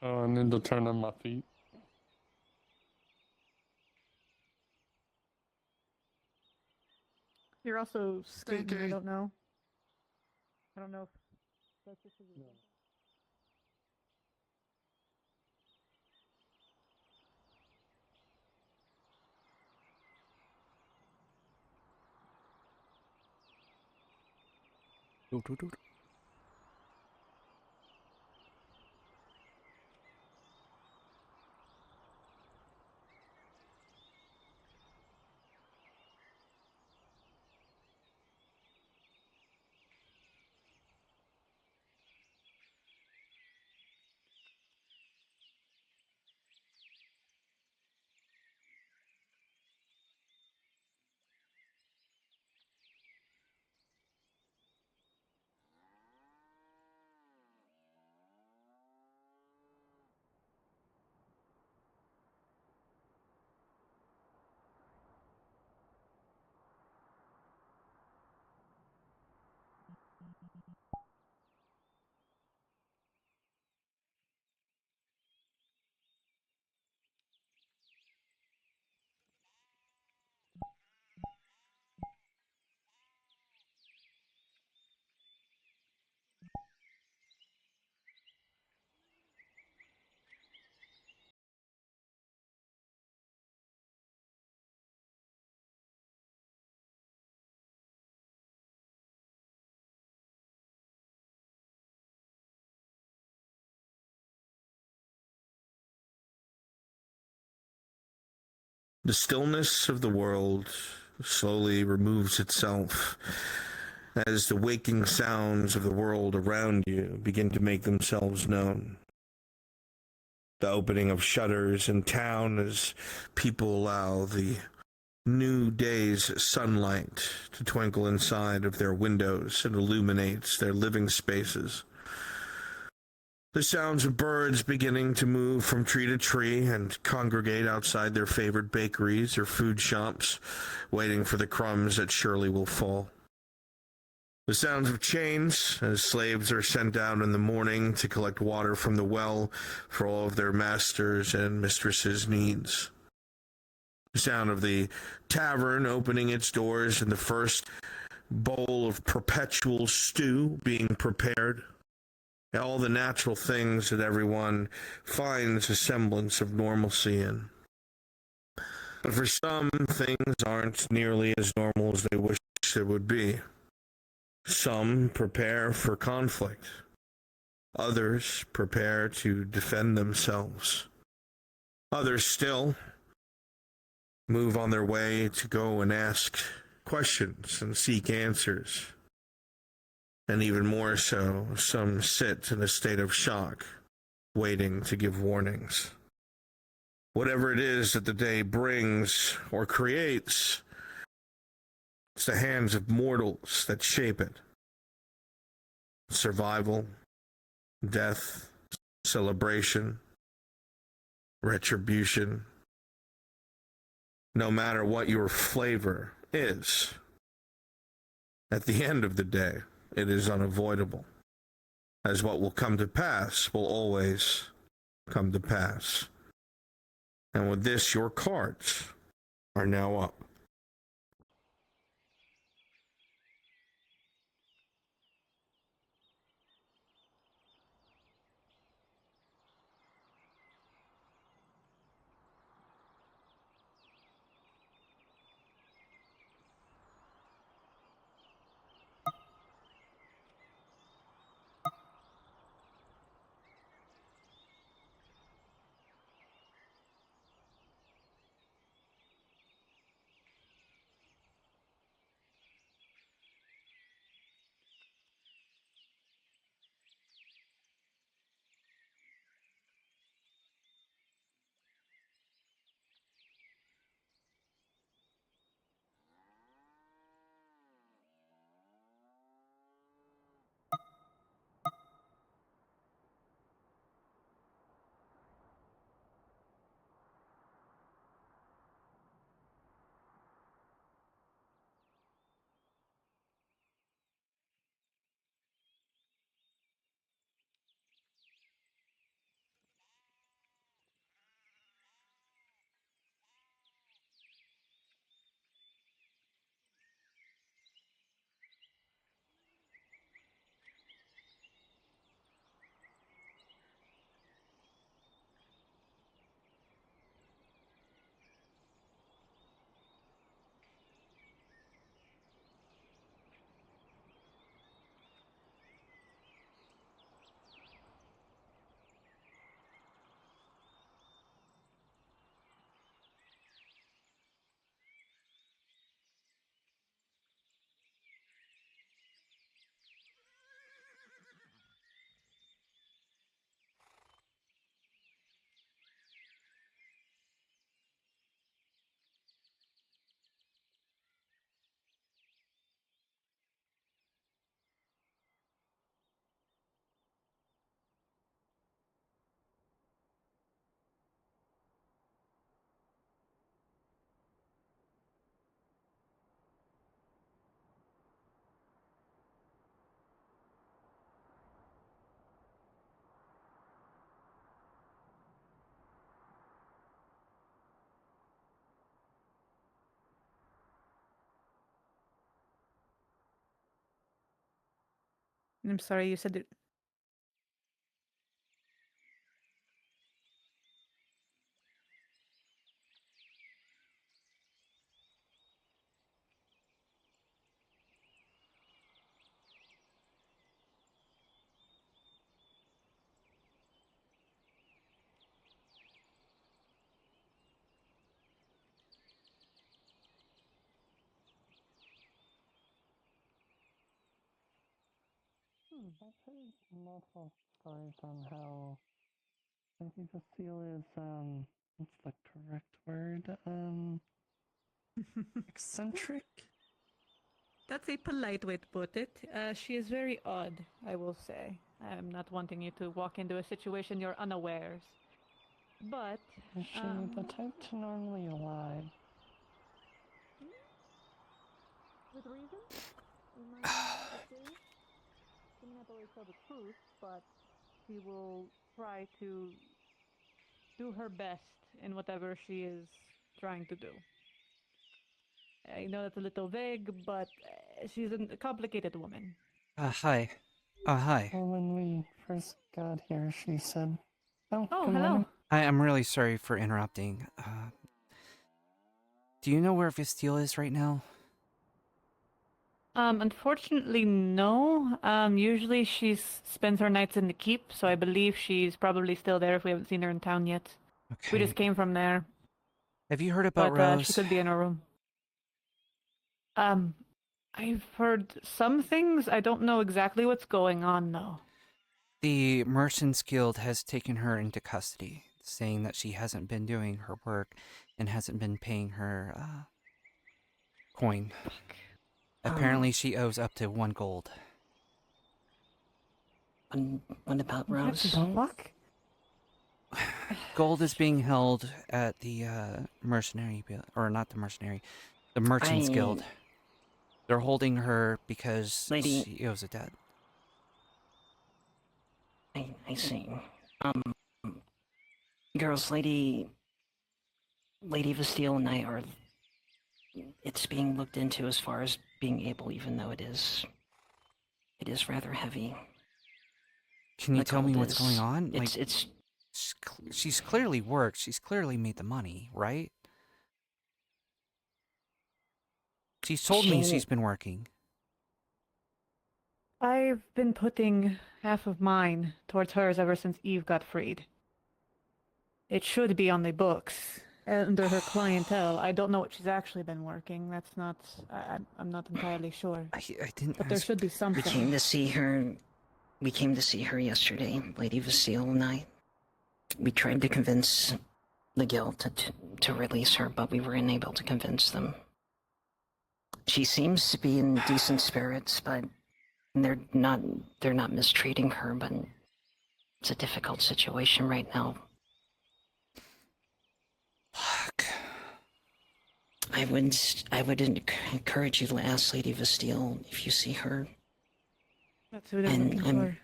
Oh, I need to turn on my feet. You're also skating, Stinky. I don't know. I don't know if that's just because you're... The stillness of the world slowly removes itself as the waking sounds of the world around you begin to make themselves known. The opening of shutters in town as people allow the new day's sunlight to twinkle inside of their windows and illuminates their living spaces. The sounds of birds beginning to move from tree to tree and congregate outside their favorite bakeries or food shops, waiting for the crumbs that surely will fall. The sounds of chains as slaves are sent out in the morning to collect water from the well for all of their masters' and mistresses' needs. The sound of the tavern opening its doors and the first bowl of perpetual stew being prepared. All the natural things that everyone finds a semblance of normalcy in. But for some, things aren't nearly as normal as they wish it would be. Some prepare for conflict. Others prepare to defend themselves. Others still move on their way to go and ask questions and seek answers. And even more so, some sit in a state of shock, waiting to give warnings. Whatever it is that the day brings or creates, it's the hands of mortals that shape it. Survival, death, celebration, retribution. No matter what your flavor is, at the end of the day, it is unavoidable, as what will come to pass will always come to pass. And with this, your cards are now up. I'm sorry, you said it. I've heard multiple stories on how Lady Vasile is, what's the correct word? Eccentric? That's a polite way to put it. She is very odd, I will say. I'm not wanting you to walk into a situation you're unawares. But, Is she the type to normally lie? with reason? In my experience, she may not always tell the truth, but she will try to do her best in whatever she is trying to do. I know that's a little vague, but she's a complicated woman. Hi. Hi. Well, when we first got here, she said, "Oh, Oh, good hello. morning." I am really sorry for interrupting. Do you know where Vistile is right now? Unfortunately, no. Usually she spends her nights in the keep, so I believe she's probably still there if we haven't seen her in town yet. We Okay. just came from there, Have you heard about but Rose? she could be in her room. I've heard some things. I don't know exactly what's going on, though. The Merchants Guild has taken her into custody, saying that she hasn't been doing her work and hasn't been paying her coin. Fuck. Apparently she owes up to 1 gold. What about What Rose? the fuck? Gold is being held at the mercenary, or not the mercenary, the Merchants Guild. They're holding her because Lady- she owes a debt. I see. Girls, Lady Vastile and I are... It's being looked into as far as being able, even though it is rather heavy. Can you The tell me gold what's is- going on? It's She's clearly worked. She's clearly made the money, right? She's told me She- she's been working. I've been putting half of mine towards hers ever since Eve got freed. It should be on the books under her clientele. I don't know what she's actually been working. That's not. I'm not entirely sure. I didn't But there ask. should be we something. came to see her. We came to see her yesterday, Lady Vastile and I. We tried to convince the guild to release her, but we were unable to convince them. She seems to be in decent spirits, but they're not mistreating her, but it's a difficult situation right now. Fuck. I would encourage you to ask Lady Vastile if you see her. That's who they're And looking for.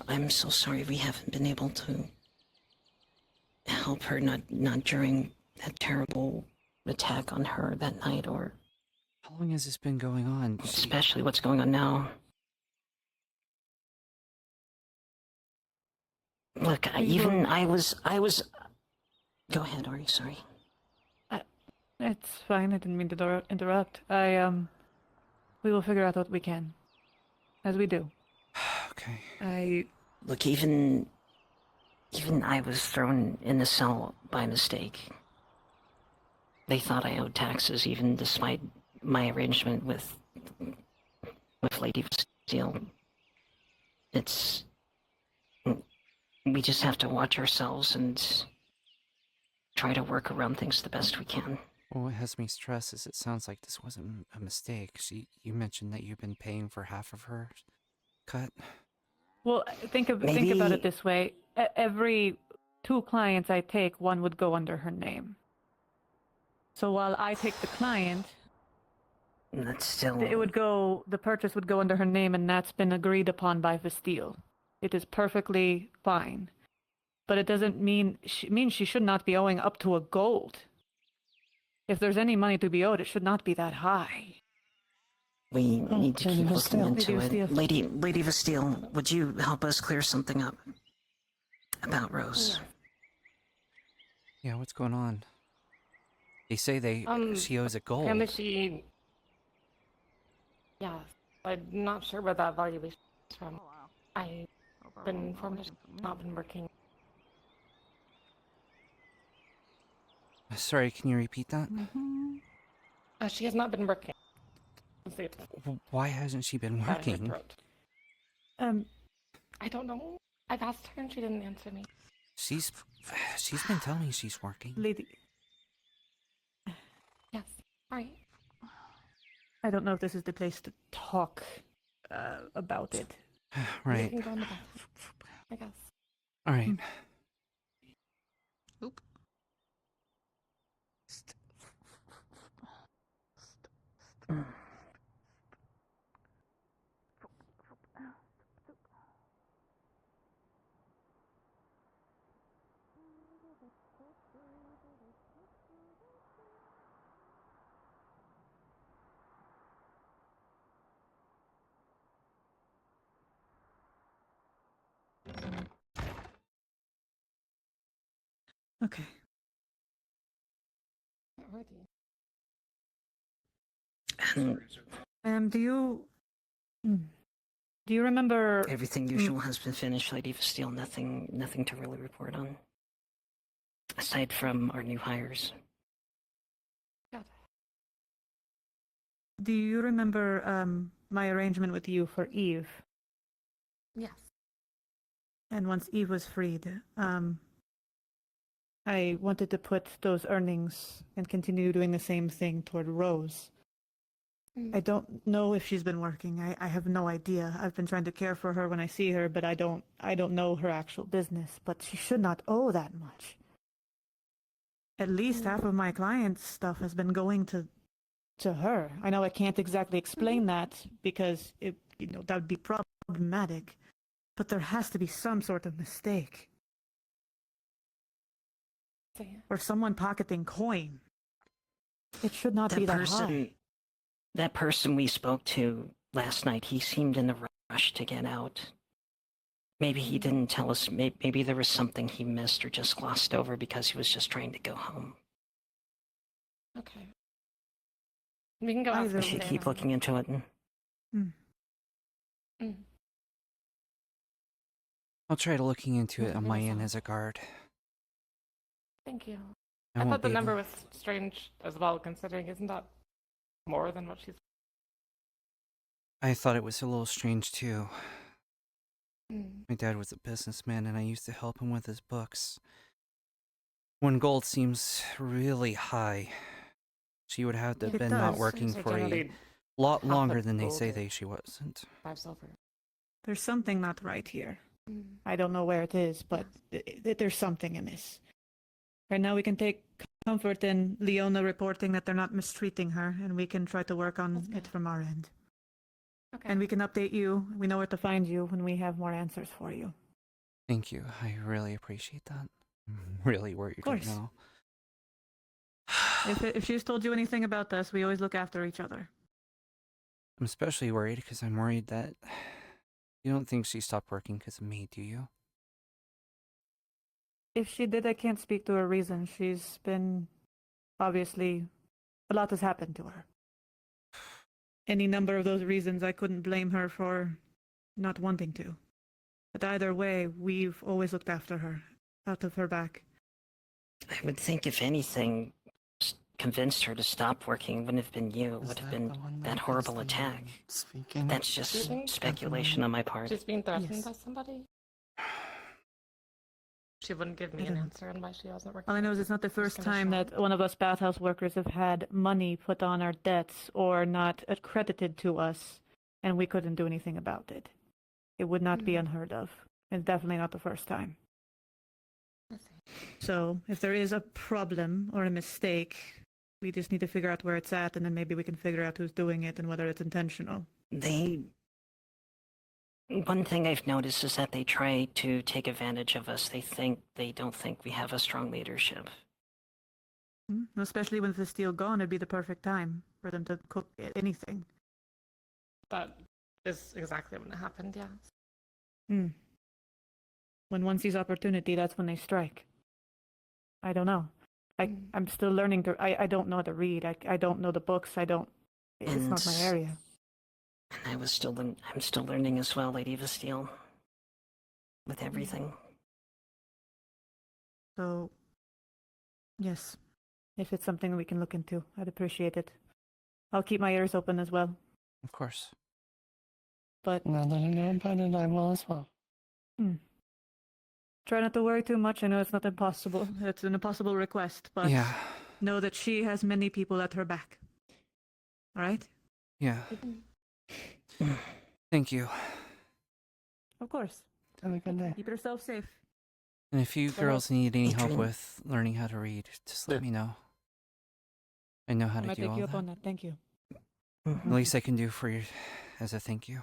I'm so sorry we haven't been able to help her, not during that terrible attack on her that night, or How long has this been going on? especially what's going on now. Look, I was. Go ahead, Ori. Sorry. It's fine. I didn't mean to interrupt. We will figure out what we can, as we do. Okay. Look, even I was thrown in the cell by mistake. They thought I owed taxes, even despite my arrangement with Lady Vastile. We just have to watch ourselves and try to work around things the best we can. Well, what has me stressed is it sounds like this wasn't a mistake. You mentioned that you've been paying for half of her cut. Well, think about Maybe- it this way. Every 2 clients I take, 1 would go under her name. So while I take the client, That's still... the purchase would go under her name, and that's been agreed upon by Vastile. It is perfectly fine. But it doesn't mean she should not be owing up to a gold. If there's any money to be owed, it should not be that high. We need to Lady keep looking Vastille. into Lady it. Vastille. Lady Vastille, would you help us clear something up about Rose? Yeah, what's going on? They say she owes a gold. Apparently she... Yeah, I'm not sure where that valuation is from. Oh, wow. I've been informed that she's not been working. Sorry, can you repeat that? She has not been working. Let's see, Why hasn't she been out of her working? throat. I don't know. I've asked her and she didn't answer me. She's been telling me she's working. Lady, Yes. Alright. I don't know if this is the place to talk about it. You Right. can go in the bathroom, I guess. All right. Okay. Alrighty. And Do you remember? everything usual has been finished, Lady Vastille. Nothing to really report on. Aside from our new hires. God. Do you remember my arrangement with you for Eve? Yes. And once Eve was freed, I wanted to put those earnings and continue doing the same thing toward Rose. I don't know if she's been working. I have no idea. I've been trying to care for her when I see her, but I don't know her actual business. But she should not owe that much. At least half of my clients' stuff has been going to her. I know I can't exactly explain that because that would be problematic. But there has to be some sort of mistake. Or someone pocketing coin. It should not be that high. That person we spoke to last night, he seemed in a rush to get out. Maybe he didn't tell us, maybe there was something he missed or just glossed over because he was just trying to go home. Okay. We can go Either ask We him should later. keep looking into it. I'll try to looking into it on my Maybe end so. as a guard. Thank you. I I won't thought the be number able- was strange as well, considering isn't that more than what she's... I thought it was a little strange too. Mm. My dad was a businessman and I used to help him with his books. When gold seems really high, she would have to have It been not does. working So for a generally lot half longer a than they gold say or she wasn't. 5 silver. There's something not right here. Mm. I don't know where it is, but there's something in this. Right now we can take comfort in Leona reporting that they're not mistreating her, and we can try to work on That's it good. from our end. Okay. And we can update you. We know where to find you when we have more answers for you. Thank you. I really appreciate that. I'm really worried right course. now. If she's told you anything about us, we always look after each other. I'm especially worried because I'm worried that you don't think she stopped working because of me, do you? If she did, I can't speak to her reason. She's been, obviously, a lot has happened to her. Any number of those reasons, I couldn't blame her for not wanting to. But either way, we've always looked after her, out of her back. I would think if anything convinced her to stop working wouldn't have been you, Is would have that been the one that has horrible the, attack. Speaking. That's just think- speculation on my part. She's being threatened Yes. by somebody? She wouldn't give me I an don't know. answer on why she wasn't working. All I know is it's not the first gonna time shout. that one of us bathhouse workers have had money put on our debts or not accredited to us, and we couldn't do anything about it. It would not be Mhm. unheard of. It's definitely not the first time. I see. So if there is a problem or a mistake, we just need to figure out where it's at, and then maybe we can figure out who's doing it and whether it's intentional. One thing I've noticed is that they try to take advantage of us. They don't think we have a strong leadership. Especially with the steel gone, it'd be the perfect time for them to cook anything. That is exactly when it happened, yeah. Hmm. When one sees opportunity, that's when they strike. I don't know. I'm still learning to. I don't know how to read. I don't know the books. I don't. It's not my And- area. And I'm still learning as well, Lady Vasteel. With everything. So, yes, if it's something we can look into, I'd appreciate it. I'll keep my ears open as well. Of course. But Now that I know about it, I will as well. try not to worry too much. I know it's not impossible. It's an impossible request, but Yeah. know that she has many people at her back. All right? Yeah. Thank you. Of course. Have a good day. Keep yourself safe. And if you Good girls need any help Adrian. with learning how to read, just let me know. I know how I to might do take all you up that. on that. Thank you. The least I can do for you as a thank you.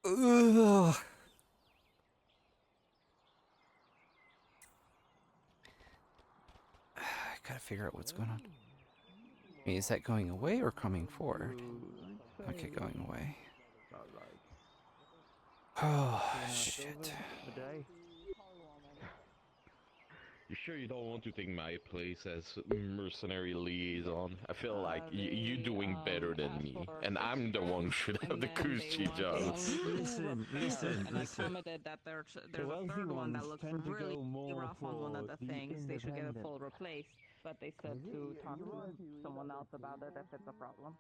Ugh. I gotta figure out what's going on. I mean, is that going away or coming forward? Okay, going away. Oh, shit. You sure you don't want to take my place as mercenary liaison? I feel like you're doing better than me, and I'm the one who should have the cushy job. And I commented that there's a third one that looks really rough on one of the things. They should get a full replace, but they said to talk to someone else about it if it's a problem.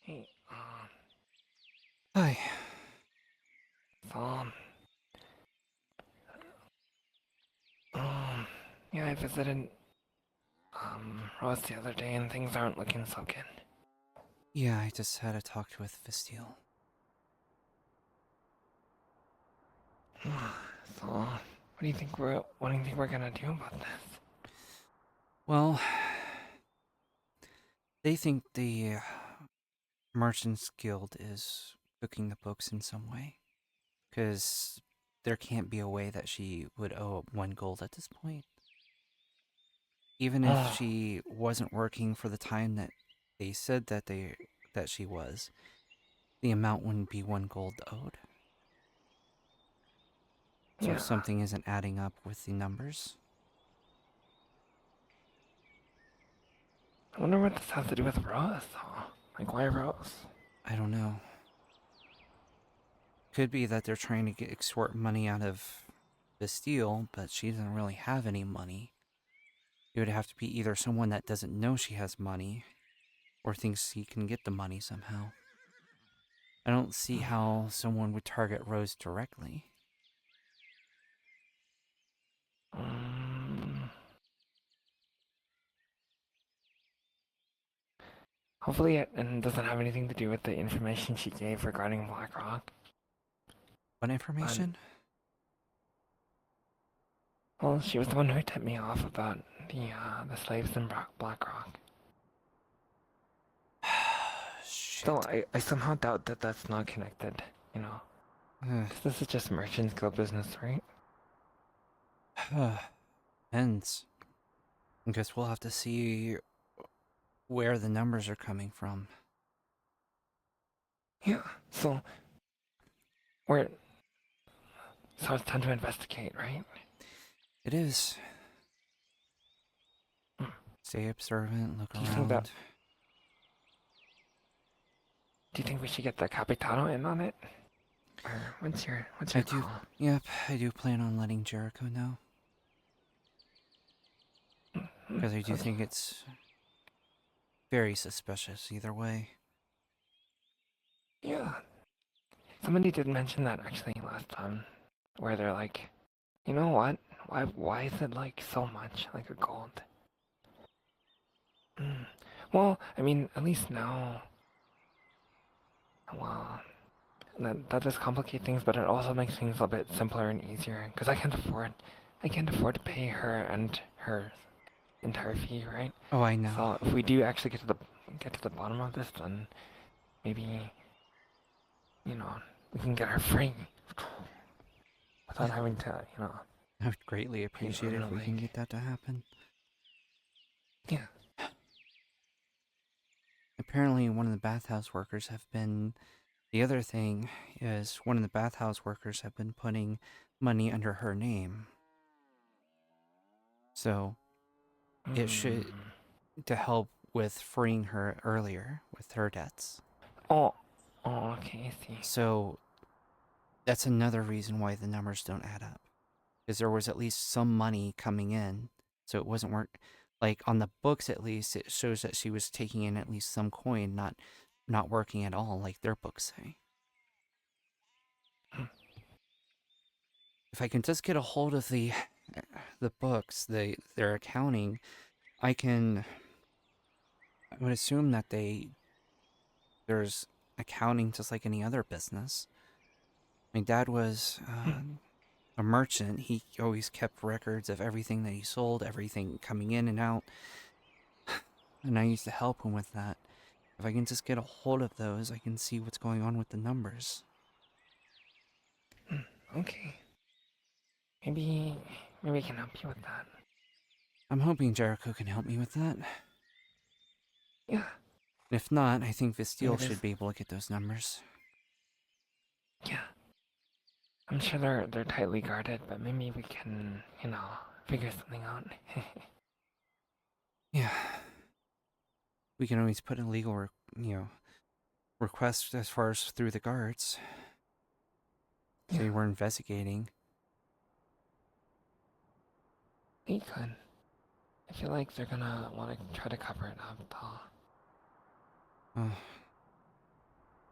Hey, Hi. um, yeah, I visited, Rose the other day and things aren't looking so good. Yeah, I just had a talk with Vasteel. So, what do you think we're gonna do about this? Well, they think the Merchants Guild is cooking the books in some way. Because there can't be a way that she would owe 1 gold at this point. Even if she wasn't working for the time that they said that she was, the amount wouldn't be 1 gold owed. So Yeah. something isn't adding up with the numbers. I wonder what this has to do with Rose, though. Like, why Rose? I don't know. Could be that they're trying to extort money out of Bastille, but she doesn't really have any money. It would have to be either someone that doesn't know she has money, or thinks he can get the money somehow. I don't see how someone would target Rose directly. Hopefully it doesn't have anything to do with the information she gave regarding BlackRock. What information? Well, she was the one who tipped me off about the slaves in BlackRock. Still, I somehow doubt that that's not connected, you know? 'Cause this is just merchants guild business, right? Depends. I guess we'll have to see where the numbers are coming from. Yeah, so it's time to investigate, right? It is. Stay observant, look Do you think around. Do you think we should get the Capitano in on it? Or what's your call? Yep, I do plan on letting Jericho know. Because I do think it's very suspicious either way. Yeah. Somebody did mention that actually last time, where they're like, you know what? Why is it like so much like a gold? Well, I mean, at least now. Well, that does complicate things, but it also makes things a bit simpler and easier. Because I can't afford to pay her and her entire fee, right? Oh, I know. So if we do actually get to the bottom of this, then maybe, you know, we can get her free without having to, you know. I would greatly appreciate it if we can get that to happen. Yeah. Apparently, one of the bathhouse workers have been. The other thing is, one of the bathhouse workers have been putting money under her name. So, it should. To help with freeing her earlier with her debts. Oh, okay, I see. So, that's another reason why the numbers don't add up. Because there was at least some money coming in, so it wasn't like on the books at least it shows that she was taking in at least some coin, not working at all like their books say. If I can just get a hold of the books, their accounting, I would assume that there's accounting just like any other business. My dad was a merchant. He always kept records of everything that he sold, everything coming in and out. And I used to help him with that. If I can just get a hold of those, I can see what's going on with the numbers. Okay. Maybe I can help you with that. I'm hoping Jericho can help me with that. Yeah. If not, I think Visteel should be able to get those numbers. Yeah. I'm sure they're tightly guarded, but maybe we can, you know, figure something out. Yeah. We can always put a legal, request as far as through the guards. Say we're investigating. We could. I feel like they're gonna want to try to cover it up, though.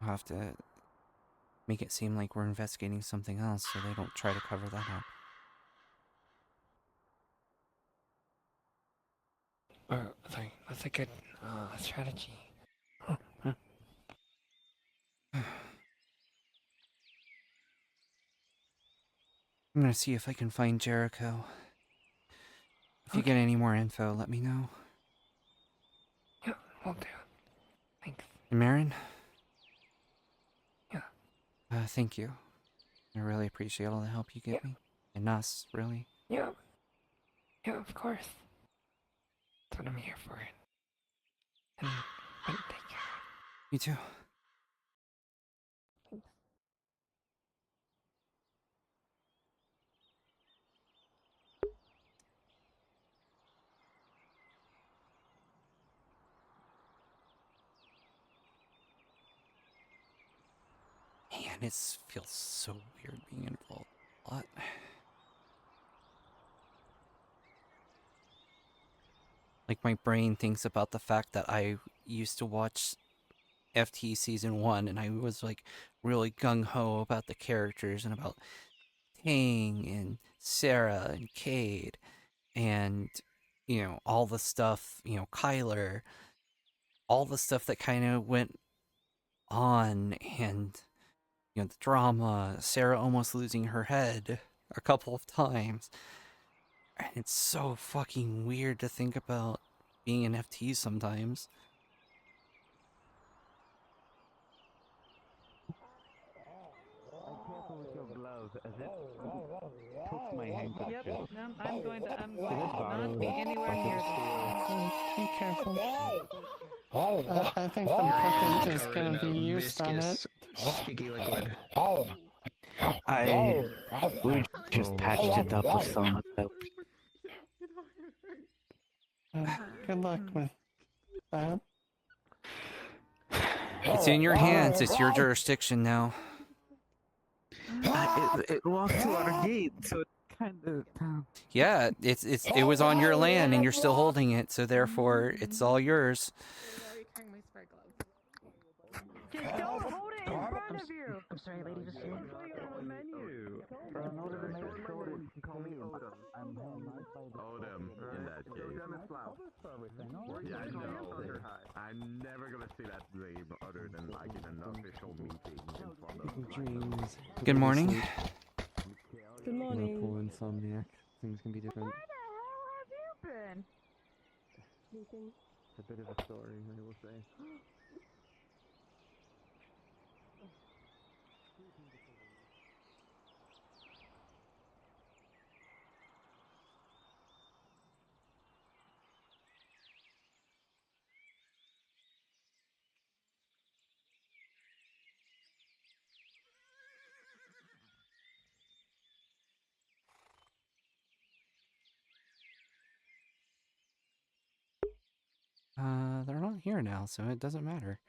We'll have to make it seem like we're investigating something else so they don't try to cover that up. Or, sorry, that's a good strategy. I'm gonna see if I can find Jericho. If you get any more info, let me know. Yeah, will do. Thanks. And Marin? Yeah. Thank you. I really appreciate all the help you give me. And us, really. Yeah. Yeah, of course. That's what I'm here for. And take care. You too. Man, it feels so weird being involved a lot. Like, my brain thinks about the fact that I used to watch FT Season 1, and I was, like, really gung-ho about the characters and about Tang and Sarah and Cade and, you know, all the stuff, you know, Kyler, all the stuff that kind of went on, and, you know, the drama, Sarah almost losing her head a couple of times. And it's so fucking weird to think about being an FT sometimes. I careful with your glove as if took my handkerchief. Yep, no, I'm going to not be anywhere near them. Be careful. I think the puppet is gonna be used on it. Sticky liquid. We just patched it up with some soap. Good luck with that. It's in your hands. It's your jurisdiction now. It walked to our gate, so it kind of... Yeah, it was on your land, and you're still holding it, so therefore it's all yours. Just don't hold it in front of you. I'm sorry, Lady Vasile. In order to make sure that you can call me Odom. I'm Odom, in that case. Yeah, I know. I'm never gonna say that name other than like in an official meeting in front of Good morning. Good morning. Full insomniac. Things can be different. Where the hell have you been? Sleeping. It's a bit of a story, I will say. They're not here now, so it doesn't matter.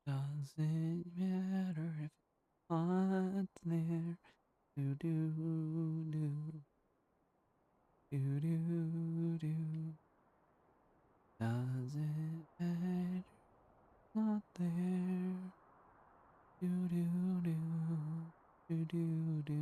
Does it matter if I'm not there? Do do do do do do. Does it matter? Not there. Do do do do do do.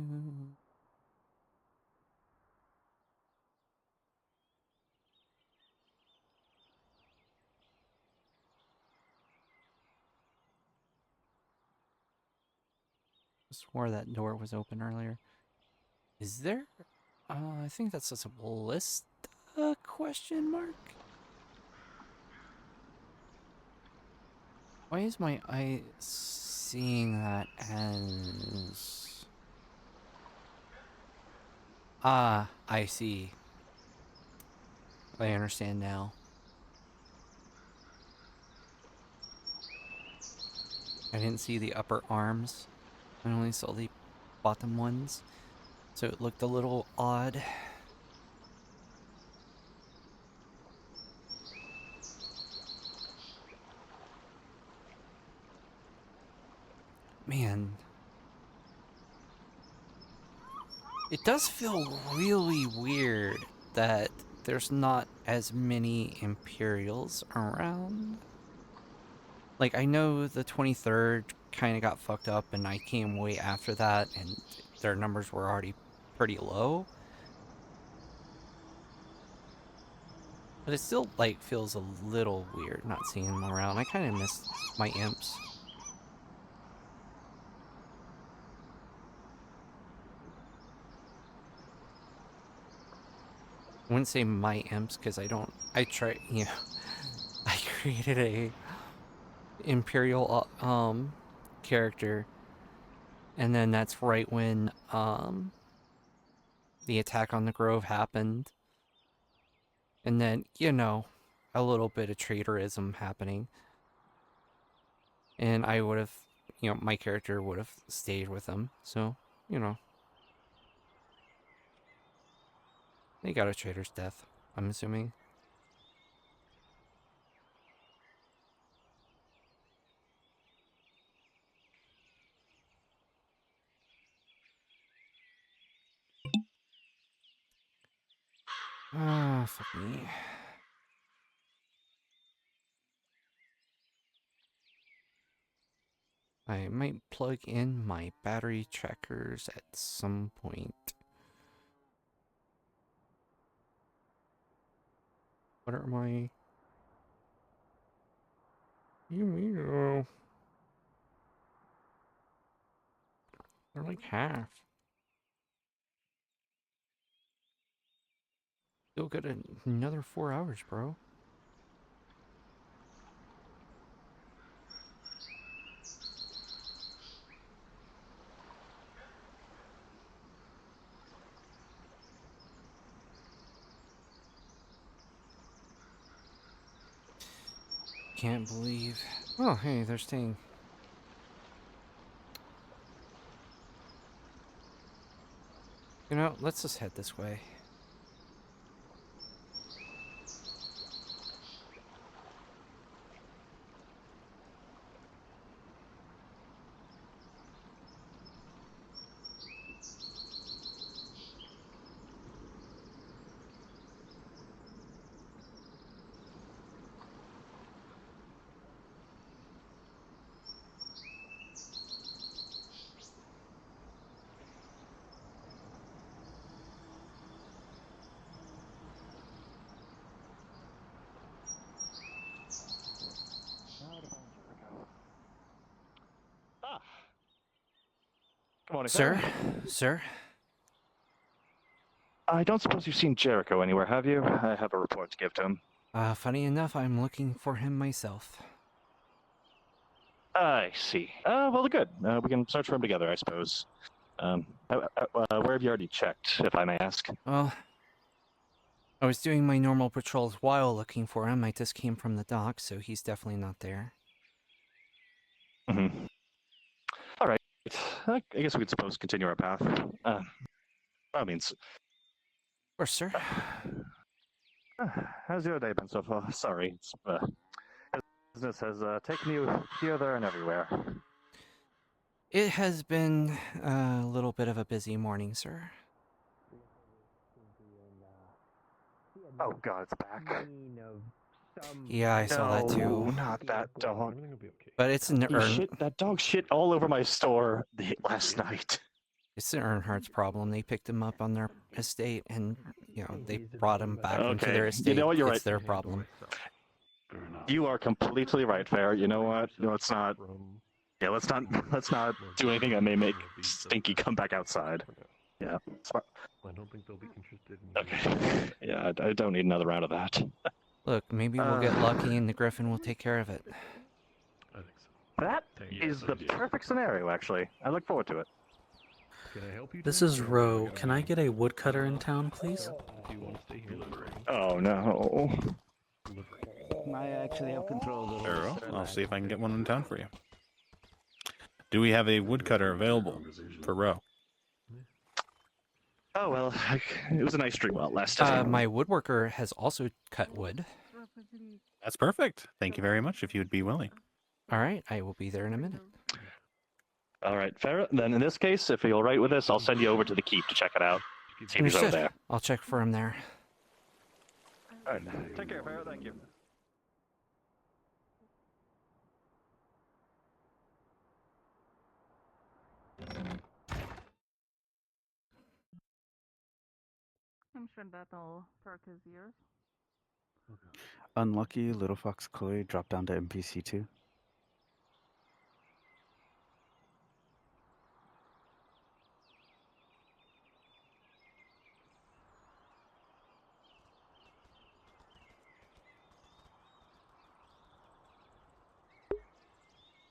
I swore that door was open earlier. Is there? I think that's just a ballista question mark. Why is my eye seeing that as... Ah, I see. I understand now. I didn't see the upper arms. I only saw the bottom ones. So it looked a little odd. Man. It does feel really weird that there's not as many Imperials around. Like, I know the 23rd kind of got fucked up, and I came way after that, and their numbers were already pretty low. But it still, like, feels a little weird not seeing them around. I kind of miss my imps. I wouldn't say my imps, because I try, you know, I created a Imperial, character, and then that's right when, the attack on the Grove happened. And then, you know, a little bit of traitorism happening. And I would have, you know, my character would have stayed with them, so, you know. They got a traitor's death, I'm assuming. Ah, fuck me. I might plug in my battery trackers at some point. What are my... You mean, they're like half. Still got another 4 hours, bro. Can't believe... Oh, hey, they're staying. You know, let's just head this way. Good morning, Sir? Sir? I don't suppose you've seen Jericho anywhere, have you? I have a report to give to him. Funny enough, I'm looking for him myself. I see. Well, good. We can search for him together, I suppose. Where have you already checked, if I may ask? Well, I was doing my normal patrols while looking for him. I just came from the dock, so he's definitely not there. Mm-hmm. All right. I guess we could suppose continue our path. I mean, Of course, sir. how's your day been so far? Sorry, business has taken you here, there, and everywhere. It has been a little bit of a busy morning, sir. Oh God, it's back. Yeah, I saw that too. Not that dog. But it's an That dog shit all over my store last night. It's an Earnhardt's problem. They picked him up on their estate, and they brought him back into their estate. You know what? You're it's right. their problem. You are completely right, Fair. You know what? Let's not. Yeah, let's not do anything that may make Stinky come back outside. Yeah. Smart. I don't think they'll be interested in... Okay. Yeah, I don't need another round of that. Look, maybe we'll get lucky, and the Griffin will take care of it. I think so. That is the perfect scenario, actually. I look forward to it. Can I help you? This is Ro. Can I get a woodcutter in town, please? Do you want to stay here? Oh no. I actually have control of Sure, I'll see if I can get one in town for you. Do we have a woodcutter available for Ro? Oh well, it was a nice dream while it lasted. My woodworker has also cut wood. That's perfect. Thank you very much if you would be willing. All right, I will be there in a minute. All right, fair. Then in this case, if you're all right with this, I'll send you over to the keep to check it out. See if he's over there. I'll check for him there. All right, take care, Farrah. Thank you. I'm sure that'll perk his ears. Unlucky, Little Fox Chloe dropped down to NPC 2.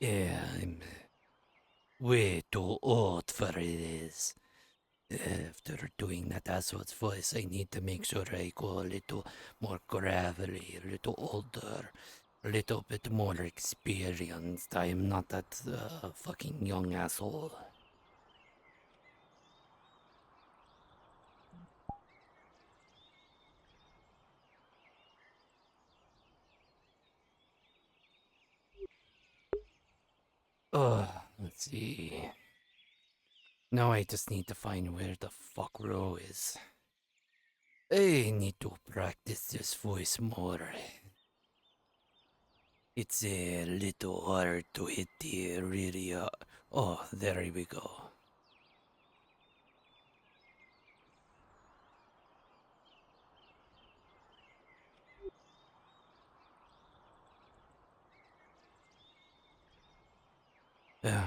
Yeah, I'm way too old for this. After doing that asshole's voice, I need to make sure I go a little more gravelly, a little older, a little bit more experienced. I am not that fucking young asshole. Let's see. Now I just need to find where the fuck Ro is. I need to practice this voice more. It's a little hard to hit the really. Oh, there we go.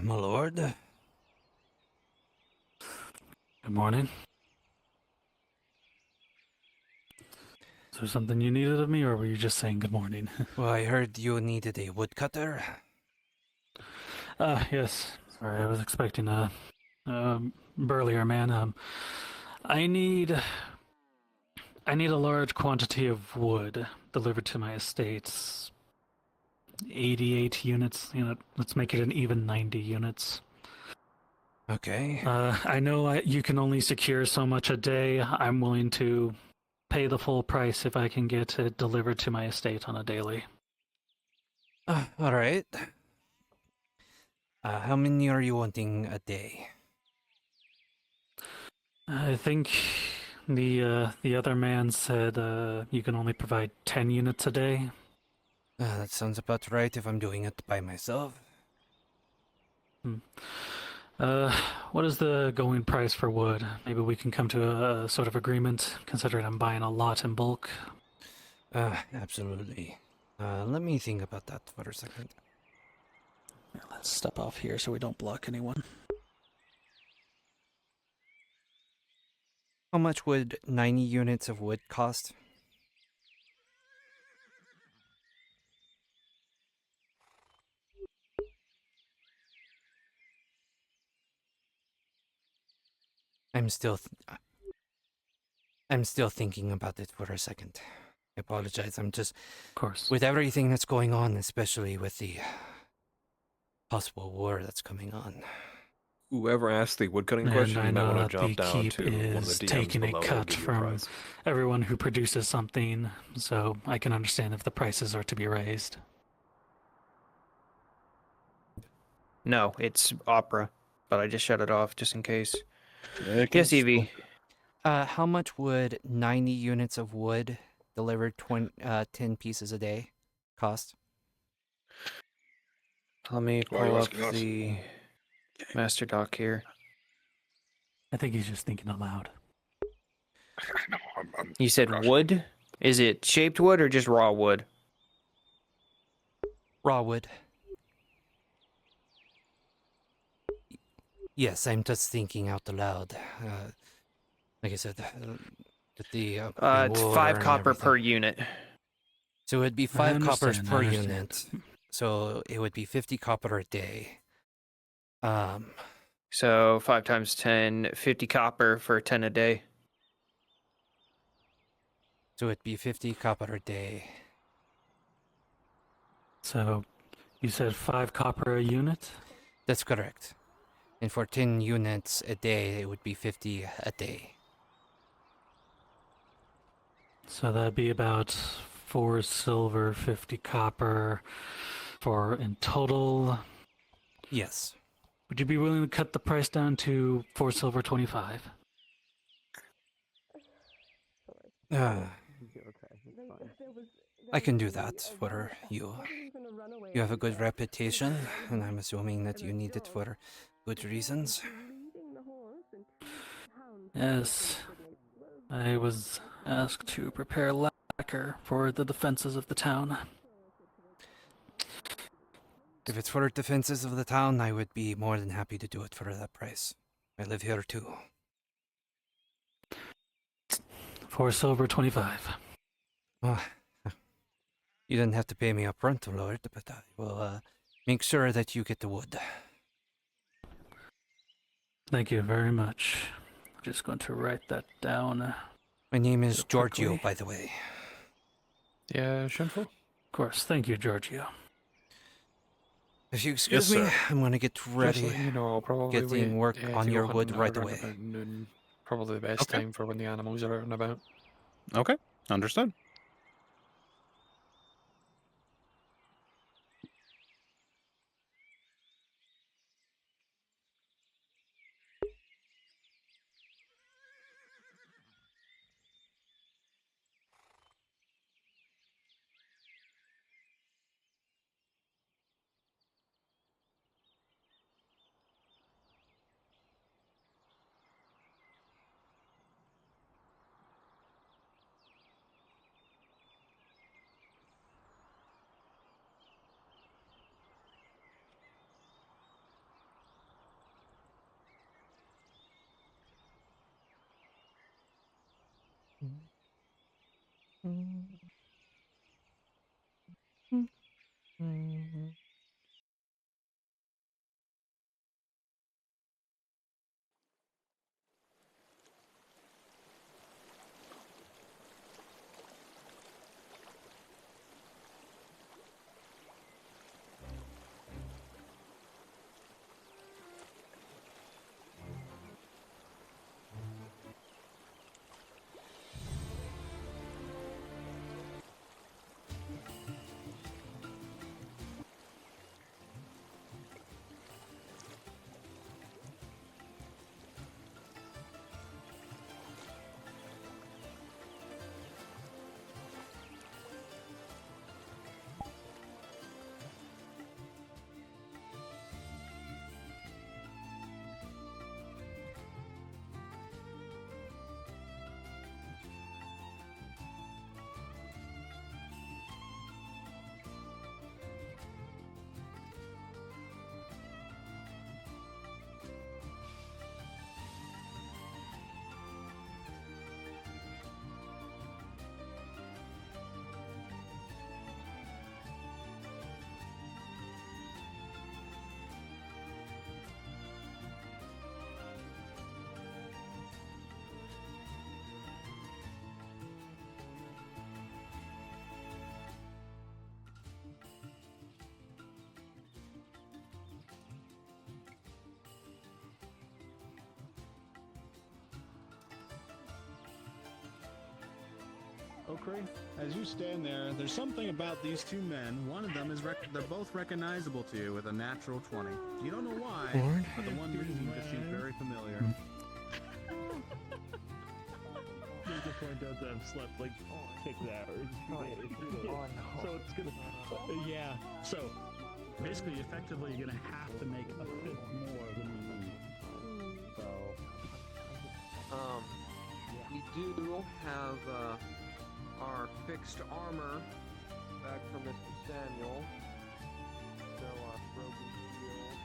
My lord. Good morning. Is there something you needed of me, or were you just saying good morning? Well, I heard you needed a woodcutter. Yes. Sorry, I was expecting a burlier man. I need a large quantity of wood delivered to my estates. 88 units. Let's make it an even 90 units. Okay. I know you can only secure so much a day. I'm willing to pay the full price if I can get it delivered to my estate on a daily. All right. How many are you wanting a day? I think the other man said you can only provide 10 units a day. That sounds about right if I'm doing it by myself. What is the going price for wood? Maybe we can come to a sort of agreement, considering I'm buying a lot in bulk. Absolutely. Let me think about that for a second. Yeah, let's step off here so we don't block anyone. How much would 90 units of wood cost? I'm still thinking about it for a second. I apologize. I'm just, of course, with everything that's going on, especially with the possible war that's coming on. Whoever asked the woodcutting And question, I you might know want that to the jump down keep to one of is the DMs taking a below. They'll cut give you a from prize. everyone who produces something, so I can understand if the prices are to be raised. No, it's opera, but I just shut it off just in case. Yes, Evie. How much would 90 units of wood delivered 10 pieces a day cost? Let me Why are you pull up asking us? the master doc here. I think he's just thinking aloud. I know, I'm You said crushing. wood? Is it shaped wood or just raw wood? Raw wood. Yes, I'm just thinking out loud. Like I said, it's 5 copper per unit. So it would be I 5 coppers understand, per unit. So it would be 50 copper a day. So 5 times 10, 50 copper for 10 a day. So it'd be 50 copper a day. So, you said 5 copper a unit? That's correct. And for 10 units a day, it would be 50 a day. So that'd be about 4 silver, 50 copper for in total. Yes. Would you be willing to cut the price down to 4 silver, 25? I can do that for you. You have a good reputation, and I'm assuming that you need it for good reasons. Yes. I was asked to prepare lacquer for the defenses of the town. If it's for defenses of the town, I would be more than happy to do it for that price. I live here too. 4 silver, 25. Oh, you didn't have to pay me up front, Lord, but I will make sure that you get the wood. Thank you very much. I'm just going to write that down. My name is Giorgio, by the way. Yeah, Shinful? Of course. Thank you, Giorgio. If you excuse Yes, me, sir. I'm going to get ready. Just, I'll probably Getting work on your wood right away. About noon. Probably the best Okay. time for when the animals are out and about. Okay, understood. Okri, as you stand there, there's something about these two men. One of them is they're both recognizable to you with a natural 20. You don't know why, but the one leading just seems very familiar. Just to point out that I've slept like 6 hours. So it's gonna. Yeah. So, basically, effectively, you're gonna have to make a fifth more than we need. So, we do have our fixed armor back from Mr. Samuel. So broken shield.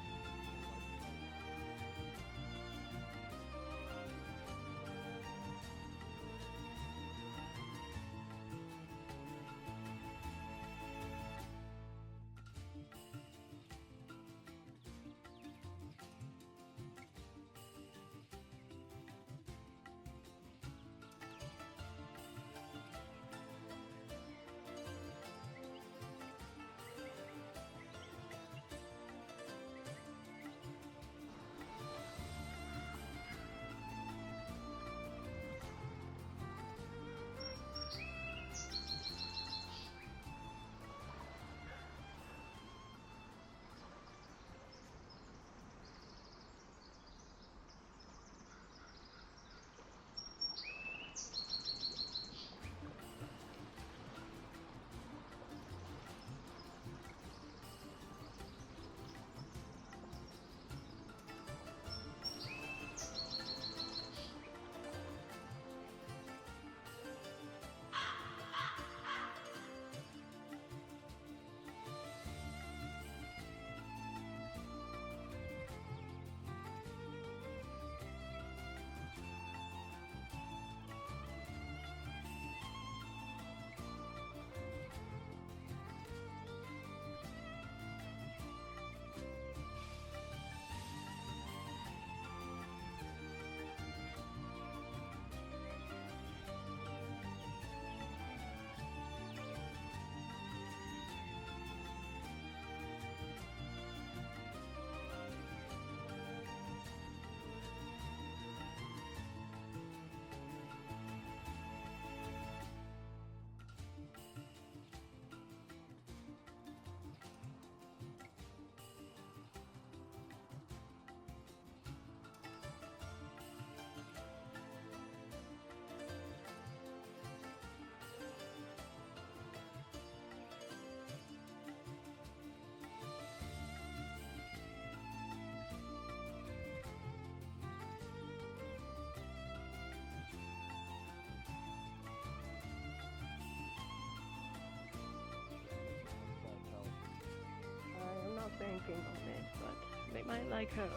Banking on it, but they might like her.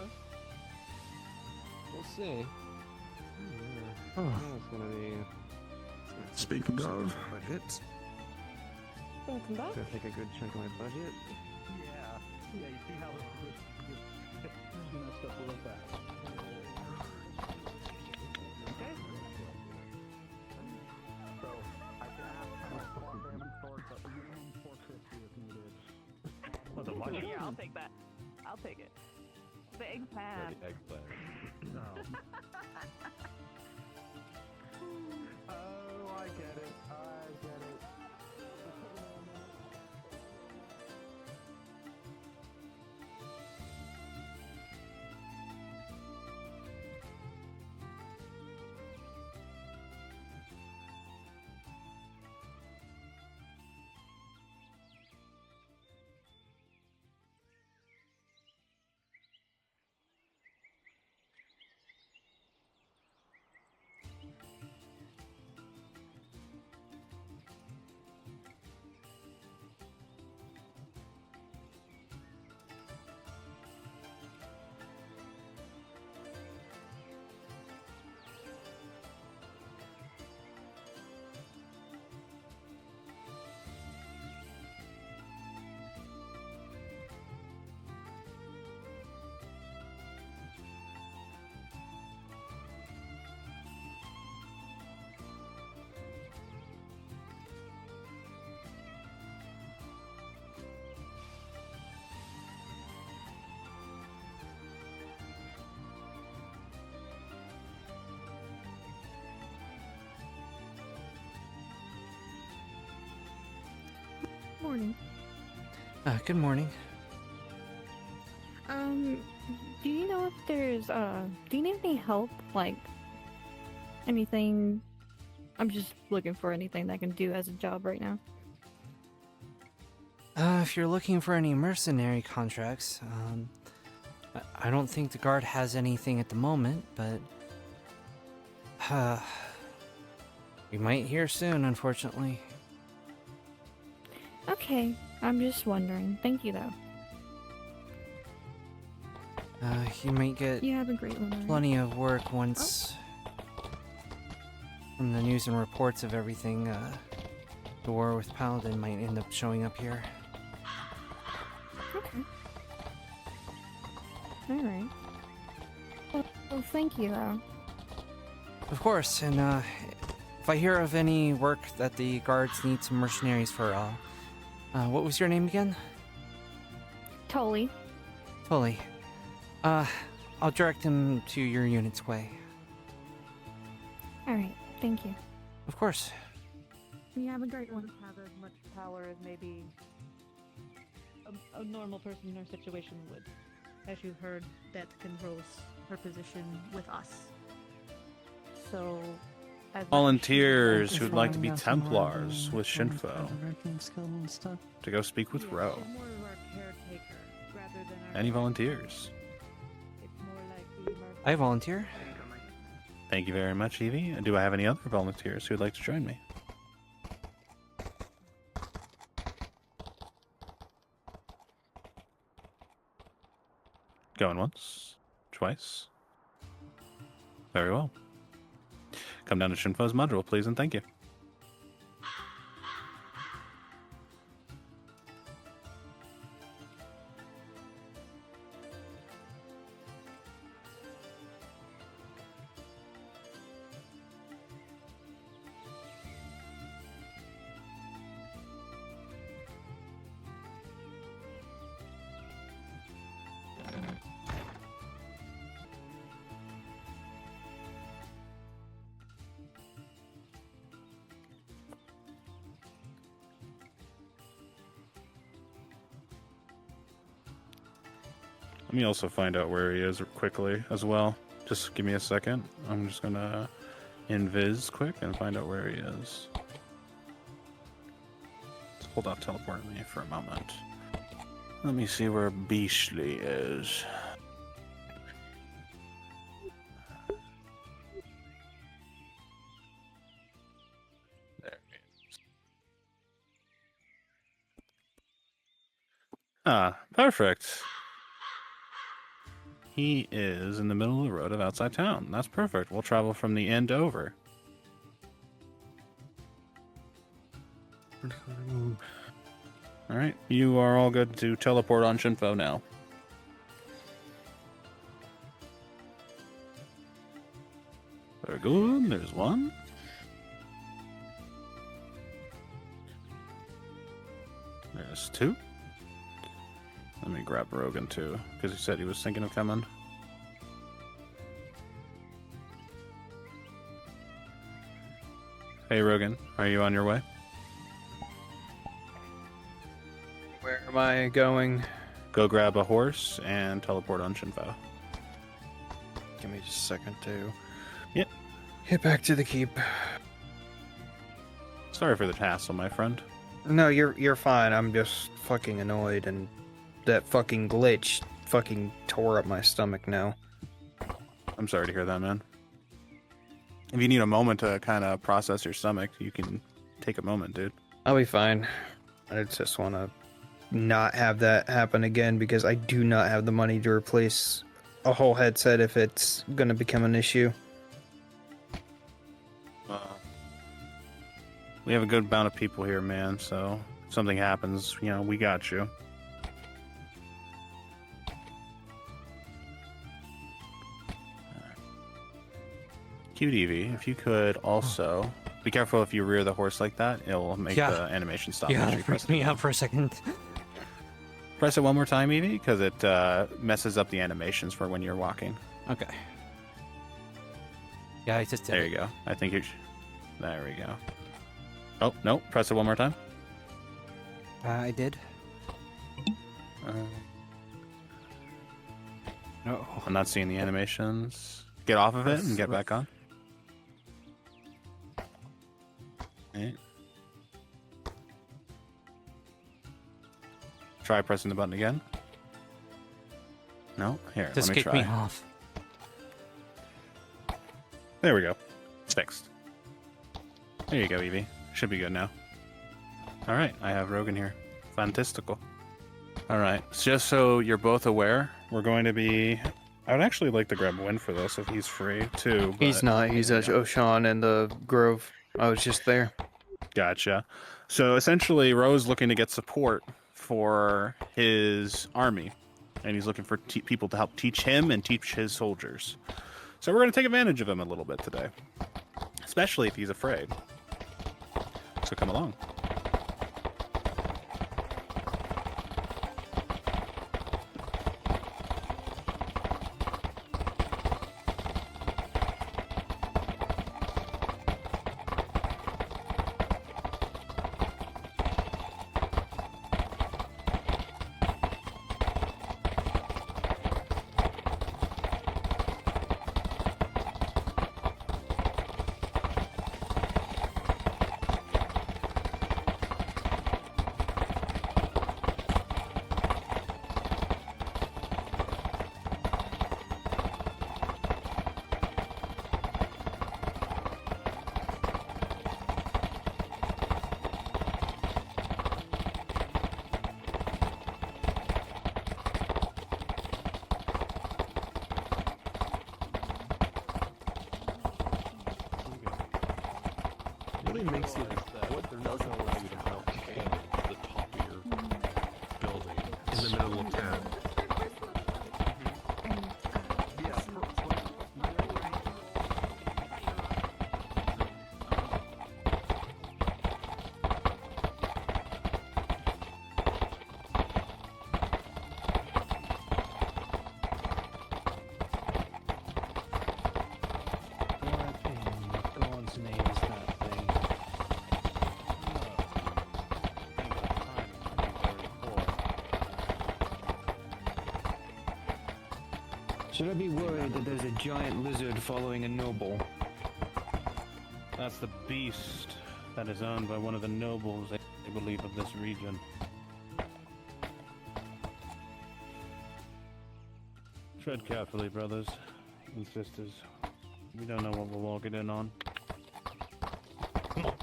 We'll see. It's Speaking of, budget. Welcome back. Gonna take a good chunk of my budget. Yeah, you see how it's messed up real fast. Okay. So, I can ask how much more damage for, but you own 450 if needed. What, the budget? Yeah, I'll take that. I'll take it. The eggplant. Eggplant. No. Oh, I get it. I get it. Morning. Good morning. Do you know if there's, do you need any help? Like, anything? I'm just looking for anything that I can do as a job right now. If you're looking for any mercenary contracts, I don't think the guard has anything at the moment, but we might hear soon, unfortunately. Okay, I'm just wondering. Thank you, though. You might get You have a great one. Alright. plenty of work once, from the news and reports of everything, the war with Paladin might end up showing up here. Okay. Alright. Well, thank you, though. Of course, and if I hear of any work that the guards need some mercenaries for, what was your name again? Tully. Tully. I'll direct him to your unit's way. Alright, thank you. Of course. You have a great one. Have as much power as maybe a normal person in our situation would. As you heard, that controls her position with us. So, as Volunteers who'd like to be Templars with Shinfo to go speak with Ro. she's more of our caretaker rather than our. Any volunteers? It's more like the I volunteer. Thank you very much, Evie. Do I have any other volunteers who'd like to join me? Going once, twice. Very well. Come down to Shinfo's module, please, and thank you. Let me also find out where he is quickly as well. Just give me a second. I'm just gonna invis quick and find out where he is. Let's hold off teleporting me for a moment. Let me see where Beashley is. There he is. Ah, perfect. He is in the middle of the road of outside town. That's perfect. We'll travel from the end over. All right, you are all good to teleport on Shinfo now. Very good. There's one. There's two. Let me grab Rogan too, because he said he was thinking of coming. Hey Rogan, are you on your way? Where am I going? Go grab a horse and teleport on Shinfo. Give me just a second to Get back to the keep. Sorry for the hassle, my friend. No, you're fine. I'm just fucking annoyed, and that fucking glitch fucking tore up my stomach now. I'm sorry to hear that, man. If you need a moment to kind of process your stomach, you can take a moment, dude. I'll be fine. I just want to not have that happen again because I do not have the money to replace a whole headset if it's going to become an issue. We have a good amount of people here, man, so if something happens, you know, we got you. QDV, if you could also be careful if you rear the horse like that, it'll make the animation stop. Yeah, it freaked me out for a second. Press it one more time, Evie, because it messes up the animations for when you're walking. Okay. Yeah, I just did. There you go. I think you. There we go. Oh no! Press it one more time. I did. No, I'm not seeing the animations. Get off of it and get back on. Okay. Try pressing the button again. No, here. Just let me kick try. me off. There we go. It's fixed. There you go, Evie. Should be good now. All right, I have Rogan here. Fantastical. All right, just so you're both aware, we're going to be. I would actually like to grab Win for this if he's free too. But... He's not. He's at Oshan in the Grove. I was just there. Gotcha. So essentially, Ro's looking to get support for his army, and he's looking for people to help teach him and teach his soldiers. So we're going to take advantage of him a little bit today, especially if he's afraid. So come along. Really makes you what doesn't allow you to mount the top of your building in the middle of town. Should I be worried that there's a giant lizard following a noble? That's the beast that is owned by one of the nobles, I believe, of this region. Tread carefully, brothers and sisters. We don't know what we're walking in on. Come on.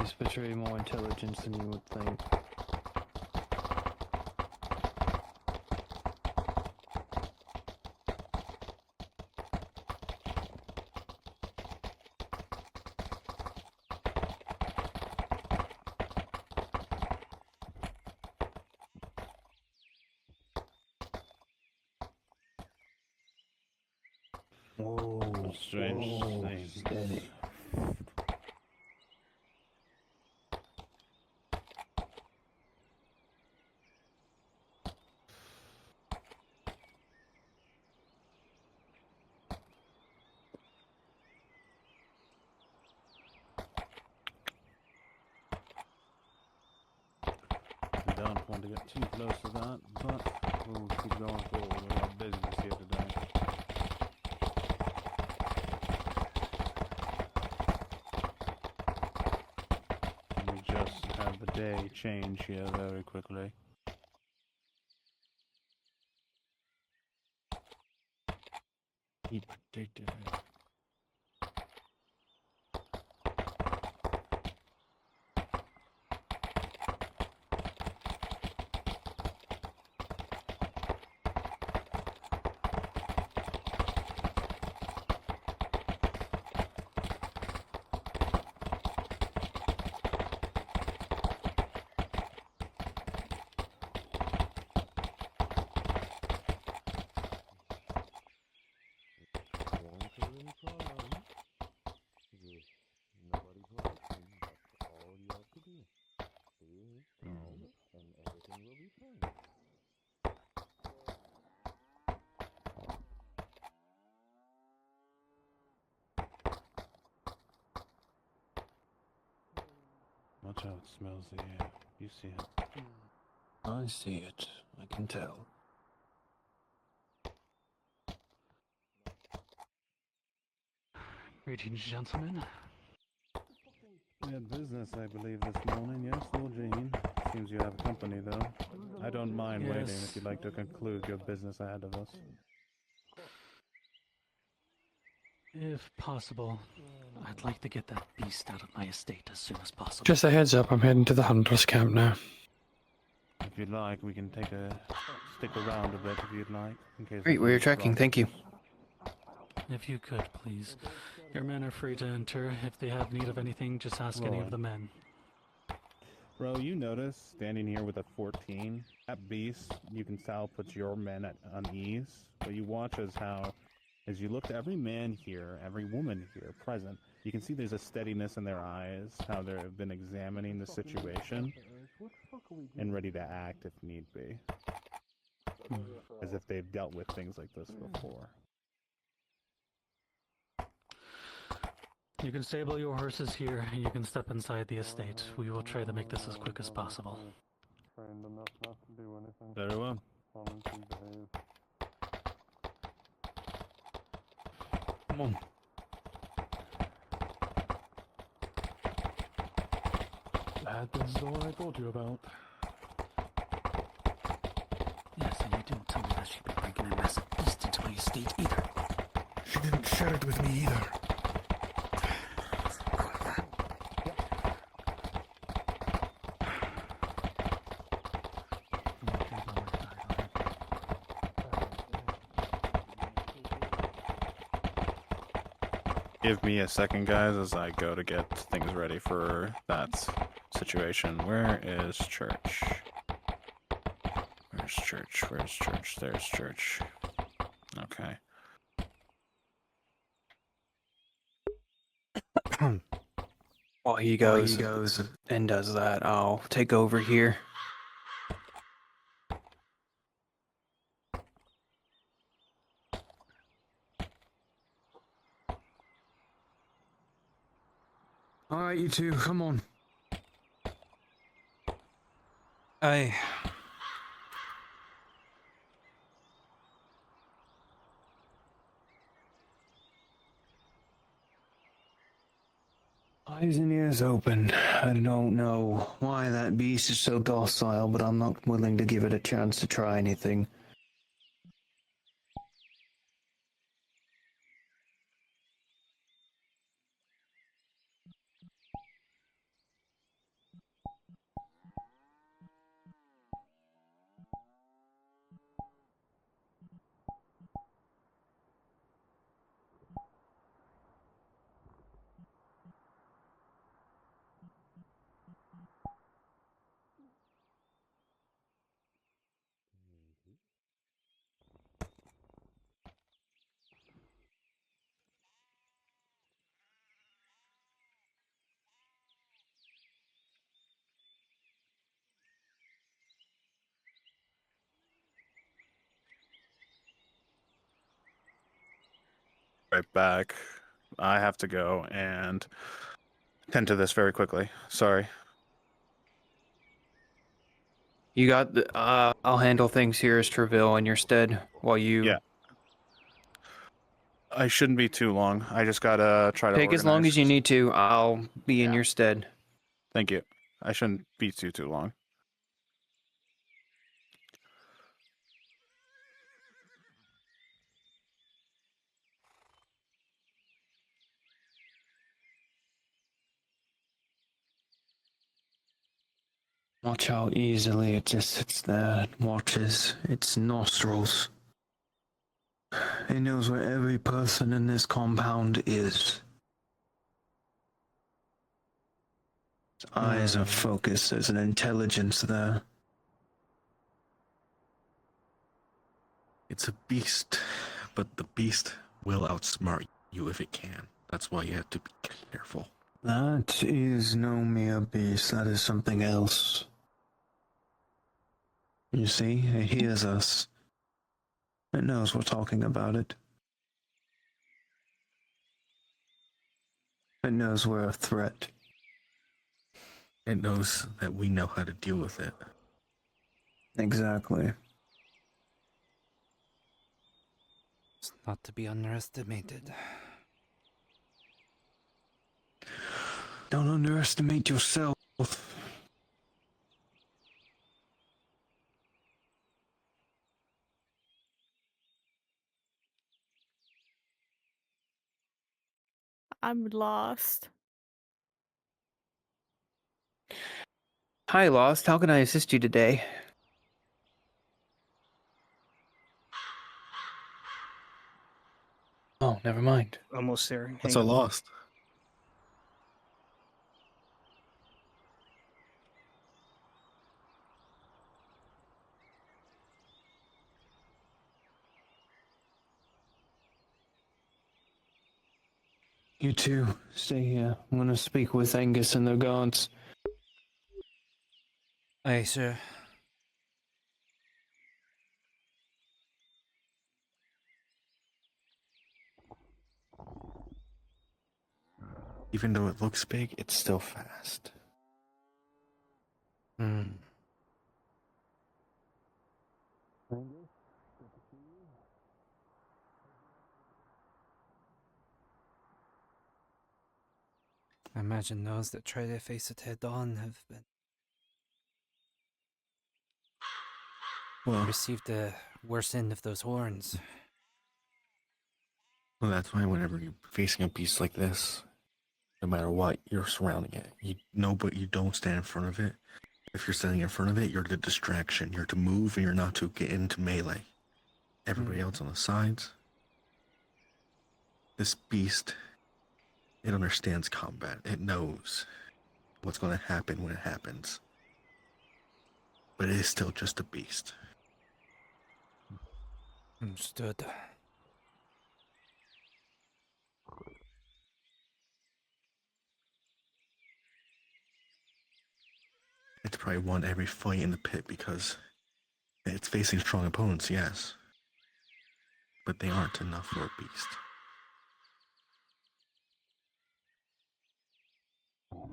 bees betray more intelligence than you would think. Whoa, strange things. Steady. We don't want to get too close to that, but we'll keep going forward with our business here today. We just have the day change here very quickly. He predicted it. Nobody's watching. That's all you have to do. Stay calm, and everything will be fine. Watch how it smells the air. You see it. I see it. I can tell. Greetings, gentlemen. We had business, I believe, this morning. Yes, Lord Jean. Seems you have company, though. I don't mind waiting if you'd like to conclude your business ahead of us. If possible, I'd like to get that beast out of my estate as soon as possible. Just a heads up, I'm heading to the hunter's camp now. If you'd like, we can stick around a bit if you'd like. In case Great, we are tracking, thank you. If you could, please. Your men are free to enter. If they have need of anything, just ask any of the men. Bro, you notice, standing here with a 14, that beast, you can tell, puts your men at unease. But you watch as you look to every man here, every woman here present, you can see there's a steadiness in their eyes, how they've been examining the situation, and ready to act if need be. As if they've dealt with things like this before. You can stable your horses here, and you can step inside the estate. We will try to make this as quick as possible. Very well. Come on. This is the one I told you about. Yes, and you didn't tell me that she'd be bringing a massive beast into my estate either. She didn't share it with me either. Give me a second, guys, as I go to get things ready for that situation. Where is church? Where's church? Where's church? There's church. Okay. While he goes and does that, I'll take over here. Alright, you two, come on. Aye. Eyes and ears open. I don't know why that beast is so docile, but I'm not willing to give it a chance to try anything. right back. I have to go and tend to this very quickly. Sorry. You got the, I'll handle things here as Treville in your stead while you... Yeah. I shouldn't be too long. I just gotta try to Take as long organize. as you need to. I'll be in your stead. Thank you. I shouldn't be too long. Watch how easily it just sits there and watches its nostrils. It knows where every person in this compound is. Its eyes are focused. There's an intelligence there. It's a beast, but the beast will outsmart you if it can. That's why you have to be careful. That is no mere beast. That is something else. You see, it hears us. It knows we're talking about it. It knows we're a threat. It knows that we know how to deal with it. Exactly. It's not to be underestimated. Don't underestimate yourself. I'm lost. Hi, Lost. How can I assist you today? Oh, never mind. Almost there. What's so lost? You two, stay here. I'm gonna speak with Angus and the guards. Aye, sir. Even though it looks big, it's still fast. Hmm. I imagine those that try to face it head on have been received the worst end of those horns. Well, that's why whenever you're facing a beast like this, no matter what, you're surrounding it. You know, but you don't stand in front of it. If you're standing in front of it, you're the distraction. You're to move and you're not to get into melee. Everybody else on the sides. This beast, it understands combat. It knows what's going to happen when it happens. But it is still just a beast. Understood. It's probably won every fight in the pit because it's facing strong opponents, yes. But they aren't enough for a beast.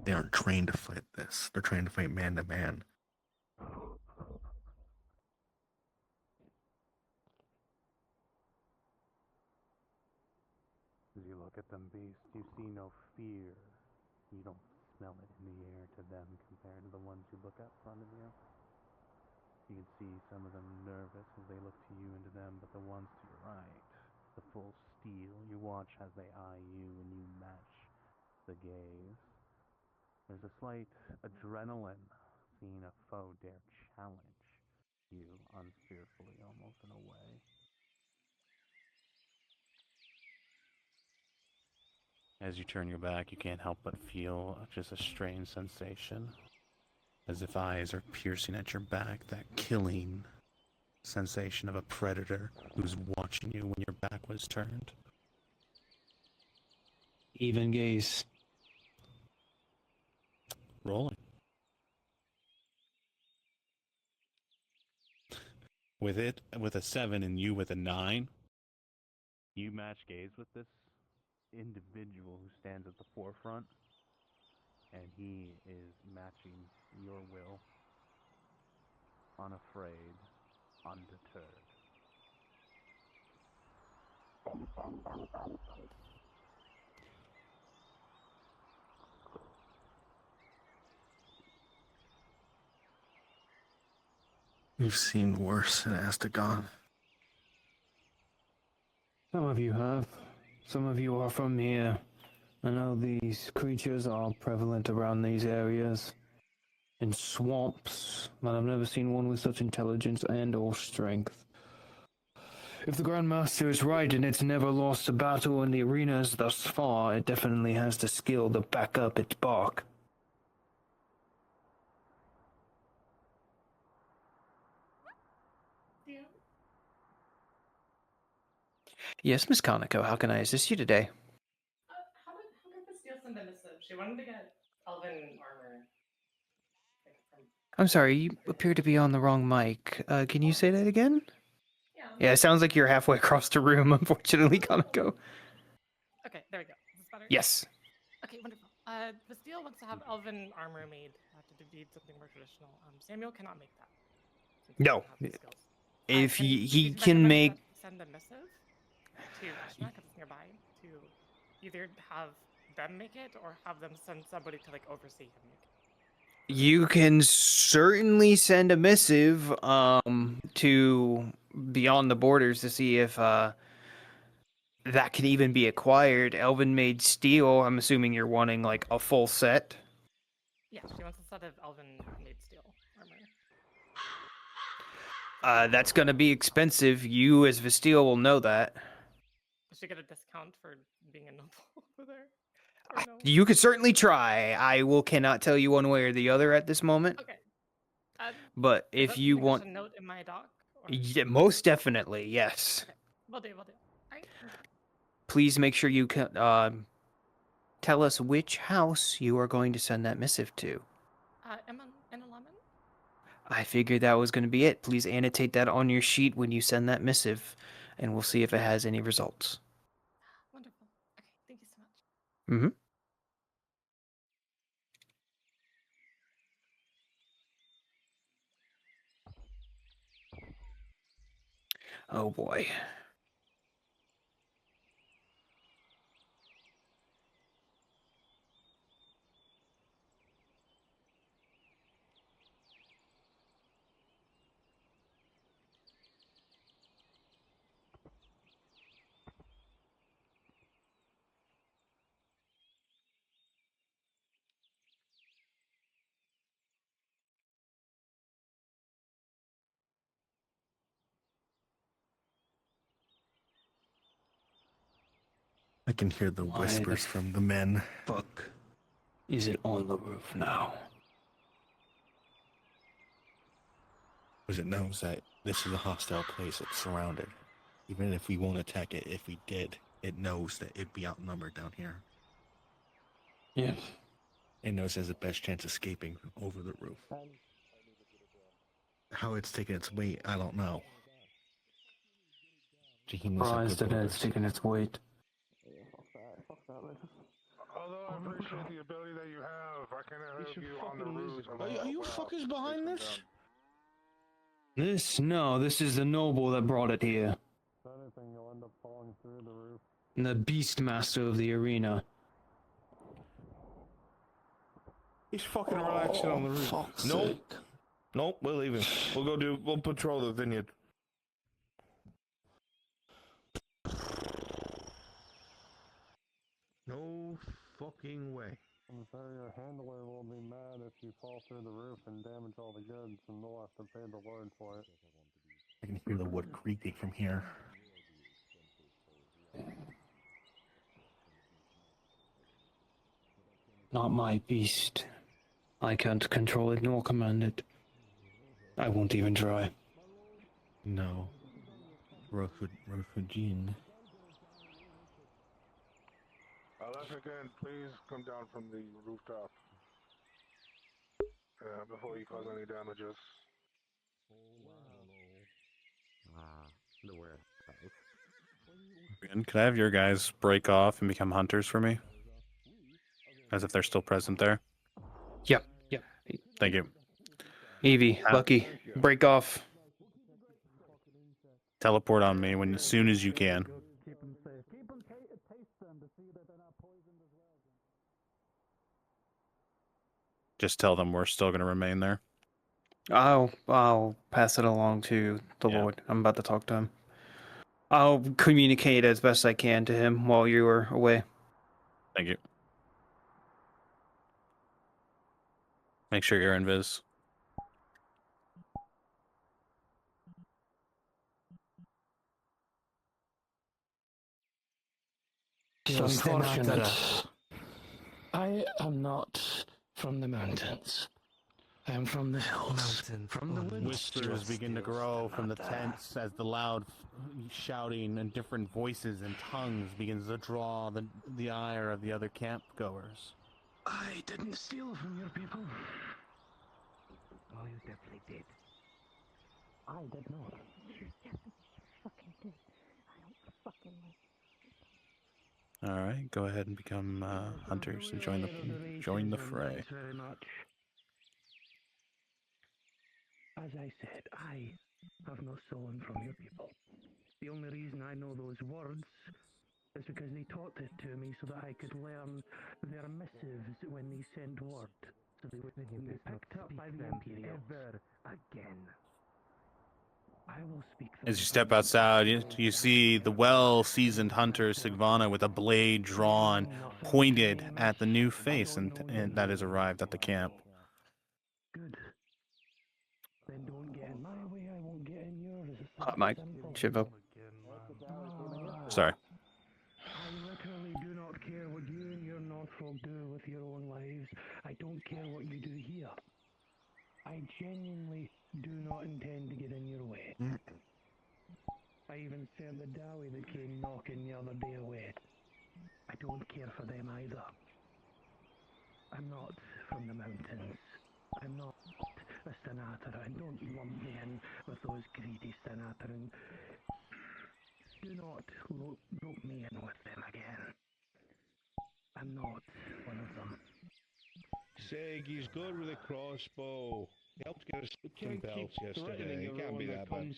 They aren't trained to fight this. They're trained to fight man to man. As you look at them, beast, you see no fear. You don't smell it in the air to them compared to the ones you look at in front of you. You can see some of them nervous as they look to you and to them, but the ones to your right, the full steel, you watch as they eye you and you match the gaze. There's a slight adrenaline seeing a foe dare challenge you unfearfully, almost in a way. As you turn your back, you can't help but feel just a strange sensation. As if eyes are piercing at your back, that killing sensation of a predator who's watching you when your back was turned. Even gaze. Rolling. With a 7 and you with a 9, you match gaze with this individual who stands at the forefront, and he is matching your will, unafraid, undeterred. You've seen worse in Astagon. Some of you have. Some of you are from here. I know these creatures are prevalent around these areas. In swamps, but I've never seen one with such intelligence and or strength. If the Grandmaster is right and it's never lost a battle in the arenas thus far, it definitely has the skill to back up its bark. Yes, Miss Conoco, how can I assist you today? How did this deal send a missive? She wanted to get elven armor. I'm sorry, you appear to be on the wrong mic. Can you say that again? Yeah, it sounds like you're halfway across the room, unfortunately, Conoco. Okay, there we go. Is this better? Yes. Okay, wonderful. Bastille wants to have elven armor made to be something more traditional. Samuel cannot make that. since he No. doesn't have the skills. If Can he you can make... send a missive to Ashna, because it's nearby, to either have them make it or have them send somebody to like oversee him make it. You can certainly send a missive to Beyond the Borders to see if that can even be acquired. Elven Made Steel, I'm assuming you're wanting like a full set. Yeah, she wants a set of elven made steel armor. That's gonna be expensive. You as Vasteel will know that. Does she get a discount for being a noble over there? Or no? You could certainly try. I cannot tell you one way or the other at this moment. Okay. But Is if that you something I want... should note in my doc? Or... Yeah, most definitely, yes. Okay. Will do, will do. Alright. Please make sure you tell us which house you are going to send that missive to. Emma and a lemon? I figured that was going to be it. Please annotate that on your sheet when you send that missive, and we'll see if it has any results. Wonderful. Okay, thank you so much. Mm-hmm. Oh boy. I can hear the whispers from the men. Fuck. Is it on the roof now? Because it knows that this is a hostile place. It's surrounded. Even if we won't attack it, if we did, it knows that it'd be outnumbered down here. Yeah. It knows it has the best chance of escaping over the roof. How it's taking its weight, I don't know. Surprised that it's taking its weight. Although I appreciate the ability that you have, I can help you on the roof. Are you fuckers behind this? This is the noble that brought it here. If anything, you'll end up falling through the roof. The beastmaster of the arena. He's fucking relaxing on the roof. Nope. Nope, we're leaving. We'll patrol the vineyard. No fucking way. I'm sorry, your handler will be mad if you fall through the roof and damage all the goods, and they'll have to pay the Lord for it. I can hear the wood creaking from here. Not my beast. I can't control it nor command it. I won't even try. No. Rokujin. Unless again, please come down from the rooftop. Before you cause any damages. The warehouse. And could I have your guys break off and become hunters for me? As if they're still present there. Yep. Yep. Thank you. Evie, Lucky, break off. Teleport on me as soon as you can. Just tell them we're still going to remain there. I'll pass it along to the Lord. I'm about to talk to him. I'll communicate as best I can to him while you are away. Thank you. Make sure you're invis. It's unfortunate. I am not from the mountains. I am from the hills. From the whispers begin to grow from the tents as the loud shouting and different voices and tongues begins to draw the ire of the other campgoers. I didn't steal from your people. Oh, you definitely did. I did not. You definitely fucking did. I don't fucking like. All right, go ahead and become hunters and join the fray. Very much. As I said, I have not stolen from your people. The only reason I know those words is because they taught it to me so that I could learn their missives when they sent word. So they would be picked up by the Imperials. Ever again. I will speak them. As you step outside, you see the well-seasoned hunter Sigvana with a blade drawn, pointed at the new face, and that has arrived at the camp. Good. Then don't get in my way, I won't get in yours. Hot mic, Chivo. Sorry. I literally do not care what you and your Northfolk do with your own lives. I don't care what you do here. I genuinely do not intend to get in your way. I even sent the Dowie that came knocking the other day away. I don't care for them either. I'm not from the mountains. I'm not a Stanatara, and don't lump me in with those greedy Stanatara, and do not rope me in with them again. I'm not one of them. Sig, he's good with a crossbow. He helped get us some belts yesterday. He can't be that bad.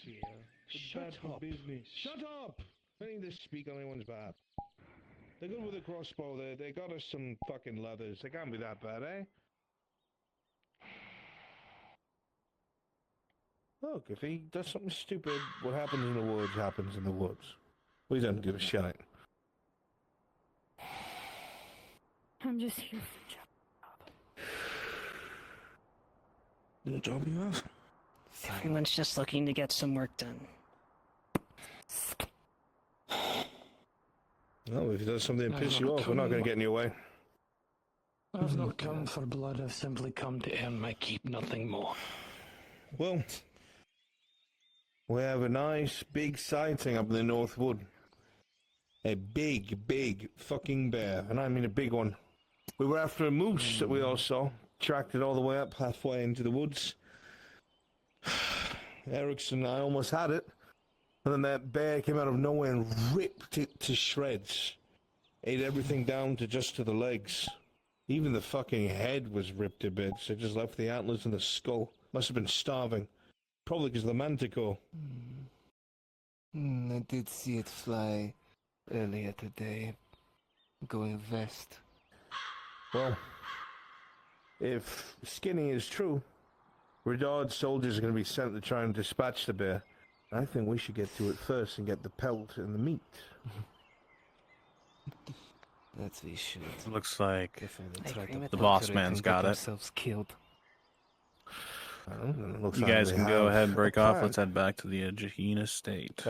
Shut up! Business. Shut up! I don't need to speak on anyone's behalf. They're good with a crossbow. They got us some fucking leathers. They can't be that bad, eh? Look, if he does something stupid, what happens in the woods happens in the woods. We don't give a shit. I'm just here for job. The job you have? Everyone's just looking to get some work done. Well, if he does something to piss you off, we're not going to get in your way. I've not come for blood, I've simply come to earn my keep, nothing more. Well, we have a nice big sighting up in the North Wood. A big fucking bear, and I mean a big one. We were after a moose that we all saw, tracked it all the way up halfway into the woods. Erickson, I almost had it, and then that bear came out of nowhere and ripped it to shreds. Ate everything down to just to the legs. Even the fucking head was ripped to bits. It just left the antlers and the skull. Must have been starving. Probably because of the manticore. I did see it fly earlier today, going west. Well, if Skinny is true, Redard's soldiers are going to be sent to try and dispatch the bear. I think we should get to it first and get the pelt and the meat. That we should. It looks like the the boss man's got it. Killed. You guys can go ahead and break off. Let's head back to the Jaheen estate.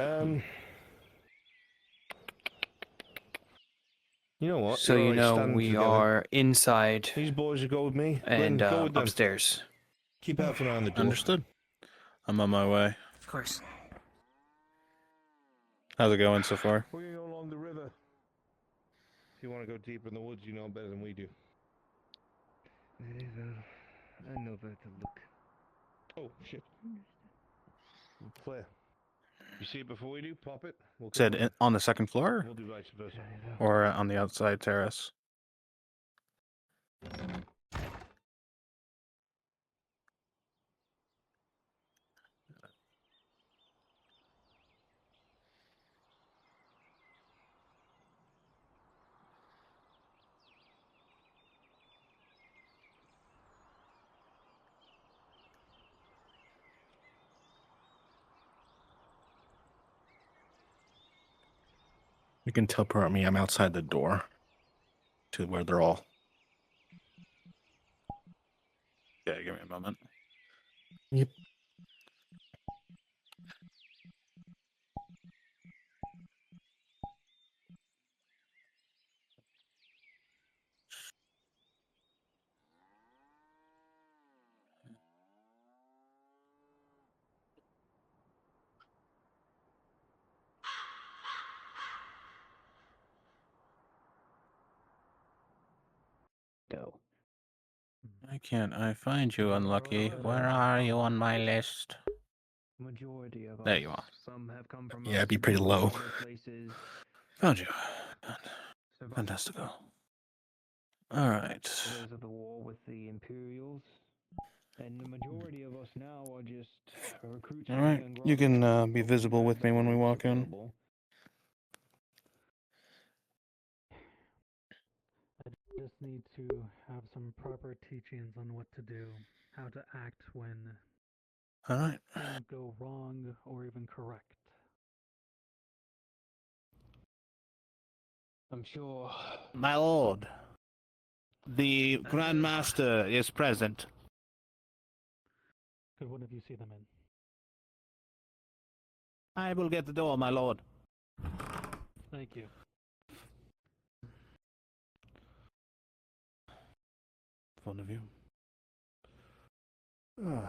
You know what? So you know we are inside. These boys will go with me. And go with them. upstairs. Keep half an eye on the door. Understood. I'm on my way. Of course. How's it going so far? We're going to go along the river. If you want to go deeper in the woods, you know better than we do. Very well. I know where to look. Oh, shit. Clear. You see it before we do? Pop it. We'll Said come on the second floor, We'll do vice versa. or on the outside terrace. You can teleport me. I'm outside the door to where they're all. Yeah, give me a moment. Yep. Go. Why can't I find you, Unlucky? Where are you on my list? Majority of There us. you are. Some have come from Yeah, it'd be us, pretty low. other places. Found you. Fantastico. All right. Those of the war with the Imperials, and the majority of us now are just recruits. All right. You can be visible with me when we walk in. I just need to have some proper teachings on what to do, how to act when All right. things go wrong or even correct. I'm sure. My lord, the Grand Master is present. Could one of you see them in? I will get the door, my lord. Thank you. Fond of you. I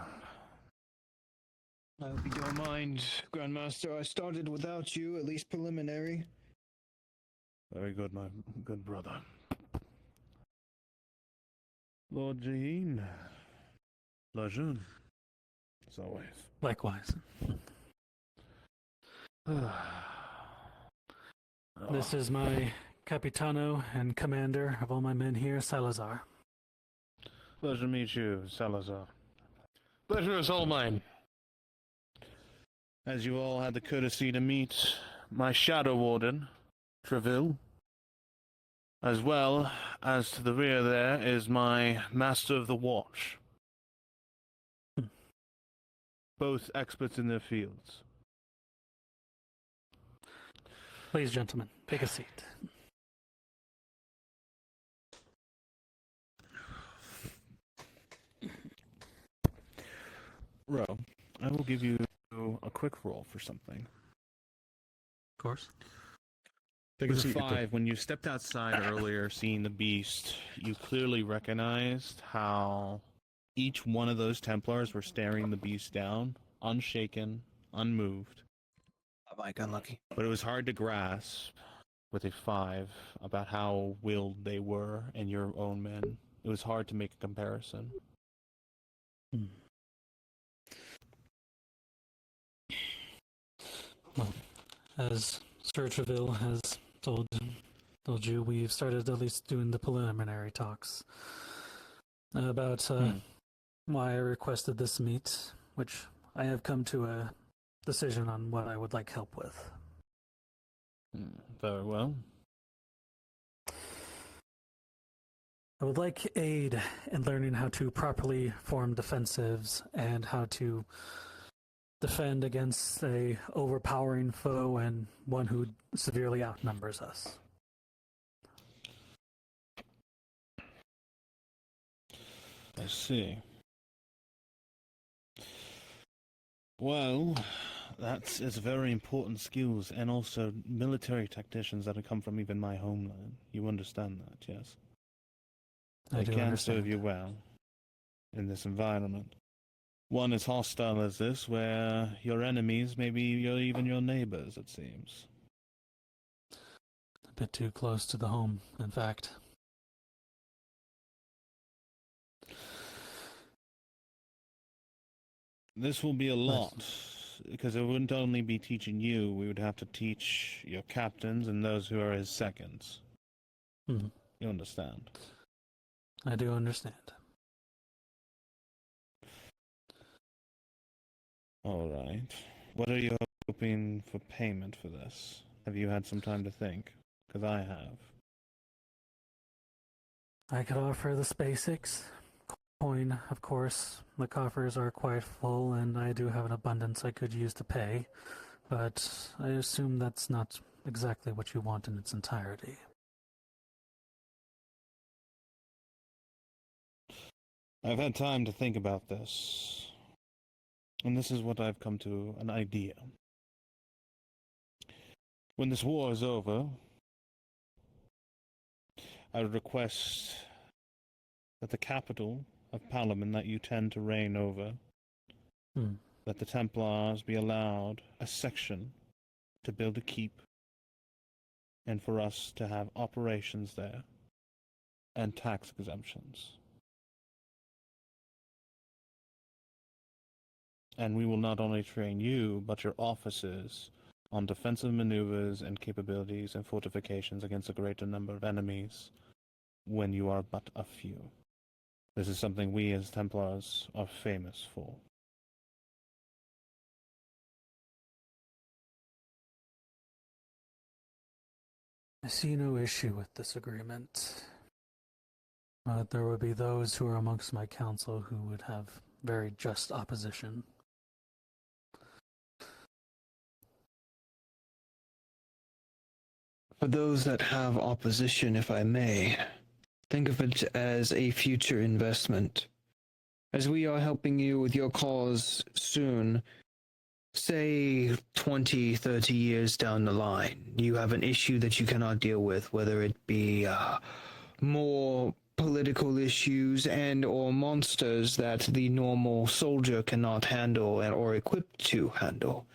hope you don't mind, Grandmaster. I started without you, at least preliminary. Very good, my good brother. Lord Jean. Pleasure. As always. Likewise. This is my Capitano and commander of all my men here, Salazar. Pleasure to meet you, Salazar. Pleasure is all mine. As you all had the courtesy to meet my Shadow Warden, Treville, as well as to the rear there is my Master of the Watch. Both experts in their fields. Please, gentlemen, take a seat. Ro, I will give you a quick roll for something. Of course. With a 5, when you stepped outside earlier seeing the beast, you clearly recognized how each one of those Templars were staring the beast down, unshaken, unmoved. Mike, unlucky. But it was hard to grasp with a 5 about how willed they were and your own men. It was hard to make a comparison. Well, as Sir Treville has told you, we've started at least doing the preliminary talks about why I requested this meet, which I have come to a decision on what I would like help with. Very well. I would like aid in learning how to properly form defensives and how to defend against a overpowering foe and one who severely outnumbers us. I see. Well, that is very important skills and also military tacticians that have come from even my homeland. You understand that, yes? I They do can serve understand. you well in this environment. One as hostile as this, where your enemies may be even your neighbors, it seems. A bit too close to the home, in fact. This will be a lot. because it wouldn't only be teaching you, we would have to teach your captains and those who are his seconds. Hmm. You understand? I do understand. All right. What are you hoping for payment for this? Have you had some time to think? Because I have. I could offer the basics. Coin, of course. The coffers are quite full, and I do have an abundance I could use to pay. But I assume that's not exactly what you want in its entirety. I've had time to think about this. And this is what I've come to an idea. When this war is over, I would request that the capital of Palaman that you tend to reign over, that the Templars be allowed a section to build a keep, and for us to have operations there, and tax exemptions. And we will not only train you, but your officers on defensive maneuvers and capabilities and fortifications against a greater number of enemies when you are but a few. This is something we as Templars are famous for. I see no issue with this agreement. But there would be those who are amongst my council who would have very just opposition. For those that have opposition, if I may, think of it as a future investment. As we are helping you with your cause soon, say 20, 30 years down the line, you have an issue that you cannot deal with, whether it be more political issues and or monsters that the normal soldier cannot handle or equipped to handle.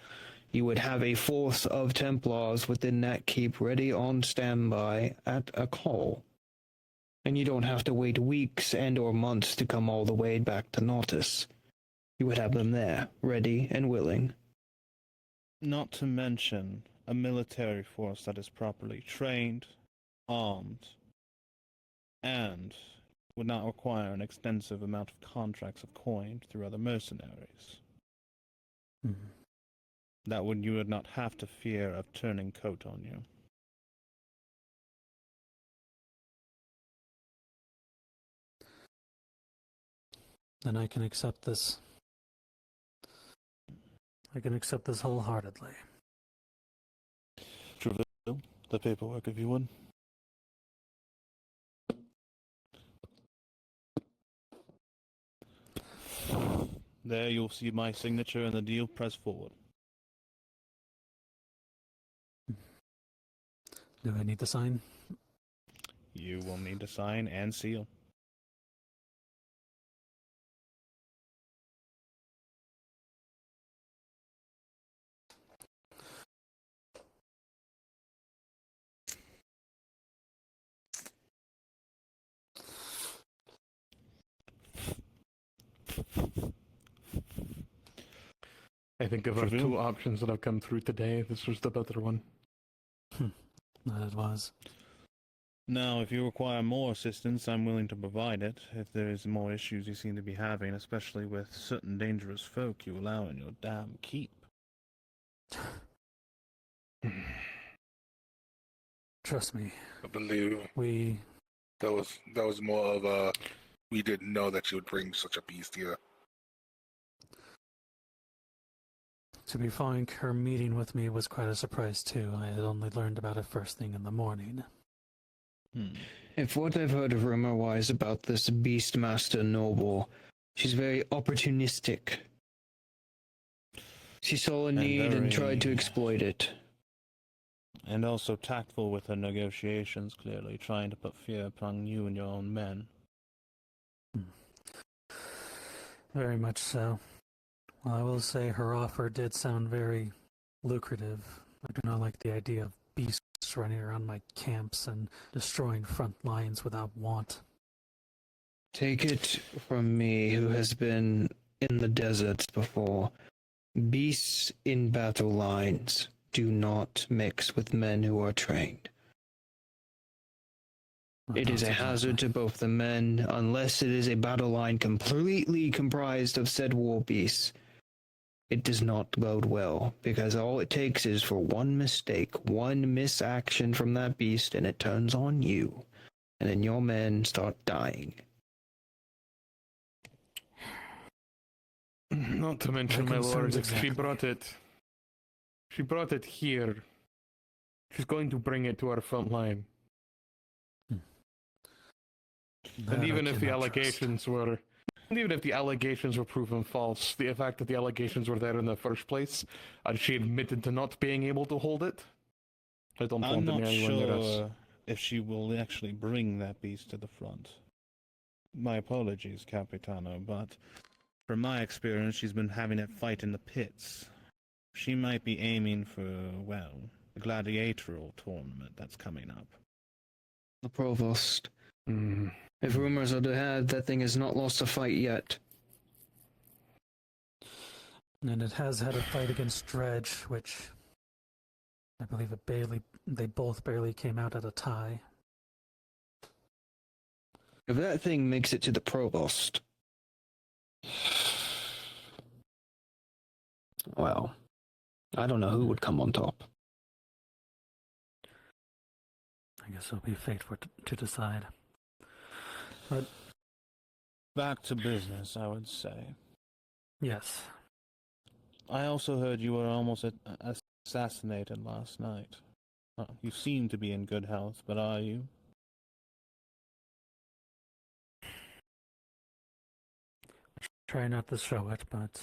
You would have a force of Templars within that keep ready on standby at a call. And you don't have to wait weeks and or months to come all the way back to Nautis. You would have them there, ready and willing. Not to mention a military force that is properly trained, armed, and would not require an extensive amount of contracts of coin through other mercenaries. That you would not have to fear of turning coat on you. Then I can accept this. I can accept this wholeheartedly. Reveal the paperwork if you would. There you'll see my signature and the deal. Press forward. Do I need to sign? You will need to sign and seal. I think of our two options that have come through today, this was the better one. That it was. Now, if you require more assistance, I'm willing to provide it. If there is more issues you seem to be having, especially with certain dangerous folk you allow in your damn keep. Trust me. I believe that was more of a we didn't know that you would bring such a beast here. To be frank, her meeting with me was quite a surprise too. I had only learned about it first thing in the morning. If what I've heard rumor-wise about this Beastmaster Noble, she's very opportunistic. She saw a need and tried to exploit it. And also tactful with her negotiations, clearly, trying to put fear upon you and your own men. Very much so. Well, I will say her offer did sound very lucrative. I do not like the idea of beasts running around my camps and destroying front lines without want. Take it from me, who has been in the deserts before. Beasts in battle lines do not mix with men who are trained. It is a hazard to both the men, unless it is a battle line completely comprised of said war beasts. It does not bode well, because all it takes is for one mistake, one misaction from that beast, and it turns on you. And then your men start dying. Not to mention, my lord, if she brought it here. She's going to bring it to our front line. And even if the allegations were proven false, the fact that the allegations were there in the first place, and she admitted to not being able to hold it, I don't I'm want not anyone near us. sure if she will actually bring that beast to the front. My apologies, Capitano, but from my experience, she's been having it fight in the pits. She might be aiming for, well, the gladiatorial tournament that's coming up. The Provost. If rumors are to have, that thing has not lost a fight yet. And it has had a fight against Dredge, which I believe they both barely came out at a tie. If that thing makes it to the Provost, well, I don't know who would come on top. I guess it'll be fate for to decide. But back to business, I would say. Yes. I also heard you were almost assassinated last night. You seem to be in good health, but are you? Try not to show it, but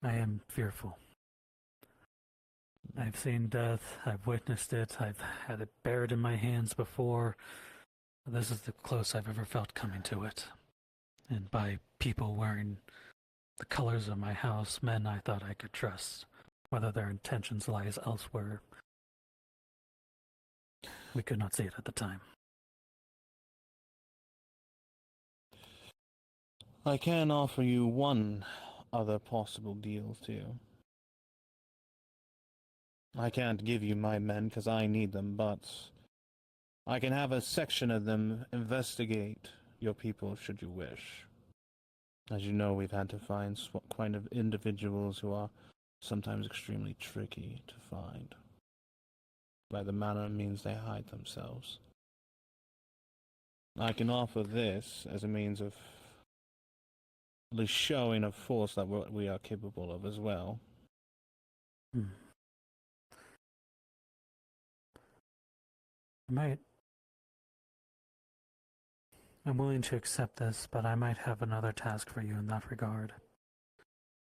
I am fearful. I've seen death, I've witnessed it, I've had it buried in my hands before. This is the close I've ever felt coming to it. And by people wearing the colors of my house, men I thought I could trust, whether their intentions lies elsewhere. We could not see it at the time. I can offer you one other possible deal, too. I can't give you my men because I need them, but I can have a section of them investigate your people should you wish. As you know, we've had to find kind of individuals who are sometimes extremely tricky to find. By the manner it means they hide themselves. I can offer this as a means of at least showing a force that we are capable of as well. I'm willing to accept this, but I might have another task for you in that regard.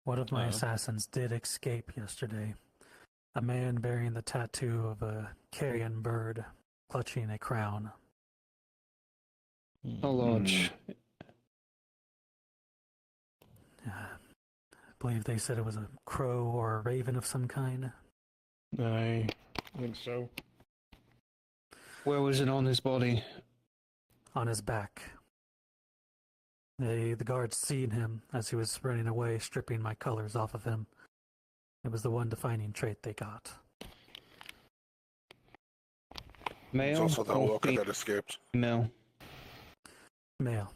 One of my assassins did escape yesterday. A man bearing the tattoo of a carrion bird, clutching a crown. A lodge. I believe they said it was a crow or a raven of some kind. I think so. Where was it on his body? On his back. The guards seen him as he was running away, stripping my colors off of him. It was the one defining trait they got. Male? It's also that walker that escaped. Male. Male.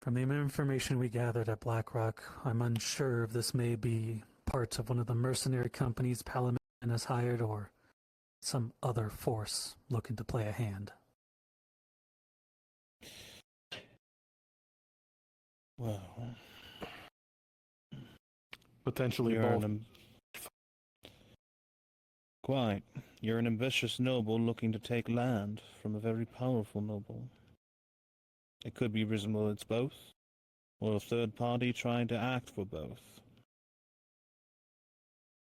From the information we gathered at Blackrock, I'm unsure if this may be part of one of the mercenary companies Palamon has hired or some other force looking to play a hand. Well, potentially both. Quite. You're an ambitious noble looking to take land from a very powerful noble. It could be reasonable it's both, or a third party trying to act for both.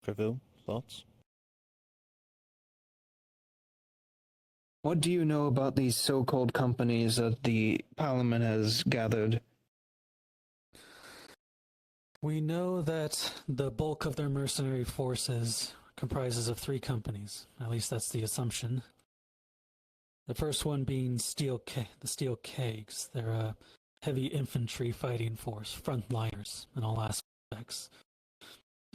Treville, thoughts? What do you know about these so-called companies that the Parliament has gathered? We know that the bulk of their mercenary forces comprises of 3 companies. At least that's the assumption. The first one being the steel kegs. They're a heavy infantry fighting force, frontliners in all aspects.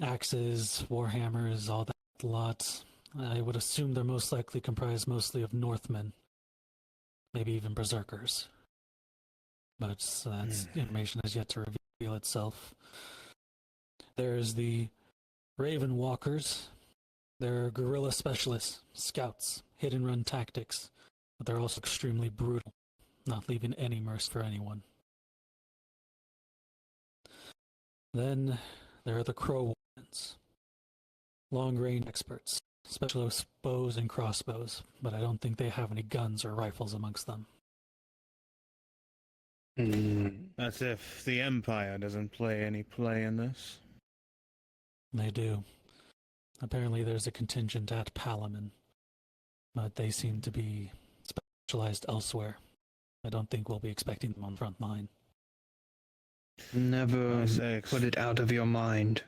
Axes, warhammers, all that lot. I would assume they're most likely comprised mostly of Northmen, maybe even berserkers. But that's information has yet to reveal itself. There's the Raven Walkers. They're guerrilla specialists, scouts, hit-and-run tactics, but they're also extremely brutal, not leaving any mercy for anyone. Then there are the Crow Warrens, long-range experts, specialist bows and crossbows, but I don't think they have any guns or rifles amongst them. As if the Empire doesn't play any play in this. They do. Apparently there's a contingent at Palaman, but they seem to be specialized elsewhere. I don't think we'll be expecting them on front line. Never put it out of your mind.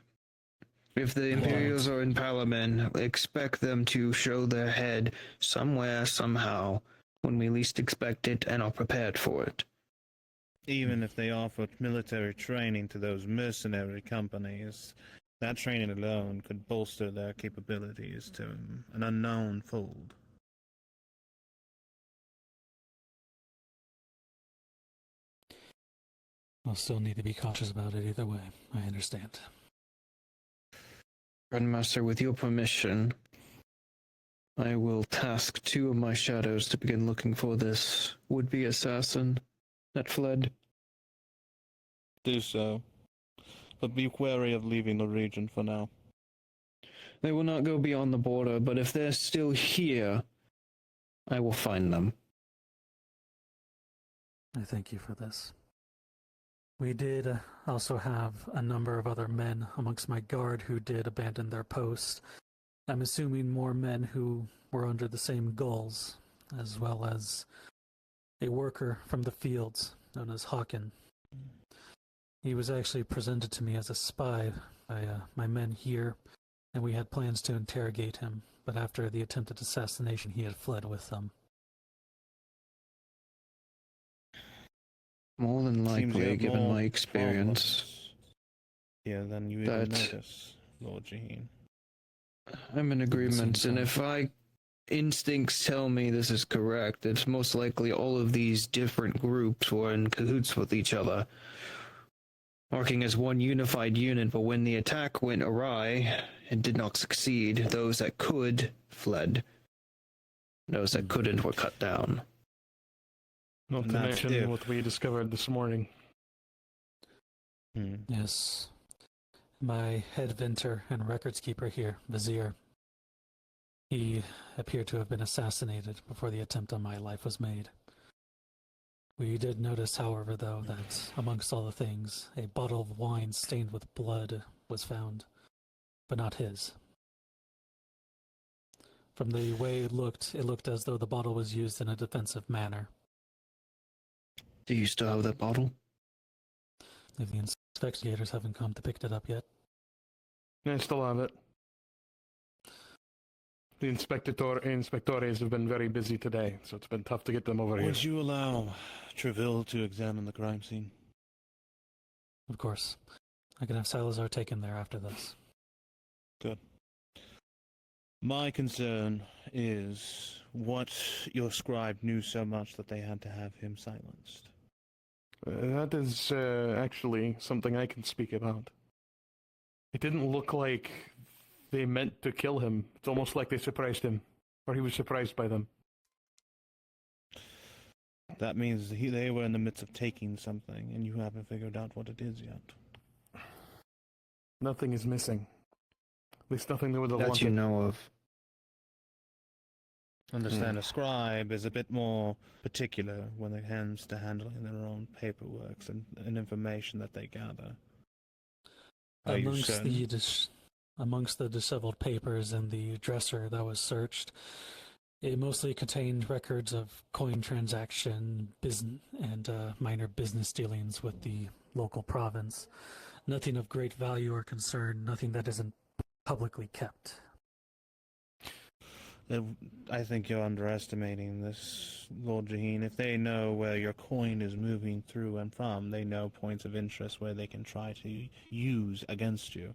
If the Imperials are in Palaman, expect them to show their head somewhere, somehow, when we least expect it and are prepared for it. Even if they offered military training to those mercenary companies, that training alone could bolster their capabilities to an unknown fold. I'll still need to be cautious about it either way. I understand. Grandmaster, with your permission, I will task 2 of my shadows to begin looking for this would-be assassin that fled. Do so. But be wary of leaving the region for now. They will not go beyond the border, but if they're still here, I will find them. I thank you for this. We did also have a number of other men amongst my guard who did abandon their post. I'm assuming more men who were under the same goals, as well as a worker from the fields known as Hawken. He was actually presented to me as a spy by my men here, and we had plans to interrogate him, but after the attempted assassination, he had fled with them. More than likely, given my experience. Yeah, then you even notice, Lord Jaheen. I'm in agreement, and if my instincts tell me this is correct, it's most likely all of these different groups were in cahoots with each other, working as one unified unit, but when the attack went awry and did not succeed, those that could fled. Those that couldn't were cut down. Not to mention what we discovered this morning. Yes. My head venter and records keeper here, Vizier. He appeared to have been assassinated before the attempt on my life was made. We did notice, however, though, that amongst all the things, a bottle of wine stained with blood was found, but not his. From the way it looked as though the bottle was used in a defensive manner. Do you still have that bottle? If the investigators haven't come to pick it up yet. I still have it. The inspectores have been very busy today, so it's been tough to get them over here. Would you allow Treville to examine the crime scene? Of course. I can have Salazar taken there after this. Good. My concern is what your scribe knew so much that they had to have him silenced. That is actually something I can speak about. It didn't look like they meant to kill him. It's almost like they surprised him, or he was surprised by them. That means they were in the midst of taking something, and you haven't figured out what it is yet. Nothing is missing. At least nothing they would have that wanted. You know of. Understand, a scribe is a bit more particular when it comes to handling their own paperwork and information that they gather. Amongst the disheveled papers in the dresser that was searched, it mostly contained records of coin transaction, business, and minor business dealings with the local province. Nothing of great value or concern, nothing that isn't publicly kept. I think you're underestimating this, Lord Jaheen. If they know where your coin is moving through and from, they know points of interest where they can try to use against you.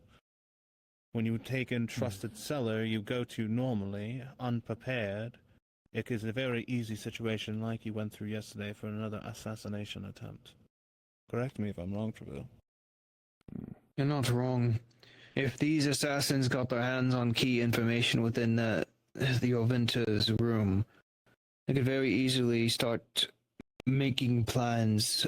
When you take in trusted seller you go to normally, unprepared, it is a very easy situation like you went through yesterday for another assassination attempt. Correct me if I'm wrong, Treville. You're not wrong. If these assassins got their hands on key information within the Orvinta's room, they could very easily start making plans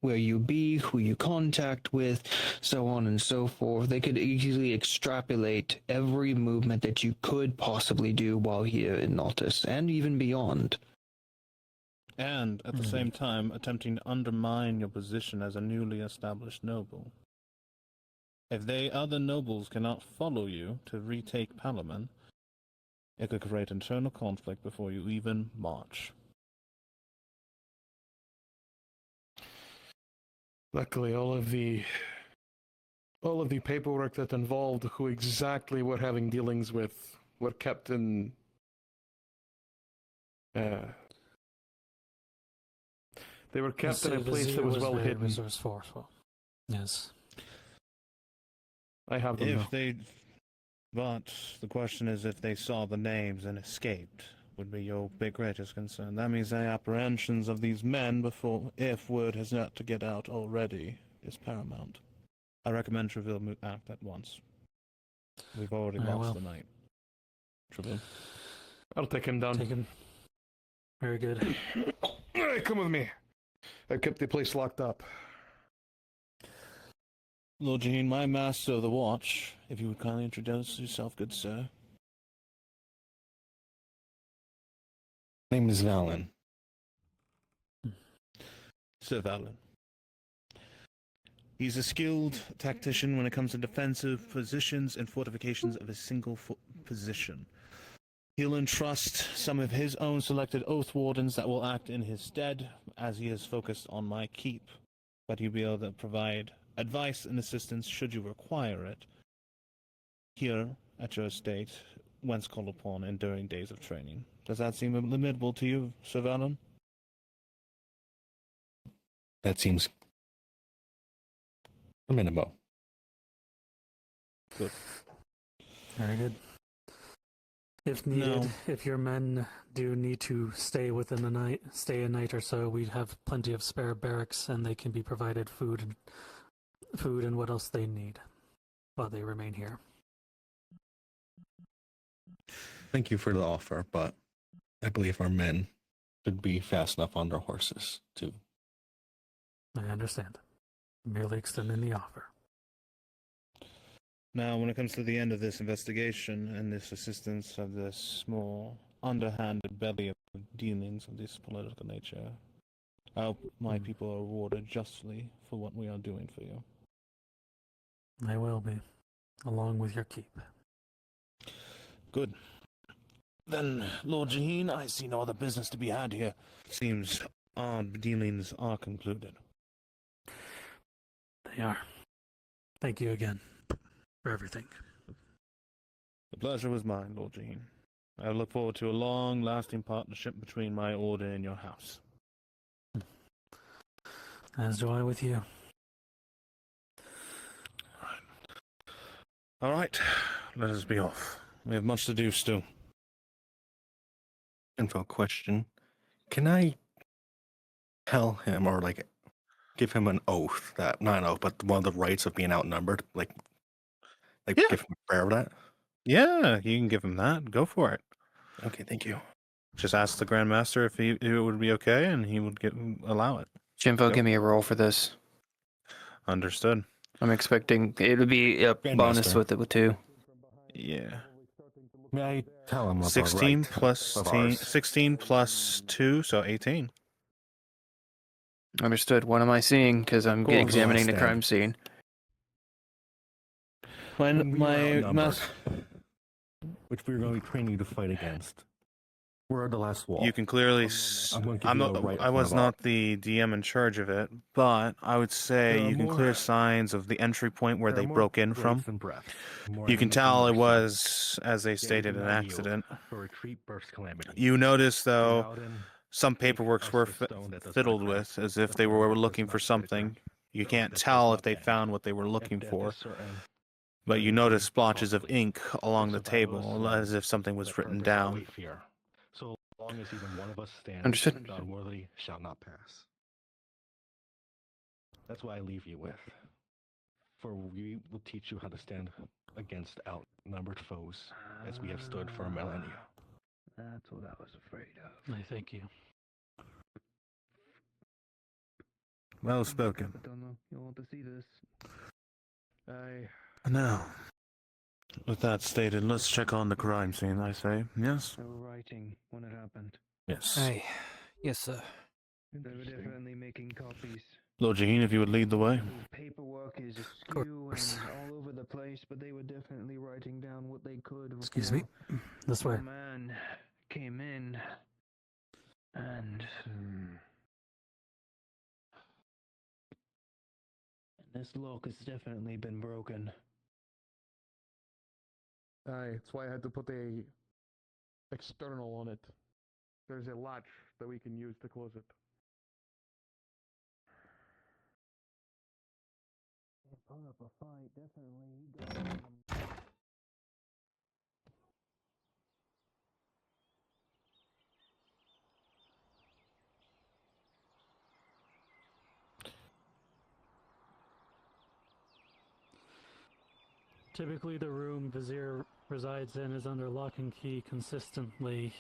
where you be, who you contact with, so on and so forth. They could easily extrapolate every movement that you could possibly do while here in Nautis, and even beyond. And, at the same time, attempting to undermine your position as a newly established noble. If other nobles cannot follow you to retake Palaman, it could create internal conflict before you even march. Luckily, all of the paperwork that involved who exactly we're having dealings with were kept in. They were kept in a place that was well hidden. Resourceful. Yes. I have them. But the question is, if they saw the names and escaped, would be your greatest concern. That means the apprehensions of these men if word has not to get out already, is paramount. I recommend Treville act at once. We've already lost the night. Treville. I'll take him down. Take him. Very good. Come with me. I've kept the place locked up. Lord Jaheen, my master of the watch, if you would kindly introduce yourself, good sir. Name is Valen. Sir Valen. He's a skilled tactician when it comes to defensive positions and fortifications of a single position. He'll entrust some of his own selected oath wardens that will act in his stead, as he is focused on my keep. But he'll be able to provide advice and assistance should you require it here at your estate, whence called upon and during days of training. Does that seem amenable to you, Sir Valen? That seems amenable. Good. Very good. If needed, if your men do need to stay a night or so, we have plenty of spare barracks, and they can be provided food and what else they need while they remain here. Thank you for the offer, but I believe our men should be fast enough on their horses, too. I understand. Merely extending the offer. Now, when it comes to the end of this investigation and this assistance of this small, underhanded belly of dealings of this political nature, I hope my people are rewarded justly for what we are doing for you. They will be, along with your keep. Good. Then, Lord Jaheen, I see no other business to be had here. Seems our dealings are concluded. They are. Thank you again for everything. The pleasure was mine, Lord Jaheen. I look forward to a long-lasting partnership between my order and your house. As do I with you. All right, let us be off. We have much to do still. Info question. Can I tell him or give him an oath that, not an oath, but one of the rights of being outnumbered? Give him a prayer of that? Yeah, you can give him that. Go for it. Okay, thank you. Just ask the Grand Master if it would be okay, and he would allow it. Jimbo, give me a roll for this. Understood. I'm expecting it would be a bonus with it with 2. Yeah. May I tell him about 16 right plus of 10, ours? 16 plus 2, so 18. Understood. What am I seeing? Because I'm Go on, examining the Stan. crime scene. When we are My outnumbered, which we're going to be training you to fight against. We're at the last wall. You can clearly. I'm going to give you a right I was front of not the DM in charge of it, but I would say There are you can more- clear signs of the entry point where there are they more broke in from. grapes and breaths, more You can enemies and tell it mercy. was, as they Gaze stated, and an not yield, accident. for retreat bursts calamity. You notice, though, Without in, some paperworks were the stone that does fiddled not crack, with, as if the they stone were that does looking not for break something. You stone can't that does tell not if they bend. found what they were If looking death for, is certain, but then you it notice is splotches of costly. ink along the survival is table, slow, as if something was but written purpose down. outweigh fear. So long as even one of us stands, Understood. the unworthy shall not pass. That's what I leave you with. For we will teach you how to stand against outnumbered foes, as we have stood for a millennia. That's what I was afraid of. I thank you. Well spoken. Capitano, you want to see this? Now, with that stated, let's check on the crime scene, I say. Yes? They were writing when it happened. Yes. Hey, yes, sir. They were definitely making copies. Lord Jaheen, if you would lead the way. The paperwork is askew and all over the place, but they were definitely writing down what they could. Excuse me. This way. The man came in, and this lock has definitely been broken. Aye, that's why I had to put a external on it. There's a latch that we can use to close it. Put up a fight, definitely. Typically, the room Vizier resides in is under lock and key consistently.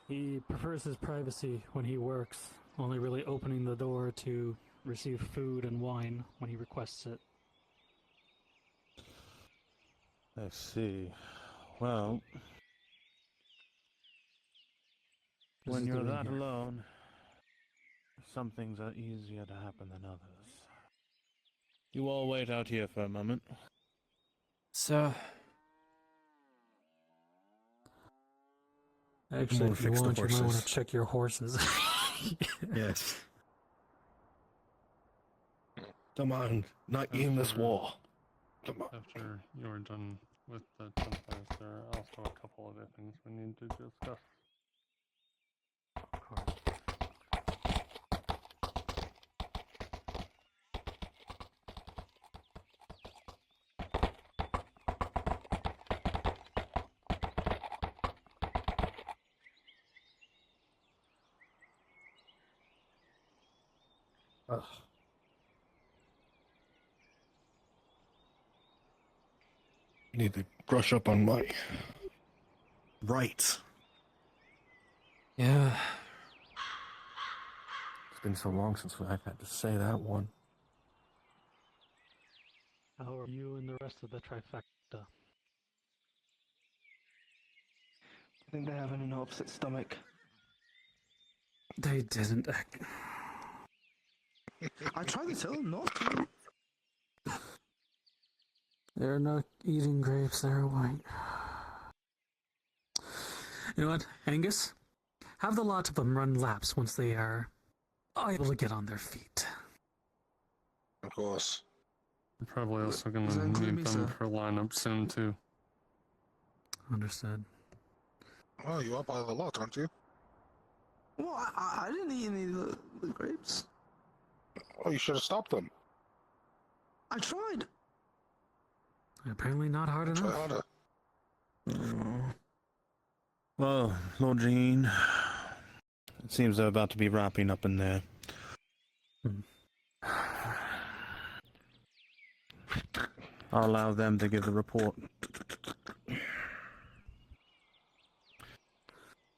He prefers his privacy when he works, only really opening the door to receive food and wine when he requests it. I see. Well, when you're that alone, some things are easier to happen than others. You all wait out here for a moment. So, Actually, if you want, you might want to check your horses. Yes. Come on, not in this wall. Come on. After you're done with the templates, there are also a couple other things we need to discuss. Of course. Ugh. Need to brush up on my rights. yeah. It's been so long since I've had to say that one. How are you and the rest of the trifecta? I think they're having an upset stomach. They didn't act. I tried to tell them not to. They're not eating grapes, they're white. You know what, Angus? Have the lot of them run laps once they are able to get on their feet. Of course. We're probably also going Does that to include need me, them sir? for lineup soon, too. Understood. Oh, you are part of the lot, aren't you? Well, I didn't eat any of the grapes. Oh, you should have stopped them. I tried. Apparently not hard Try enough. harder. Well, Lord Jaheen, it seems they're about to be wrapping up in there. I'll allow them to give the report.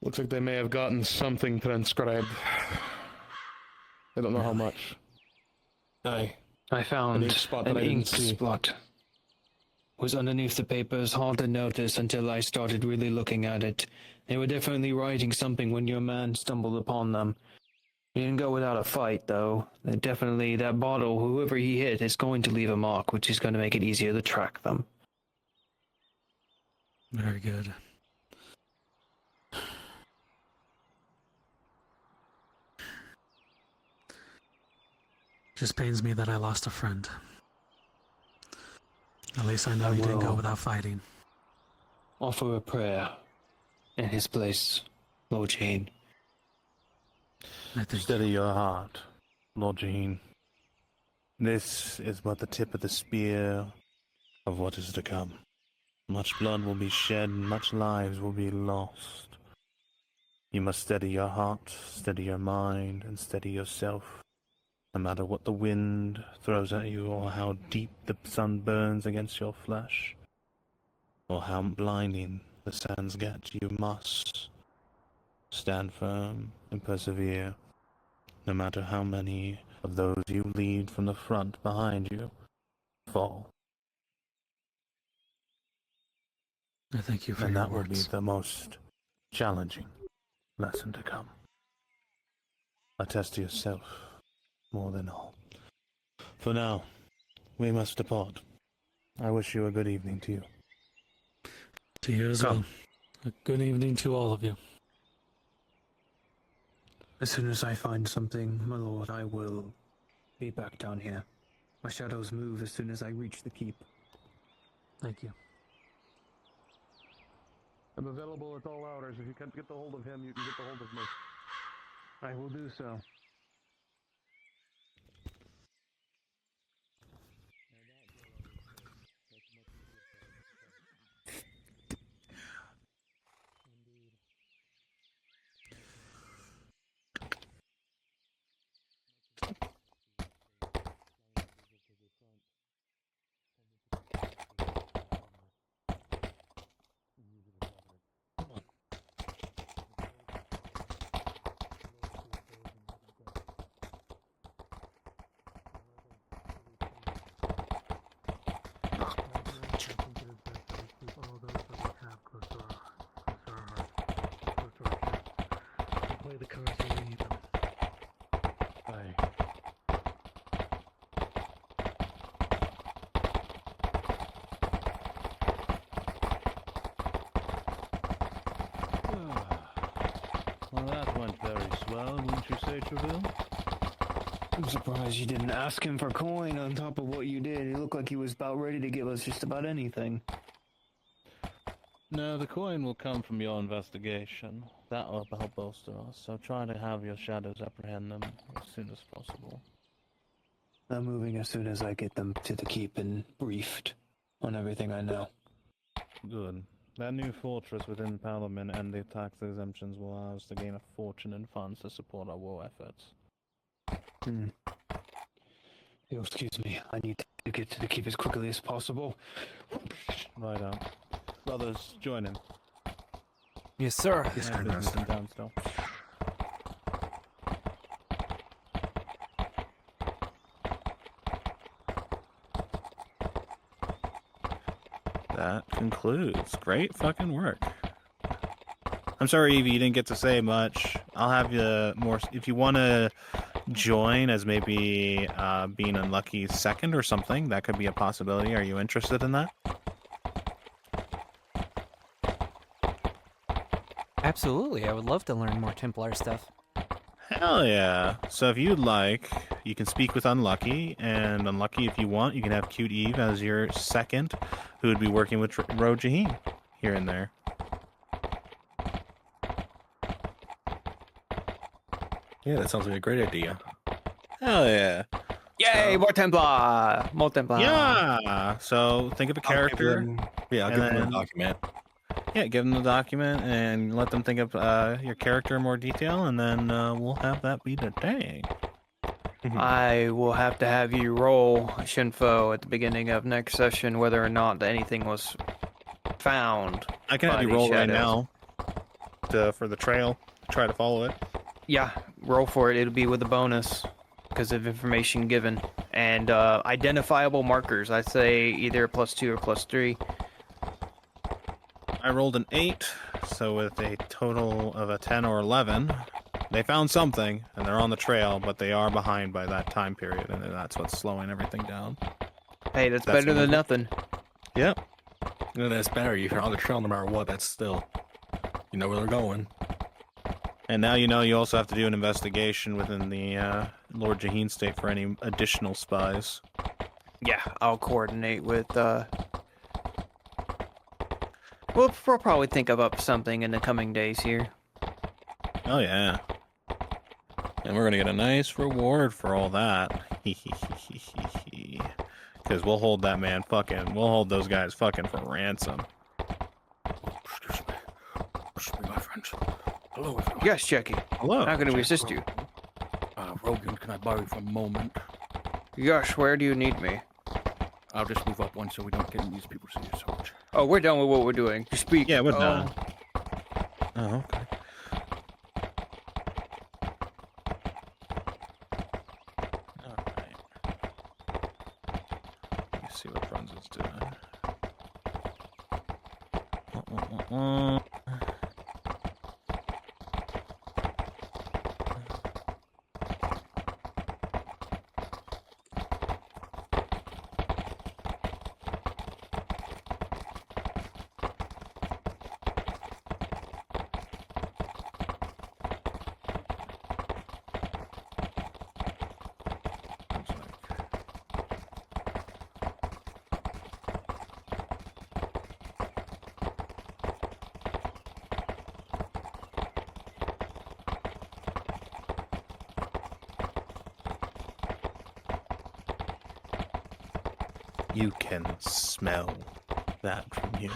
Looks like they may have gotten something transcribed. I don't know how much. I found ink spot an that I didn't ink see. spot. Was underneath the papers, hard to notice until I started really looking at it. They were definitely writing something when your man stumbled upon them. He didn't go without a fight, though. Definitely, that bottle, whoever he hit, is going to leave a mark, which is going to make it easier to track them. Very good. Just pains me that I lost a friend. At least I know he didn't go will without fighting. offer a prayer in his place, Lord Jane. Steady your heart, Lord Jaheen. This is but the tip of the spear of what is to come. Much blood will be shed, much lives will be lost. You must steady your heart, steady your mind, and steady yourself. No matter what the wind throws at you, or how deep the sun burns against your flesh, or how blinding the sands get, you must stand firm and persevere. No matter how many of those you lead from the front behind you fall. I thank you for And your that will be words. the most challenging lesson to come. Attest to yourself more than all. For now, we must depart. I wish you a good evening to you. To you as well. A good evening to all of you. As soon as I find something, my lord, I will be back down here. My shadows move as soon as I reach the keep. Thank you. I'm available at all hours. If you can't get the hold of him, you can get the hold of me. I will do so. Play the cards when we need them. Well, that went very swell, wouldn't you say, Treville? I'm surprised you didn't ask him for coin on top of what you did. He looked like he was about ready to give us just about anything. No, the coin will come from your investigation. That will help bolster us, so try to have your shadows apprehend them as soon as possible. I'm moving as soon as I get them to the keep and briefed on everything I know. Good. That new fortress within Parliament and the tax exemptions will allow us to gain a fortune in funds to support our war efforts. You'll excuse me. I need to get to the keep as quickly as possible. Right on. Brothers, join in. Yes, sir. Yes, sir. Business in town still. That concludes. Great fucking work. I'm sorry, Evie, you didn't get to say much. I'll have you more if you want to join as maybe being unlucky second or something. That could be a possibility. Are you interested in that? Absolutely, I would love to learn more Templar stuff. Hell yeah. So if you'd like, you can speak with Unlucky, and Unlucky, if you want, you can have Cute Eve as your second, who would be working with Ro Jaheen here and there. Yeah, that sounds like a great idea. Hell yeah. Yay, more Templar! More Templar! Yeah! So think of a character. I'll give them a document. Yeah, give them the document and let them think of your character in more detail, and then we'll have that be the day. I will have to have you roll Shinfo at the beginning of next session whether or not anything was found. I can have you roll right now for the trail. Try to follow it. Yeah, roll for it. It'll be with a bonus because of information given. And identifiable markers. I'd say either +2 or +3. I rolled an 8, so with a total of a 10 or 11, they found something, and they're on the trail, but they are behind by that time period, and that's what's slowing everything down. Hey, that's better than nothing. Yep. No, that's better. You're on the trail no matter what. That's still, you know where they're going. And now you know you also have to do an investigation within the Lord Jaheen state for any additional spies. Yeah, I'll coordinate with. We'll probably think of up something in the coming days here. Oh yeah. And we're gonna get a nice reward for all that. Because we'll hold that man we'll hold those guys fucking for ransom. Excuse me, my friends. Hello, everyone. Yes, Jackie. Hello. How can we assist you? Rogan, can I borrow you for a moment? Yes, where do you need me? I'll just move up one so we don't get these people see you so much. Oh, we're done with what we're doing. You speak. Yeah, we're done. Oh, okay. Alright. Let me see what Brunson's doing. You can smell that from here.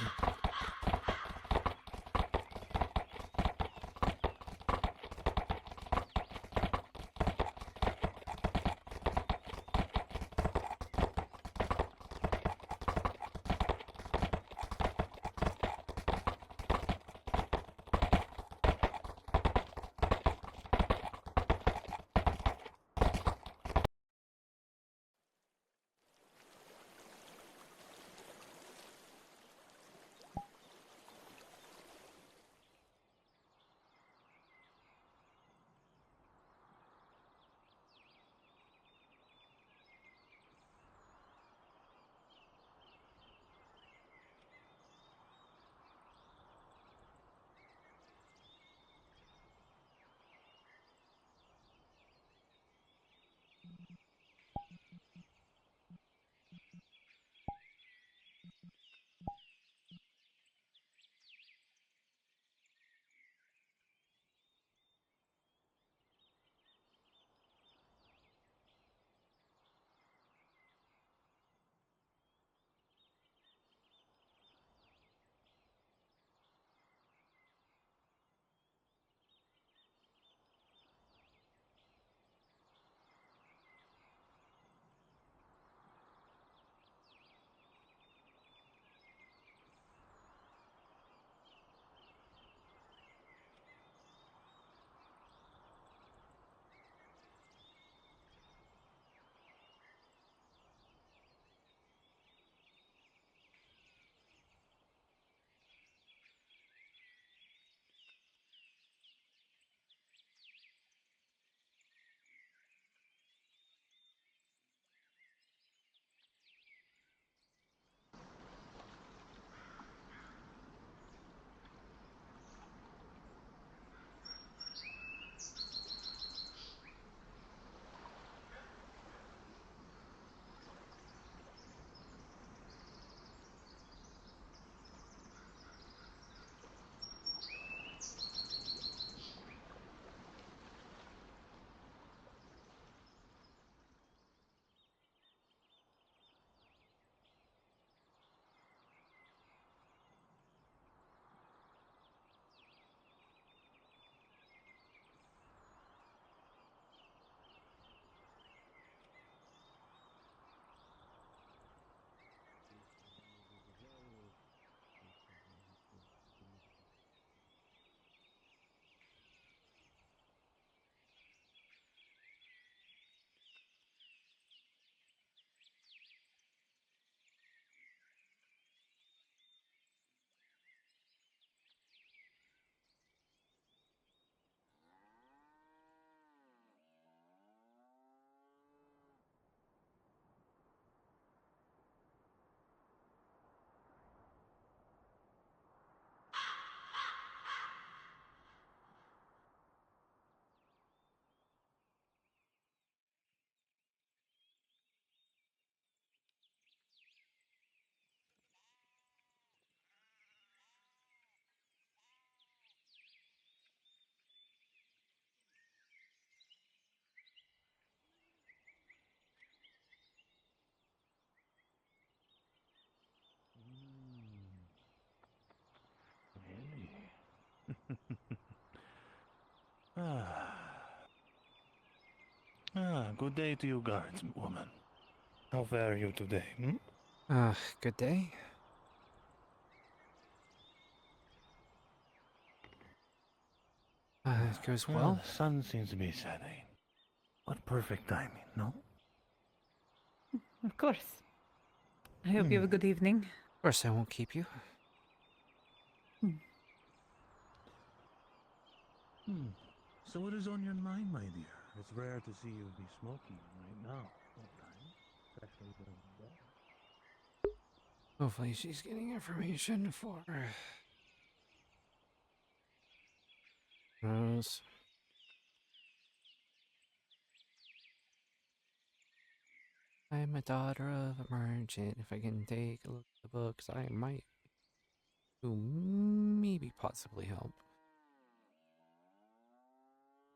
Good day to you, guards, woman. How fare you today? Good day. It goes well. The sun seems to be setting. What perfect timing, no? Of course. I hope you have a good evening. Of course, I won't keep you. So what is on your mind, my dear? It's rare to see you be smoking right now. All right. Especially during the day. Hopefully she's getting information for Rose. I'm a daughter of a merchant. If I can take a look at the books, I might maybe possibly help.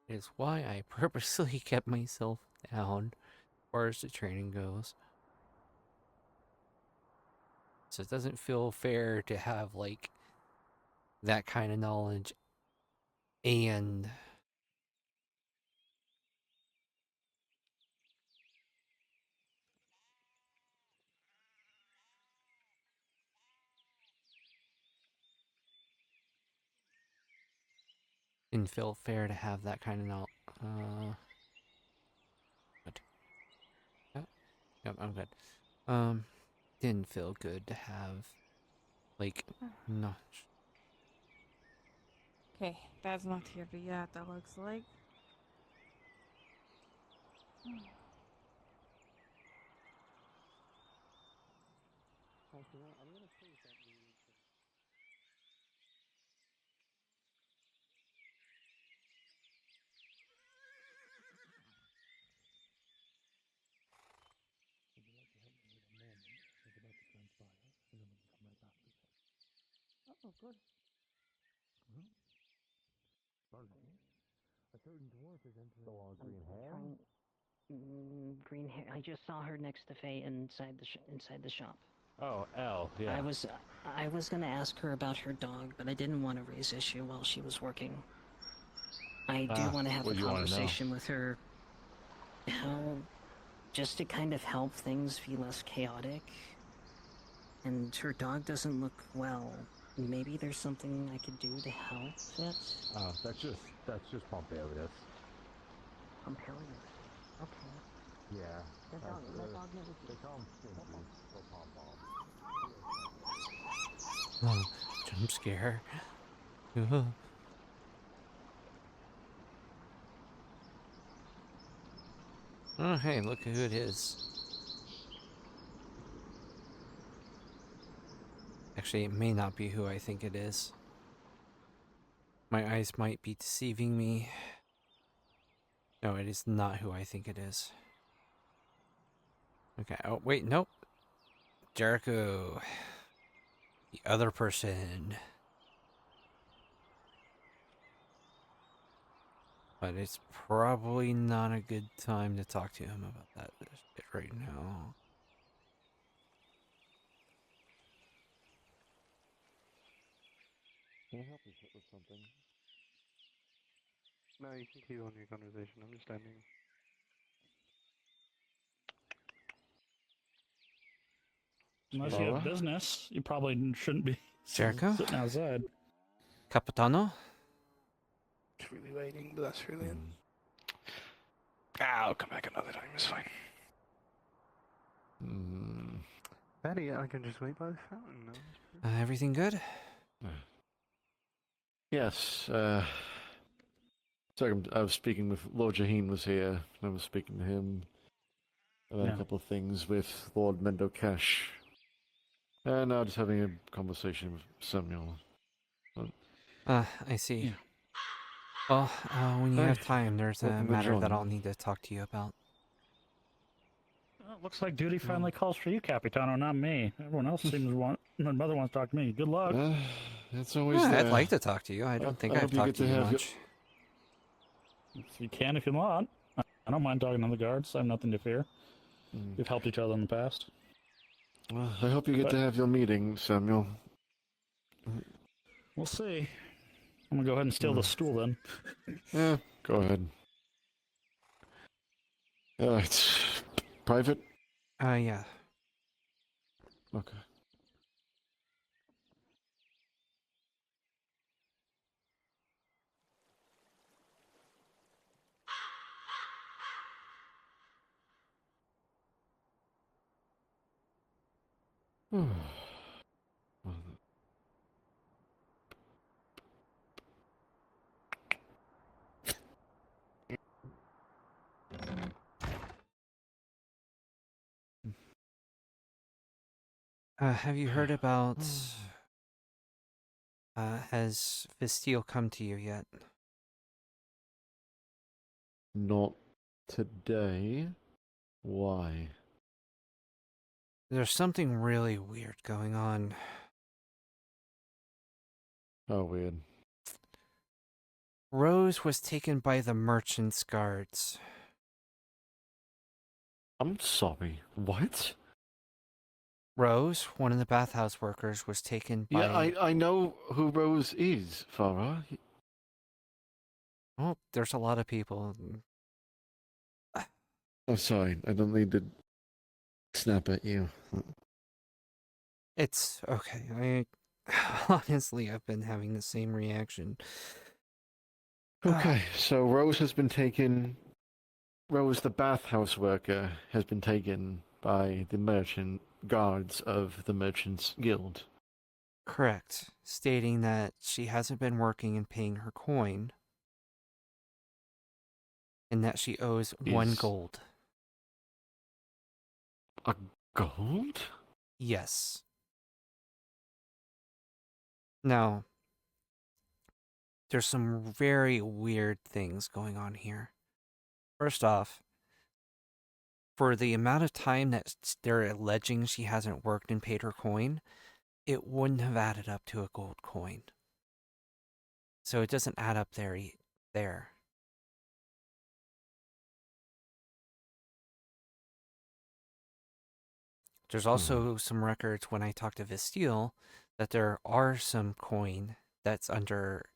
It's why I purposely kept myself down as far as the training goes. So it doesn't feel fair to have like that kind of knowledge and didn't feel fair to have that kind of knowledge. Good. Yep, I'm good. Didn't feel good to have like no. Okay, Dad's not here yet, that looks like. Oh, good. A certain dwarf is entering. The long green hair? Green hair. I just saw her next to Faye inside the shop. Oh, Elle, yeah. I was gonna ask her about her dog, but I didn't want to raise issue while she was working. I do want to have a conversation with her. How, just to kind of help things be less chaotic. And her dog doesn't look well. Maybe there's something I could do to help it. That's just Pompilius. Pompilius. Okay. Yeah. That dog never They call him Stinky or Pom Pom. Oh, jump scare. Oh, hey, look who it is. Actually, it may not be who I think it is. My eyes might be deceiving me. No, it is not who I think it is. Okay, oh, wait, nope. Jericho. The other person. But it's probably not a good time to talk to him about that shit right now. Can I help you with something? No, you can keep on your conversation. I'm just standing. Unless you have business, you probably shouldn't be Jericho? sitting outside. Capitano? It's really waiting, but that's really it. I'll come back another time, it's fine. Betty, I can just wait by the fountain. No? Everything good? Yes. Sorry, I was speaking with Lord Jaheen was here. I was speaking to him about a couple of things with Lord Mendocash. And now just having a conversation with Samuel. I see. Yeah. Well, when you have time, there's a matter that I'll need to talk to you about. Well, it looks like duty finally calls for you, Capitano, not me. Everyone else seems to want. My mother wants to talk to me. Good luck. It's always I'd like to talk to you. I don't think I've talked to you much. You can if you want. I don't mind talking to the guards. I have nothing to fear. We've helped each other in the past. Well, I hope you get to have your meeting, Samuel. We'll see. I'm gonna go ahead and steal the stool then. Yeah, go ahead. It's private? Yeah. Okay. Have you heard about... has Visteel come to you yet? Not today. Why? There's something really weird going on. Oh, weird. Rose was taken by the merchant's guards. I'm sorry. What? Rose, one of the bathhouse workers, was taken by... Yeah, I know who Rose is, Farah. Oh, there's a lot of people. I'm sorry. I don't need to snap at you. It's okay. Honestly, I've been having the same reaction. Okay, so Rose has been taken... Rose, the bathhouse worker, has been taken by the merchant guards of the Merchants Guild. Correct. Stating that she hasn't been working and paying her coin. And that she owes 1 gold. A gold? Yes. Now, there's some very weird things going on here. First off, for the amount of time that they're alleging she hasn't worked and paid her coin, it wouldn't have added up to a gold coin. So it doesn't add up there. There's also some records when I talked to Visteel that there are some coin that's under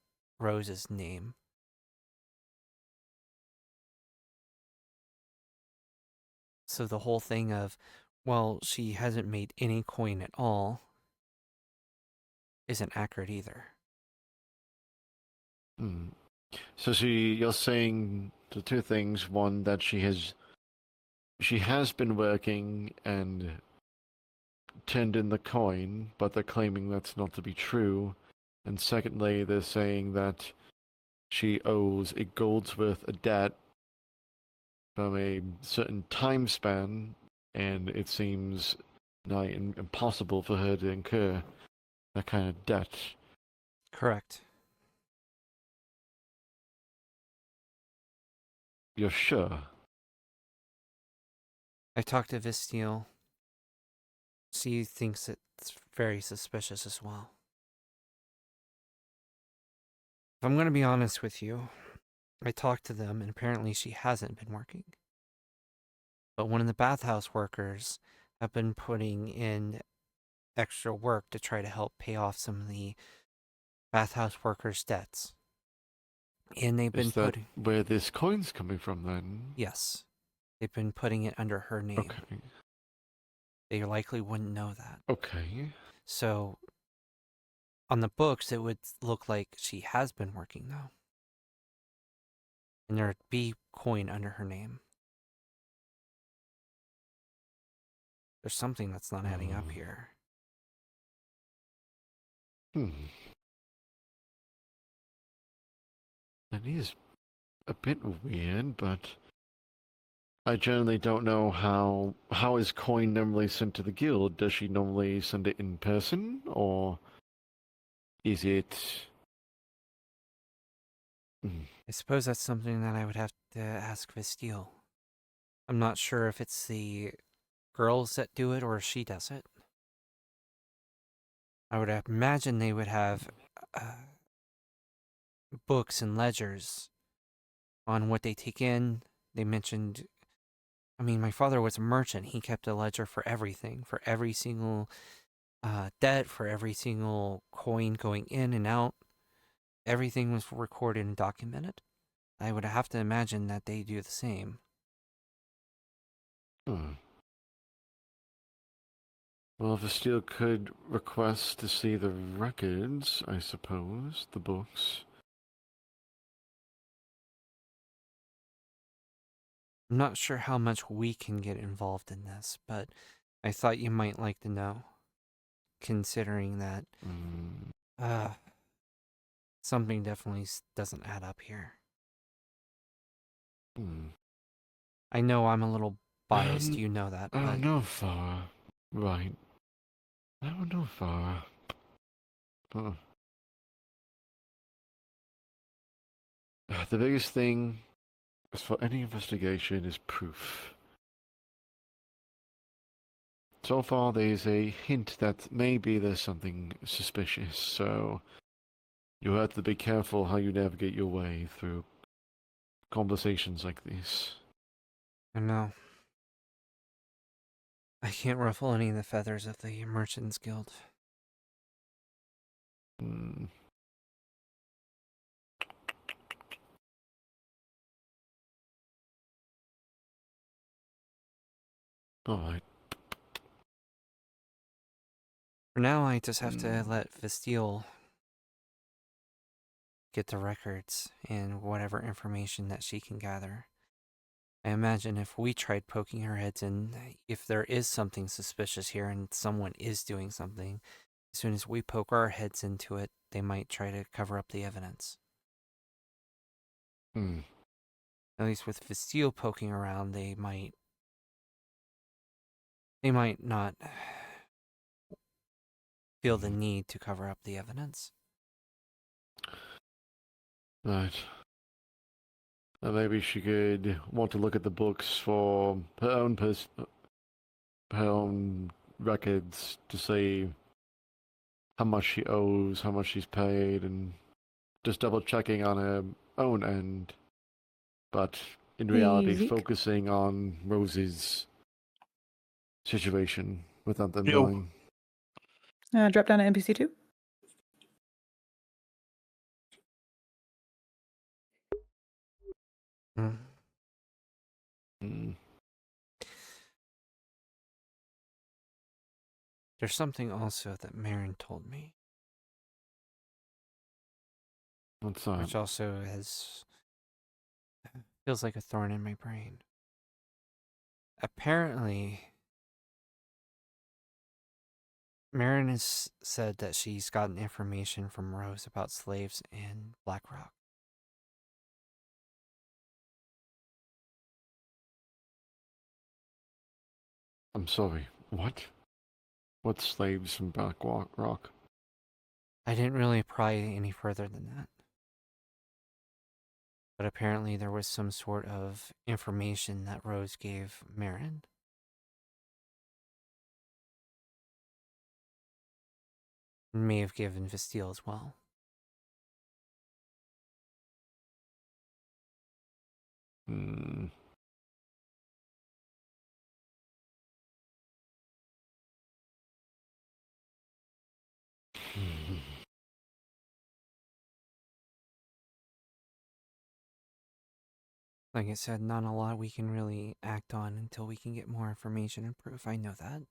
Rose's name. So the whole thing of, well, she hasn't made any coin at all isn't accurate either. So you're saying the two things. One, that she has been working and turned in the coin, but they're claiming that's not to be true. And secondly, they're saying that she owes a gold's worth of debt from a certain time span, and it seems nigh impossible for her to incur that kind of debt. Correct. You're sure? I talked to Visteel. She thinks it's very suspicious as well. If I'm going to be honest with you, I talked to them, and apparently she hasn't been working. But one of the bathhouse workers have been putting in extra work to try to help pay off some of the bathhouse workers' debts. And they've been putting... where this coin's coming from, then? Yes. They've been putting it under her name. Okay. They likely wouldn't know that. Okay. So, on the books, it would look like she has been working, though. And there'd be coin under her name. There's something that's not adding up here. That is a bit weird, but I generally don't know how is coin normally sent to the guild. Does she normally send it in person, or is it... I suppose that's something that I would have to ask Visteel. I'm not sure if it's the girls that do it or if she does it. I would imagine they would have books and ledgers on what they take in. They mentioned, I mean, my father was a merchant. He kept a ledger for everything, for every single debt, for every single coin going in and out. everything was recorded and documented, I would have to imagine that they do the same. Well, Vestille could request to see the records, I suppose, the books. I'm not sure how much we can get involved in this, but I thought you might like to know, considering that something definitely doesn't add up here. I know I'm a little biased, you know that, but... Oh, no, Farah. Right. Oh, no, Farah. Huh. The biggest thing for any investigation is proof. So far, there's a hint that maybe there's something suspicious, so you have to be careful how you navigate your way through conversations like this. I know. I can't ruffle any of the feathers of the Merchants Guild. Alright. For now, I just have to let Vestille get the records and whatever information that she can gather. I imagine if we tried poking our heads in, if there is something suspicious here and someone is doing something, as soon as we poke our heads into it, they might try to cover up the evidence. At least with Vestille poking around, they might not feel the need to cover up the evidence. Right. Maybe she could want to look at the books for her own records to see how much she owes, how much she's paid, and just double checking on her own end. But in reality, Zeke? focusing on Rose's situation without them knowing. Drop down to NPC 2. There's something also that Marin told me. What's that? Which also feels like a thorn in my brain. Apparently, Marin has said that she's gotten information from Rose about slaves in Blackrock. I'm sorry, what? What slaves from Blackrock? I didn't really pry any further than that. But apparently there was some sort of information that Rose gave Marin. May have given Vestille as well. Like I said, not a lot we can really act on until we can get more information and proof. I know that.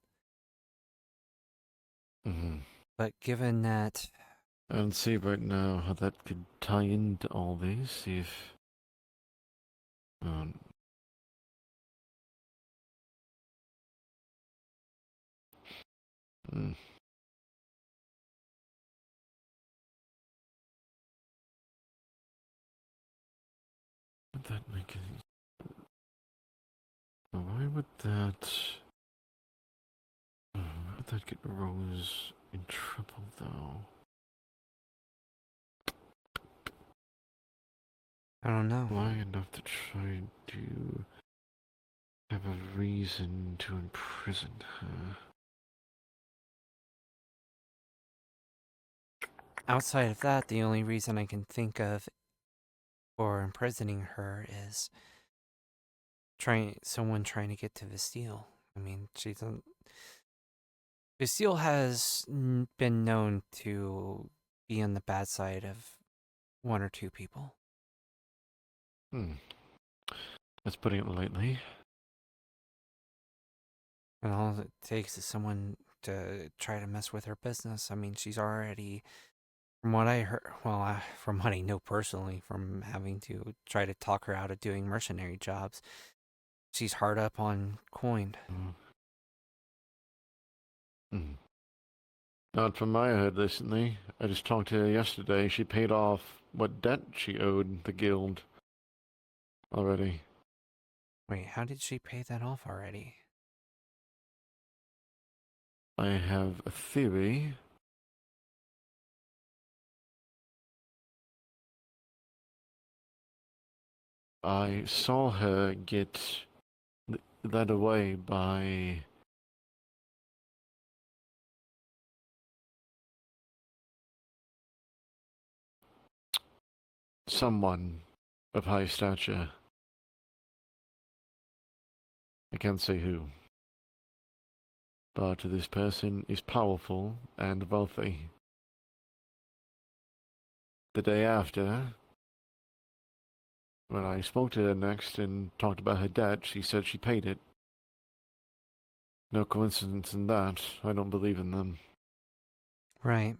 But given that... And see right now how that could tie into all these, see if... Would that make it... Why would that... Why would that get Rose in trouble, though? I don't know. Why enough to try to have a reason to imprison her? Outside of that, the only reason I can think of for imprisoning her is someone trying to get to Vestille. I mean, Vestille has been known to be on the bad side of 1 or 2 people. That's putting it lightly. And all it takes is someone to try to mess with her business. I mean, she's already, from what I heard, well, from what I know personally, from having to try to talk her out of doing mercenary jobs, she's hard up on coin. Not from my head recently. I just talked to her yesterday. She paid off what debt she owed the guild already. Wait, how did she pay that off already? I have a theory. I saw her get led away by someone of high stature. I can't say who. But this person is powerful and wealthy. The day after, when I spoke to her next and talked about her debt, she said she paid it. No coincidence in that. I don't believe in them. Right.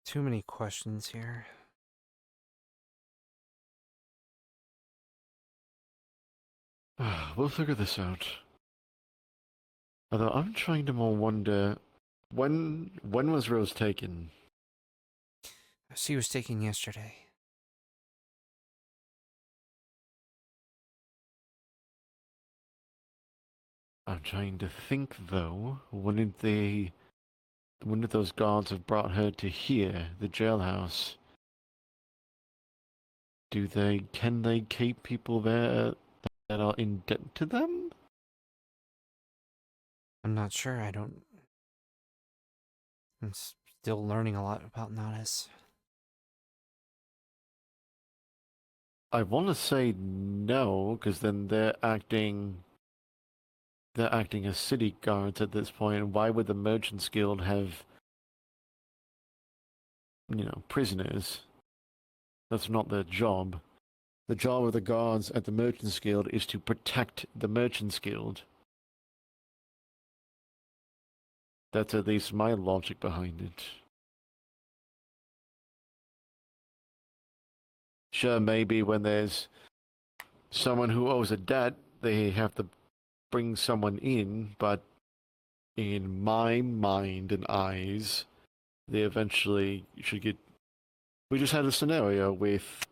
Too many questions here. We'll figure this out. Although I'm trying to more wonder, when was Rose taken? She was taken yesterday. I'm trying to think though, when did those guards have brought her to here, the jailhouse? Can they keep people there that are in debt to them? I'm not sure. I'm still learning a lot about Nautis. I want to say no, because then they're acting as city guards at this point. Why would the Merchants Guild have, prisoners? That's not their job. The job of the guards at the Merchants Guild is to protect the Merchants Guild. That's at least my logic behind it. Sure, maybe when there's someone who owes a debt, they have to bring someone in, but in my mind and eyes, they eventually should get... We just had a scenario with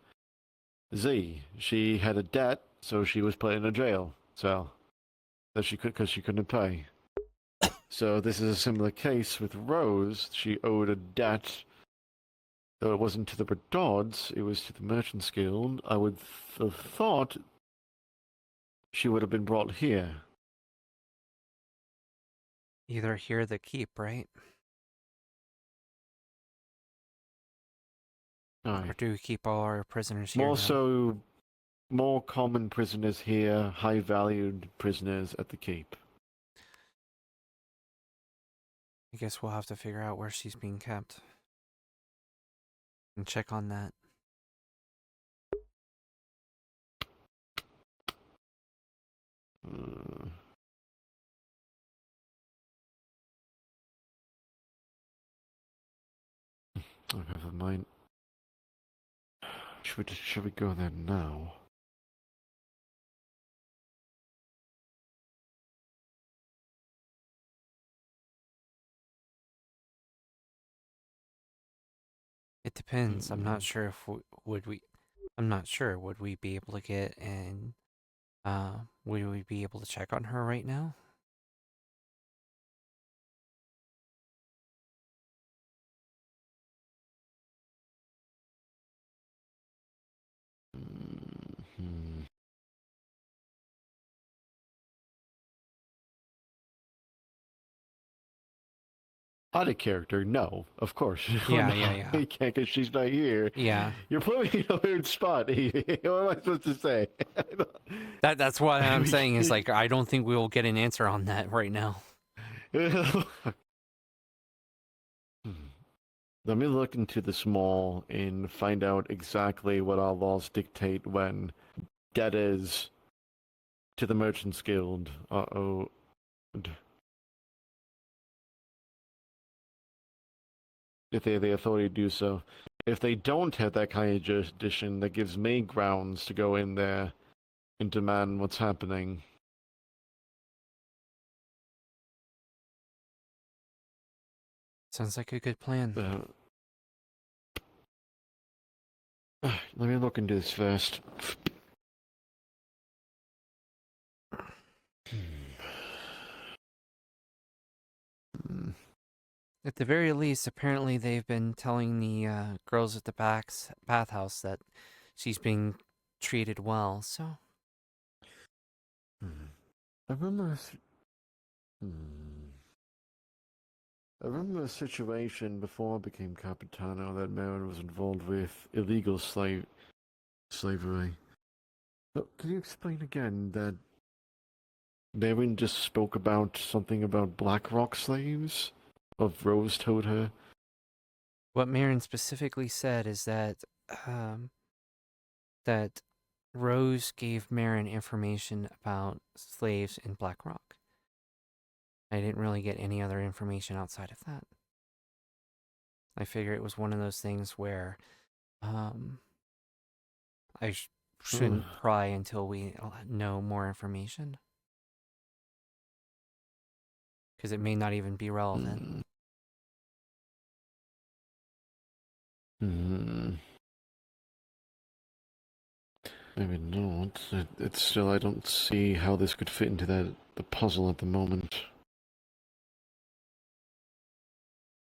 Z. She had a debt, so she was put in a jail cell because she couldn't pay. So this is a similar case with Rose. She owed a debt, though it wasn't to the Redards, it was to the Merchants Guild. I would have thought she would have been brought here. Either here or the keep, right? Aye. Or do we keep all our prisoners here? More common prisoners here, high-valued prisoners at the keep. I guess we'll have to figure out where she's being kept. And check on that. Never mind. Should we go there now? It depends. I'm not sure if I'm not sure. Would we be able to get and would we be able to check on her right now? Out of character, no, of course. Yeah, No, yeah. You can't because she's not here. Yeah. You're putting me in a weird spot. What am I supposed to say? That's what I'm saying is like I don't think we will get an answer on that right now. Let me look into this mall and find out exactly what our laws dictate when debt is to the Merchants Guild. Uh-oh. If they have the authority to do so. If they don't have that kind of jurisdiction, that gives me grounds to go in there and demand what's happening. Sounds like a good plan. Let me look into this first. At the very least, apparently they've been telling the girls at the bathhouse that she's being treated well, so... I remember a situation before I became Capitano that Marin was involved with illegal slavery. Can you explain again that Marin just spoke about something about Blackrock slaves? Of Rose told her? What Marin specifically said is that, that Rose gave Marin information about slaves in Blackrock. I didn't really get any other information outside of that. I figure it was one of those things where I shouldn't pry until we know more information. Because it may not even be relevant. Maybe not. It's still, I don't see how this could fit into the puzzle at the moment.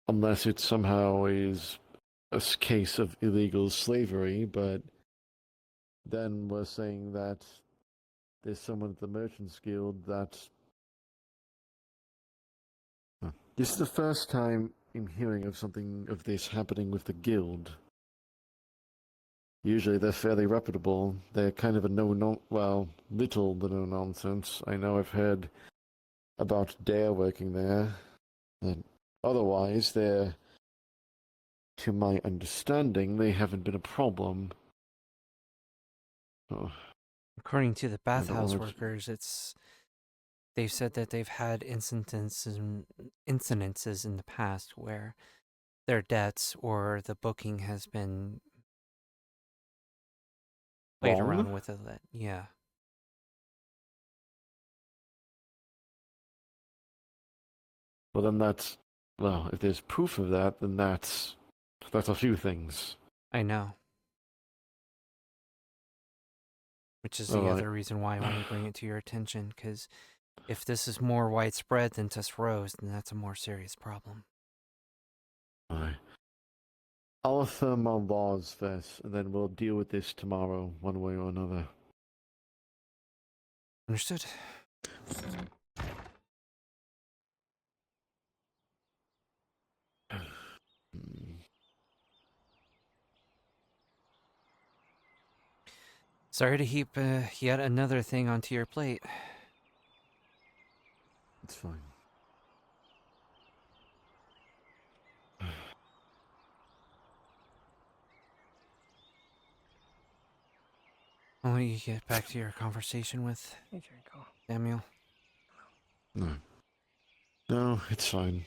Unless it somehow is a case of illegal slavery, but then we're saying that there's someone at the Merchants Guild that... This is the first time I'm hearing of something of this happening with the guild. Usually they're fairly reputable. They're kind of a little the no-nonsense. I know I've heard about Dare working there. And otherwise, to my understanding, they haven't been a problem. Oh. According to the bathhouse workers, they've said that they've had incidences in the past where their debts or the booking has been played around with it. Yeah. Well, then if there's proof of that, then that's a few things. I know. Which is the other reason why I want to bring it to your attention, because if this is more widespread than just Rose, then that's a more serious problem. I'll affirm our laws first, and then we'll deal with this tomorrow, one way or another. Understood. Sorry to heap yet another thing onto your plate. It's fine. I'll let you get back to your conversation with Samuel. No, it's fine.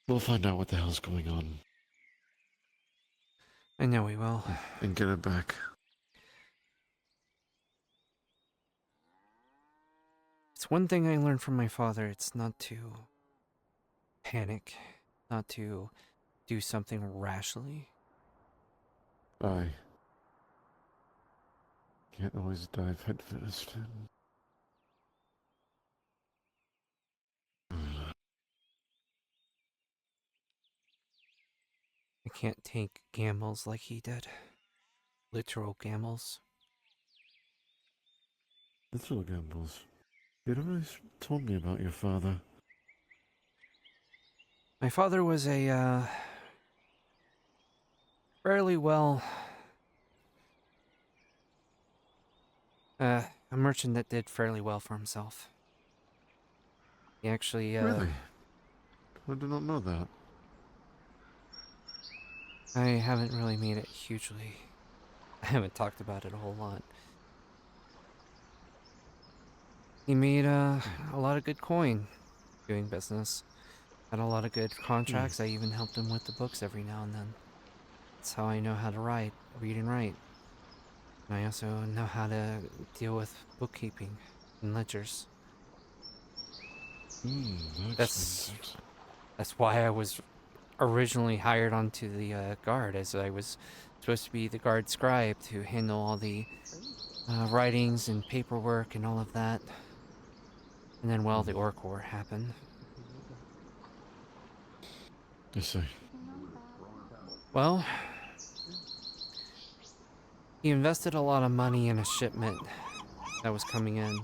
We'll find out what the hell's going on. I know we will. And get it back. It's one thing I learned from my father. It's not to panic, not to do something rashly. Aye. Can't always dive headfirst in. I can't take gambles like he did. Literal gambles. Literal gambles. You'd always told me about your father. My father was a, fairly well... a merchant that did fairly well for himself. He actually, Really? I did not know that. I haven't really made it hugely. I haven't talked about it a whole lot. He made a lot of good coin doing business. Had a lot of good contracts. I even helped him with the books every now and then. That's how I know how to read and write. And I also know how to deal with bookkeeping and ledgers. That's why I was originally hired onto the guard, as I was supposed to be the guard scribe to handle all the writings and paperwork and all of that. And then, well, the Orc War happened. I see. Well, he invested a lot of money in a shipment that was coming in.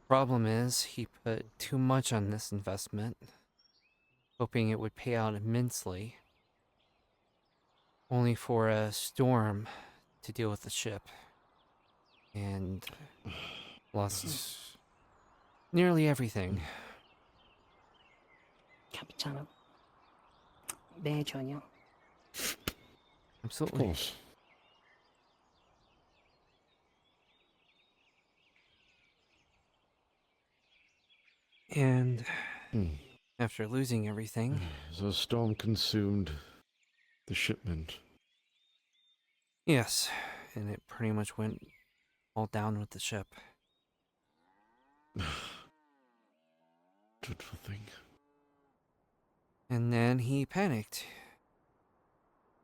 Problem is, he put too much on this investment, hoping it would pay out immensely, only for a storm to deal with the ship, and lost nearly everything. Capitano, may I join you? Absolutely. Of course. And after losing everything, the storm consumed the shipment. yes, and it pretty much went all down with the ship. Dreadful thing. And then he panicked.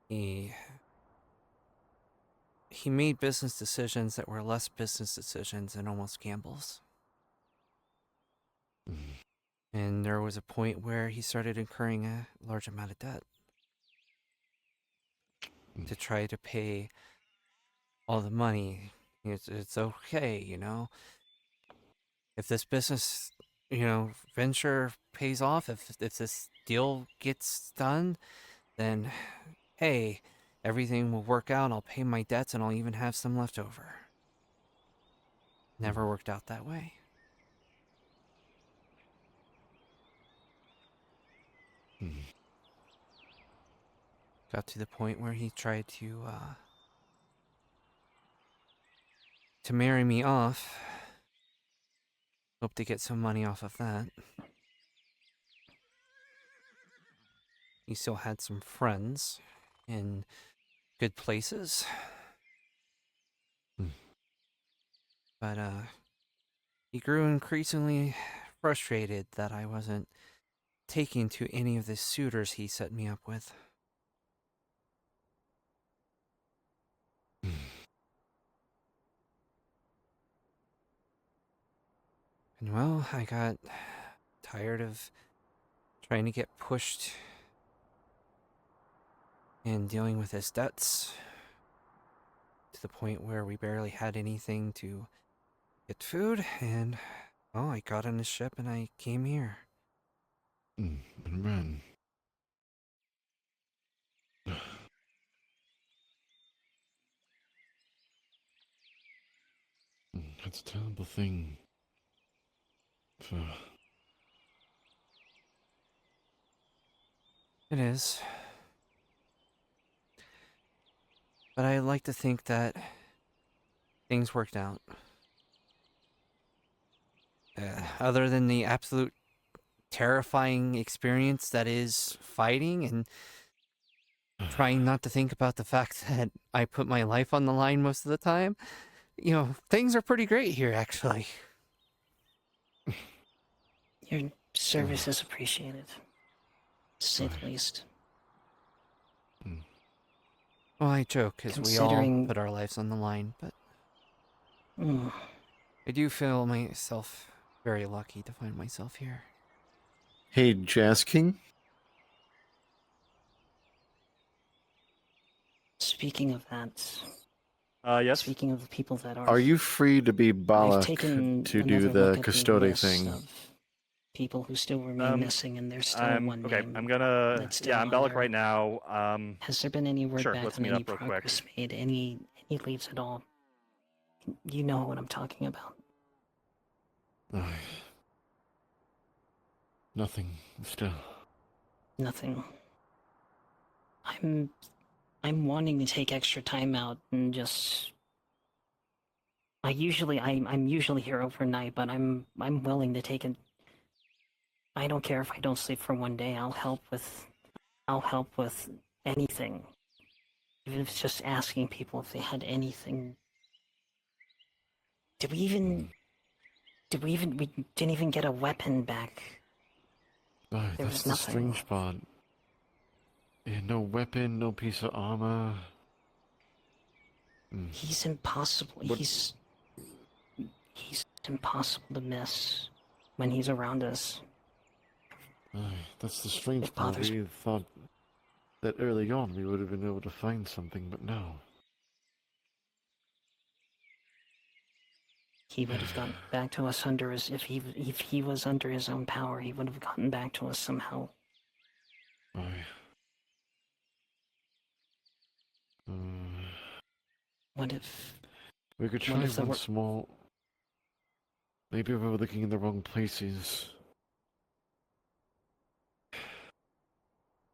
He made business decisions that were less business decisions and almost gambles. And there was a point where he started incurring a large amount of debt to try to pay all the money. It's okay, you know. If this business, venture pays off, if this deal gets done, then hey, everything will work out. I'll pay my debts and I'll even have some left over. Never worked out that way. Got to the point where he tried to marry me off. Hope to get some money off of that. He still had some friends in good places. But he grew increasingly frustrated that I wasn't taking to any of the suitors he set me up with. And well, I got tired of trying to get pushed and dealing with his debts to the point where we barely had anything to get food, and well, I got on a ship and I came here. And ran. That's a terrible thing. It is. But I like to think that things worked out. Other than the absolute terrifying experience that is fighting and trying not to think about the fact that I put my life on the line most of the time, things are pretty great here, actually. Your service is appreciated, to say the least. Well, I joke, because we all put our lives on the line, but I do feel myself very lucky to find myself here. Hey, Jazz King? Speaking of that... yes? Speaking of the people that Are you free to be Balak taken to do another the look at the custode list thing? of people who still remain missing, and there's still one okay, name I'm gonna... that's still Yeah, I'm on Balak there. right now. Has there been any word sure, back let's on meet any up real quick. progress made? Any leads at all? You know what I'm talking about. Nothing. Still. Nothing. I'm wanting to take extra time out and just. I'm usually here overnight, but I'm willing to take it. I don't care if I don't sleep for one day. I'll help with anything. Even if it's just asking people if they had anything. We didn't even get a weapon back. Aye, There that's was the nothing. strange part. Yeah, no weapon, no piece of armor. He's impossible. He's impossible to miss when he's around us. Aye, that's the strange It part. bothers We thought that early on we would have been able to find something, but no. He would have gotten back to us under his if he was under his own power, he would have gotten back to us somehow. Aye. What if We could what try if there once more. Maybe we were looking in the wrong places.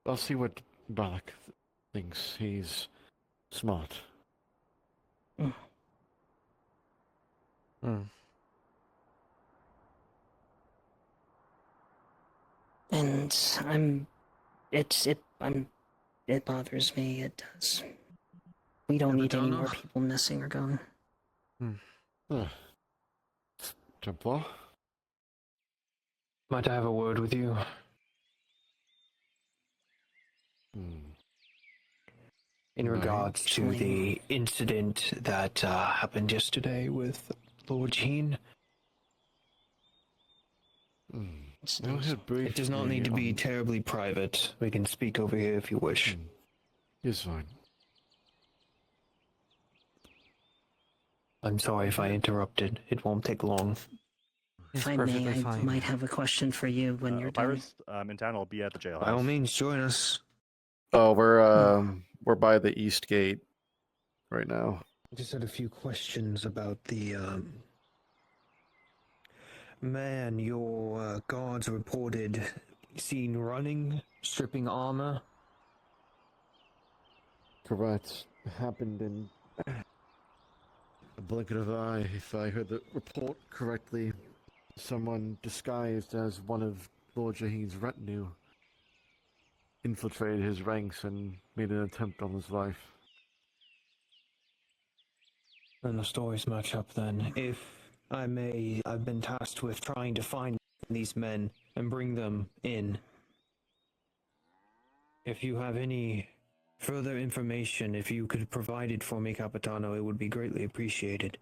I'll see what Balak thinks. He's smart. And it bothers me, it does. We don't need any more people missing or gone. Templar? Might I have a word with you? In regards to the incident that happened yesterday with Lord Jean. It does not need to be terribly private. We can speak over here if you wish. It's fine. I'm sorry if I interrupted. It won't take long. If I may, I might have a question for you when you're done. Pirates in town. I'll be at the jailhouse. By all means, join us. Oh, we're by the east gate right now. I just had a few questions about the man your guards reported seen running, stripping armor. Correct. Happened in a blink of an eye. If I heard the report correctly, someone disguised as one of Lord Jaheen's retinue infiltrated his ranks and made an attempt on his life. And the stories match up then. If I may, I've been tasked with trying to find these men and bring them in. If you have any further information, if you could provide it for me, Capitano, it would be greatly appreciated.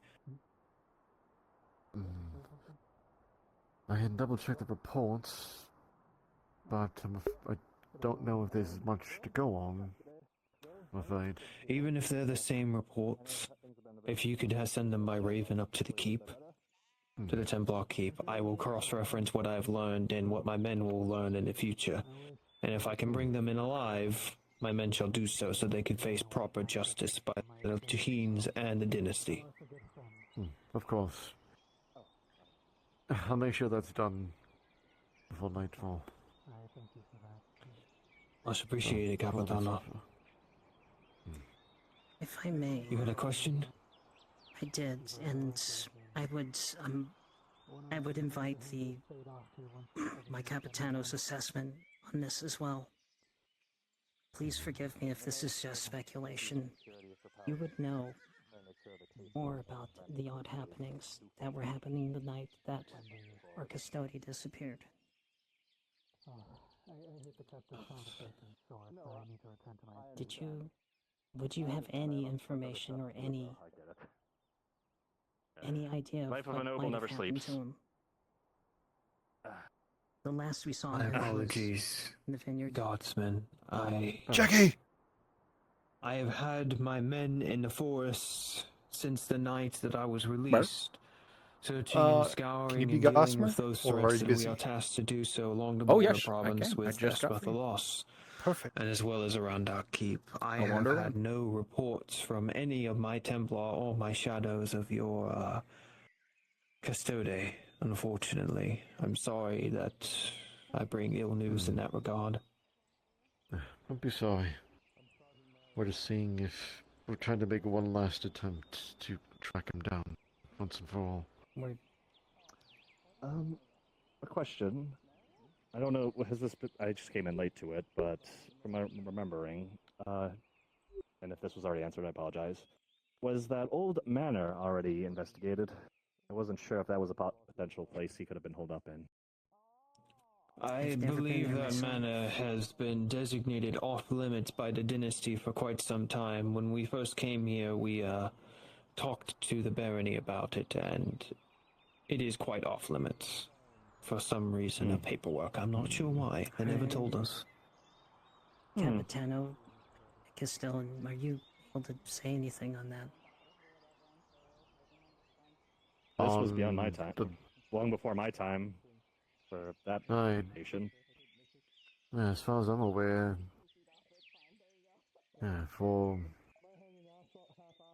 I can double check the reports, but I don't know if there's much to go on. I'm afraid. Even if they're the same reports, if you could send them by Raven up to the keep, to the Templar keep, I will cross-reference what I've learned and what my men will learn in the future. And if I can bring them in alive, my men shall do so they can face proper justice by the Jaheens and the dynasty. Of course. I'll make sure that's done before nightfall. Much appreciated, Capitano. If I may. You had a question? I did, and I would invite my Capitano's assessment on this as well. Please forgive me if this is just speculation. You would know more about the odd happenings that were happening the night that our custody disappeared. Would you have any information or any idea of Life of what a noble might never have happened sleeps. to him? The last we saw My her was apologies, in the vineyard. Guardsman. Jackie! I have had my men in the forest since the night that I was released, searching and scouring and dealing with those threats that we are tasked to do so along the border province with Esbeth the Lost. Perfect. And as well as around our keep. I have had no reports from any of my Templar or my shadows of your custode, unfortunately. I'm sorry that I bring ill news in that regard. Don't be sorry. We're just seeing if we're trying to make one last attempt to track him down once and for all. Wait. A question. I don't know, has this been, I just came in late to it, but from my remembering, and if this was already answered, I apologize. Was that old manor already investigated? I wasn't sure if that was a potential place he could have been holed up in. I believe that manor has been designated off-limits by the dynasty for quite some time. When we first came here, we talked to the barony about it, and it is quite off-limits. For some reason of paperwork. I'm not sure why. They never told us. Capitano, Castellan, are you able to say anything on that? This was beyond my time. Long before my time for that nation. Yeah, as far as I'm aware,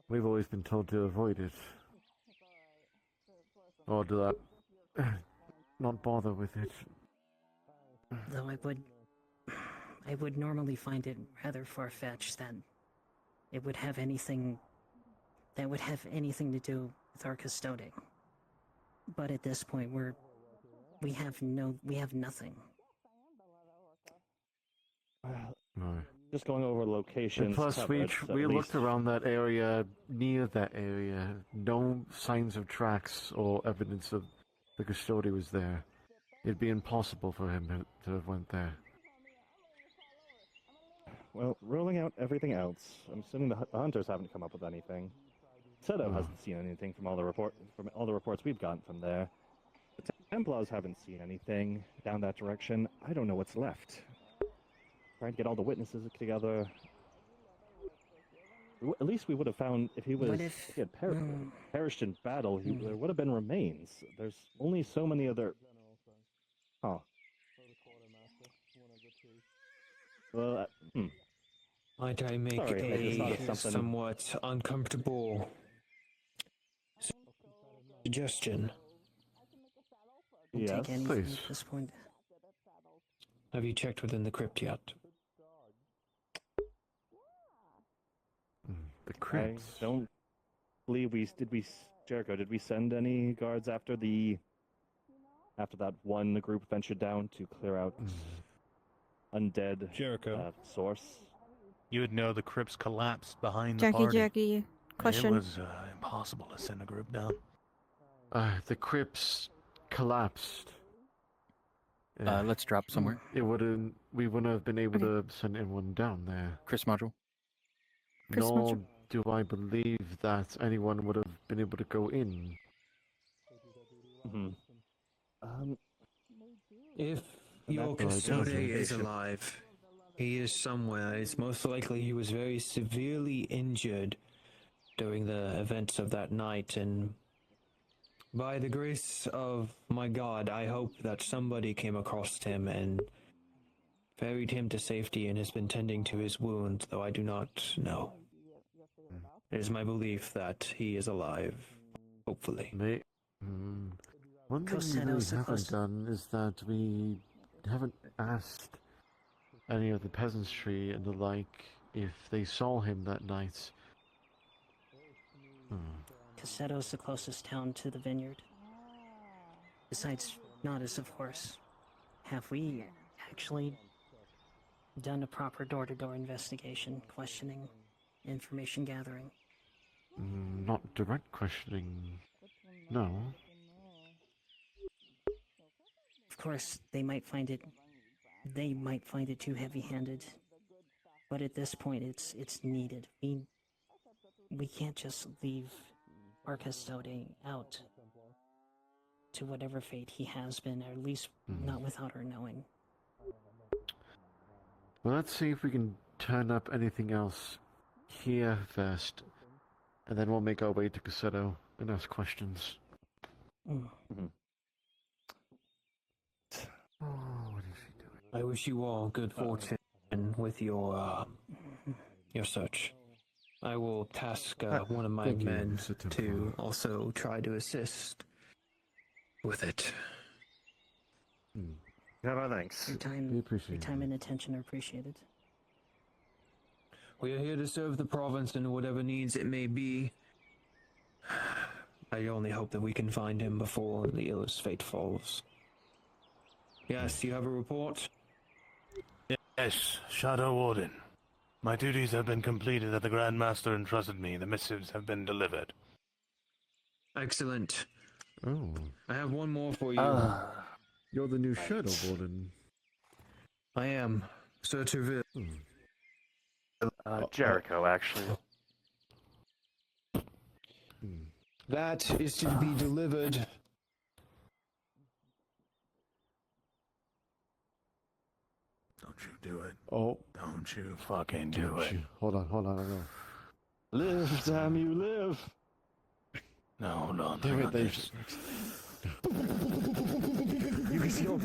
we've always been told to avoid it. Or do that. Not bother with it. Though I would normally find it rather far-fetched that it would have anything to do with our custodian. But at this point, we have nothing. Just going over locations. And plus, covered, we looked around that area, near that area. No signs of tracks or evidence of the custodian was there. It'd be impossible for him to have went there. Well, ruling out everything else, I'm assuming the hunters haven't come up with anything. Seto hasn't seen anything from all the reports we've gotten from there. The Templars haven't seen anything down that direction. I don't know what's left. Trying to get all the witnesses together. At least we would have found if he had perished in battle, there would have been remains. There's only so many other. Huh. Well, Might I make a somewhat uncomfortable suggestion? Yes, please. At this point. Have you checked within the crypt yet? The crypt? I don't believe Jericho, did we send any guards after that one group ventured down to clear out undead Jericho source? You would know the crypts collapsed behind Jackie, the party. Jackie, question. It was impossible to send a group down. The crypts collapsed. Let's drop somewhere. We wouldn't have been able to send anyone down there. Chris module. Nor do I believe that anyone would have been able to go in. If your custodian is alive, he is somewhere. It's most likely he was very severely injured during the events of that night, and by the grace of my God, I hope that somebody came across him and ferried him to safety and has been tending to his wound, though I do not know. It is my belief that he is alive, hopefully. One thing we really haven't done is that we haven't asked any of the peasantry and the like if they saw him that night. Cassetto's the closest town to the vineyard. Besides Nautis, of course. Have we actually done a proper door-to-door investigation, questioning, information gathering? Not direct questioning, no. Of course, they might find it too heavy-handed. But at this point, it's needed. We can't just leave our custodian out to whatever fate he has been, or at least not without our knowing. Well, let's see if we can turn up anything else here first, and then we'll make our way to Cassetto and ask questions. What is he doing? I wish you all good fortune with your search. I will task one of my men to also try to assist with it. Have our thanks. Your time and attention are appreciated. We are here to serve the province in whatever needs it may be. I only hope that we can find him before the illest fate falls. Yes, you have a report? Yes, Shadow Warden. My duties have been completed that the Grand Master entrusted me. The missives have been delivered. Excellent. Oh. I have one more for you. You're the new Shadow Warden. I am. Sir Terville. Jericho, actually. That is to be delivered. Don't you do it. Oh. Don't you fucking do it. Hold on, I know. Live, damn you, live! No, no, Damn it, they... You can still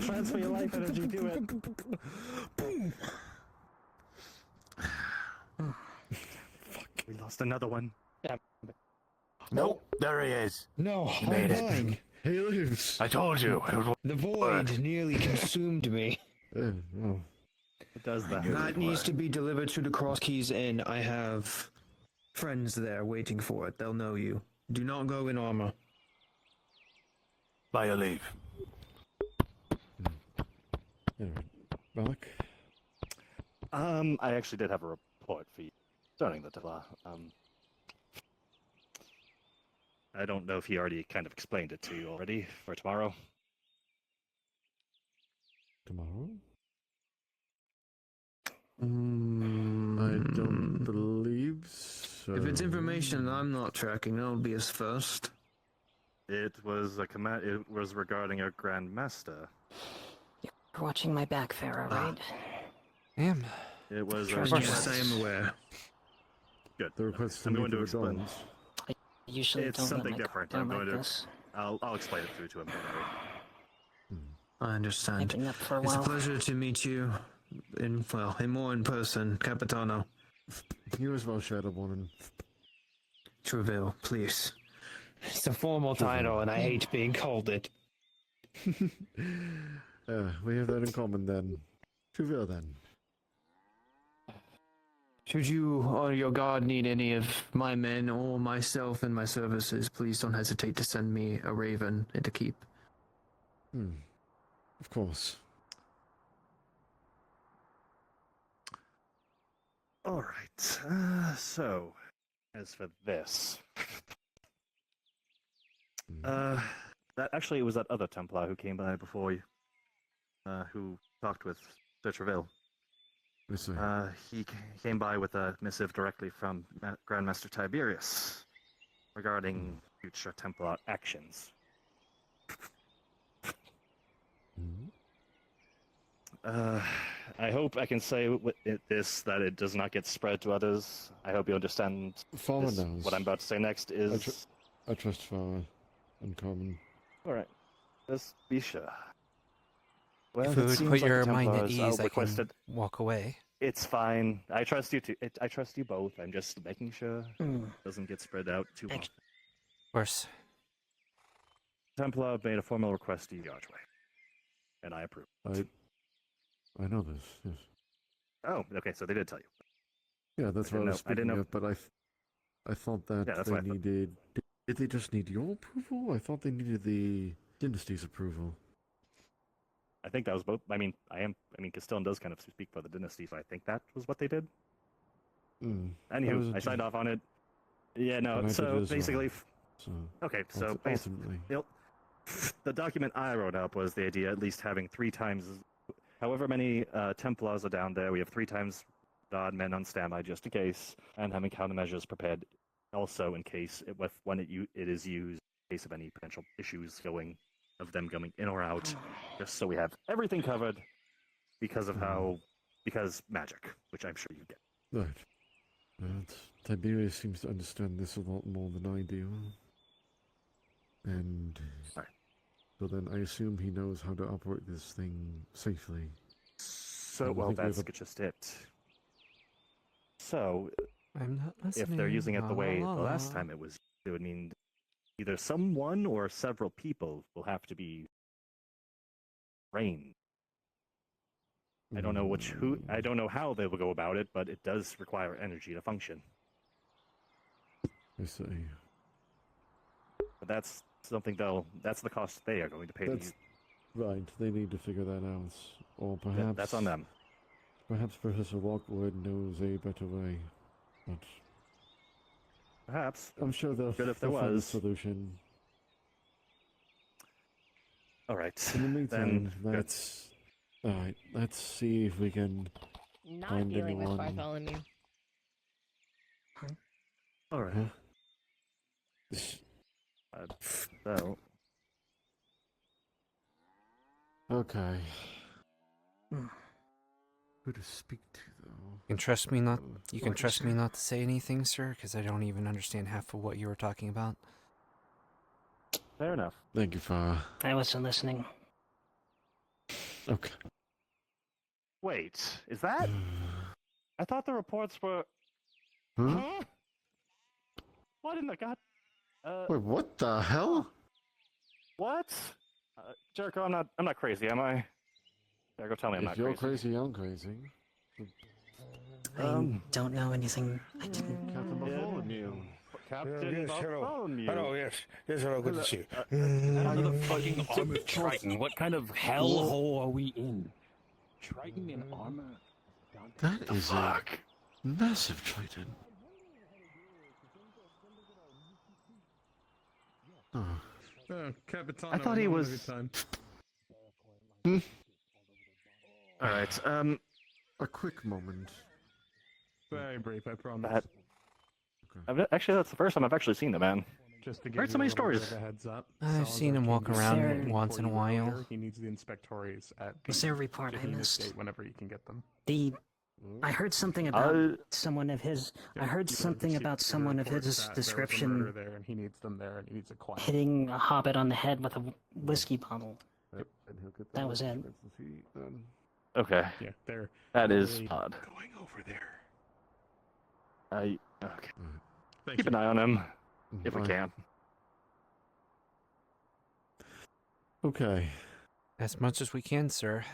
transfer your life energy to it. Fuck, we lost another one. Damn. Nope, there he is. No, He made it. He lives. I told you. It was The void nearly consumed me. It does that. That needs to be delivered to the Cross Keys Inn. I have friends there waiting for it. They'll know you. Do not go in armor. By your leave. Malik? I actually did have a report for you concerning the Tala. I don't know if he already kind of explained it to you already for tomorrow. Tomorrow? I don't believe so. If it's information I'm not tracking, that'll be his first. It was a command. It was regarding our Grand Master. You're watching my back, Farah, right? Am. It was. Yes, I am aware. Good. The request to I'm meet going to the explain. Dons. I usually It's don't something let my different. down I'm going like to. this. I'll explain it through to him. I understand. I've been up for a It's a while. pleasure to meet you in more in person, Capitano. You as well, Shadow Warden. Treville, please. It's a formal title, and I hate being called it. We have that in common then. Truville then. Should you or your guard need any of my men or myself in my services, please don't hesitate to send me a raven and to keep. Of course. All right. So, as for this, that actually it was that other Templar who came by before you, who talked with Sir Treville. He came by with a missive directly from Grandmaster Tiberius regarding future Templar actions. I hope I can say with this that it does not get spread to others. I hope you understand Farmer knows. what I'm about to say next is... I trust Farmer. Uncommon. Alright. Just be sure. Well, If it it would seems put like your the mind at Templars, I'll ease, I request can it. walk away. It's fine. I trust you too. I trust you both. I'm just making sure it doesn't get spread out too much. Of course. Templar made a formal request to you, Archway. And I approve. I know this, yes. Oh, okay, so they did tell you. Yeah, that's I what I didn't was know- I didn't speaking know- of, but I thought that Yeah, that's they what I thought. needed... Did they just need your approval? I thought they needed the dynasty's approval. I think that was both. I mean, Castillon does kind of speak for the dynasty, so I think that was what they did. Anywho, I signed off on it. Yeah, no, And I so did as well. basically... So, Okay, so ultimately... the document I wrote up was the idea at least having 3 times... However many Templars are down there, we have 3 times the men on standby just in case, and having countermeasures prepared also in case, when it is used, in case of any potential issues of them going in or out, just so we have everything covered because of because magic, which I'm sure you get. Right. Tiberius seems to understand this a lot more than I do. And so then I assume he knows how to operate this thing safely. So, And I well, think we have that's just it. So, I'm not if they're listening. using it the way La, la, the last la. time it was, it would mean either someone or several people will have to be trained I don't know I don't know how they will go about it, but it does require energy to function. I see. But that's something that's the cost they are going to pay to That's you. right. They need to figure that out, or perhaps That's on them. Perhaps Professor Lockwood knows a better way, but perhaps I'm sure they'll good if there find a was solution. All right. In the meantime, then let's see if we can Not find dealing with anyone. Bartholomew. All right. So. Okay. Who to speak to, though? You can trust me not. You can trust me not to say anything, sir, because I don't even understand half of what you were talking about. Fair enough. Thank you, Farah. I wasn't listening. Okay. Wait, is that? I thought the reports were. Huh? Huh? What in the god? Wait, what the hell? What? Jericho, I'm not crazy, am I? Jericho, tell me I'm If not you're crazy. crazy, I'm crazy. I don't know anything. I didn't. Captain Bartholomew. Captain Bartholomew. Hello, yes. Yes, hello, good to see you. Another fucking armored Triton. What kind of hellhole are we in? Triton in armor? That is a massive Triton. Oh. Oh, Capitano, I thought he having a was. good time. All right. A quick moment. Very brief, I promise. Actually, that's the first time I've actually seen the man. Just to give Heard you so many a little bit stories. of a heads up. I've seen him walk around once in a while. He needs the inspectories at Was there a report I Jaheen missed? Estate whenever you can get them. I heard something about someone of his. I heard something about someone of his description There, and he needs them there, and he needs a quiet. hitting a hobbit on the head with a whiskey bottle. Yep, and he'll get That was it. Okay. Yeah, they're That is really odd. going over there. Okay. Thank Keep you. an eye on him if we Fine. can. Okay. As much as we can, sir.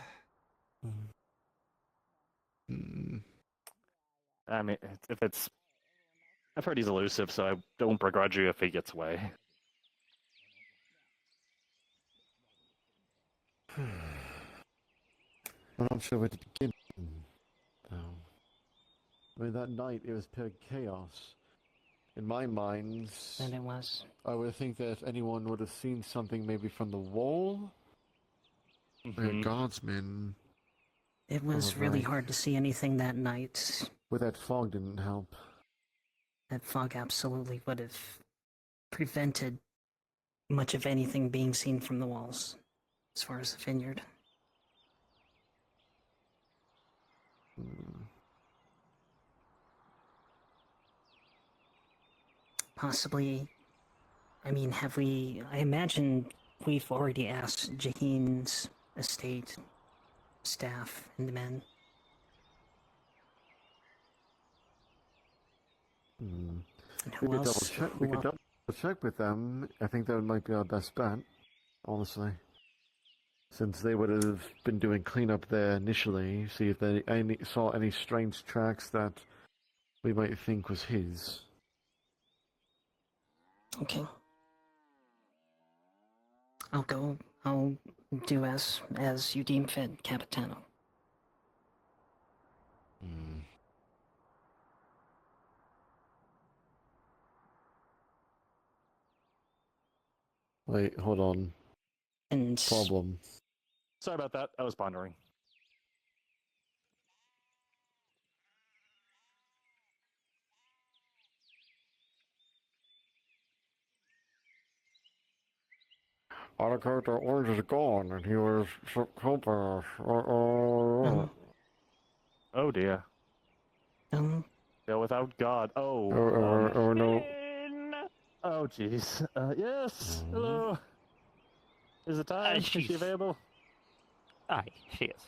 I mean, if it's, I've heard he's elusive, so I don't begrudge you if he gets away. I'm not sure where to begin. Though. I mean, that night it was pure chaos. In my mind, And it was. I would think that if anyone would have seen something maybe from the wall, or a guardsman. It was really hard to see anything that night. But that fog didn't help. That fog absolutely would have prevented much of anything being seen from the walls, as far as the vineyard. Possibly, I mean, have we... I imagine we've already asked Jaheen's estate staff and the men. And We who could else? double check. We Who could double check with them. I think that might be our best bet, honestly. Since they would have been doing cleanup there initially, see if they saw any strange tracks that we might think was his. Okay. I'll go. I'll do as you deem fit, Capitano. Wait, hold on. And Problem. Sorry about that. I was pondering. Our character Orange is gone, and he was helping us. Oh dear. Go without God. Oh. Oh no. Oh jeez. Yes. Hello. Is it time? Is she available? Aye, she is.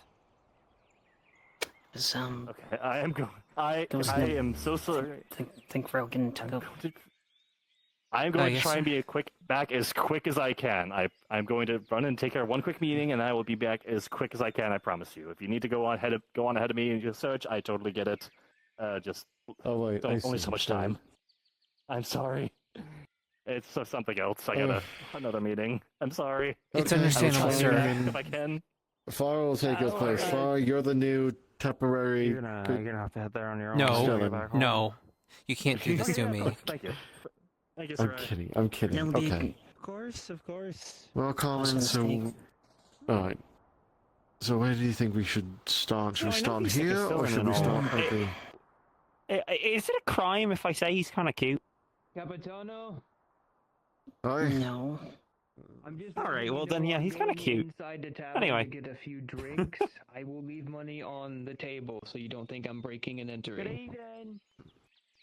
Okay, I am going. I Goes am in. so sorry. Think Rogan took over. I'm going to yes, try sir. and be back as quick as I can. I'm going to run and take care of one quick meeting, and I will be back as quick as I can. I promise you. If you need to go on ahead of me and just search, I totally get it. Just wait, I only see. so much Sorry. time. I'm sorry. It's something else. I got another meeting. I'm sorry. It's Okay, understandable, I'll try sir. if I can. Farah will take your place. Farah, you're the new temporary. You're gonna have to head there on your own. No, no, you can't do this to me. Thank you. Thank you, I'm sir. kidding. I'm kidding. Okay. Of course. Well, Colin, so. Alright. So, where do you think we should start? Should we start here, or should we start at the. Is it a crime if I say he's kind of cute? Capitano? Aye. No. I'm just All right, letting you well know then, yeah, I'm he's kind of going cute. Inside the tavern Anyway. to get a few drinks. I will leave money on the table so you don't think I'm breaking and entering. Good evening.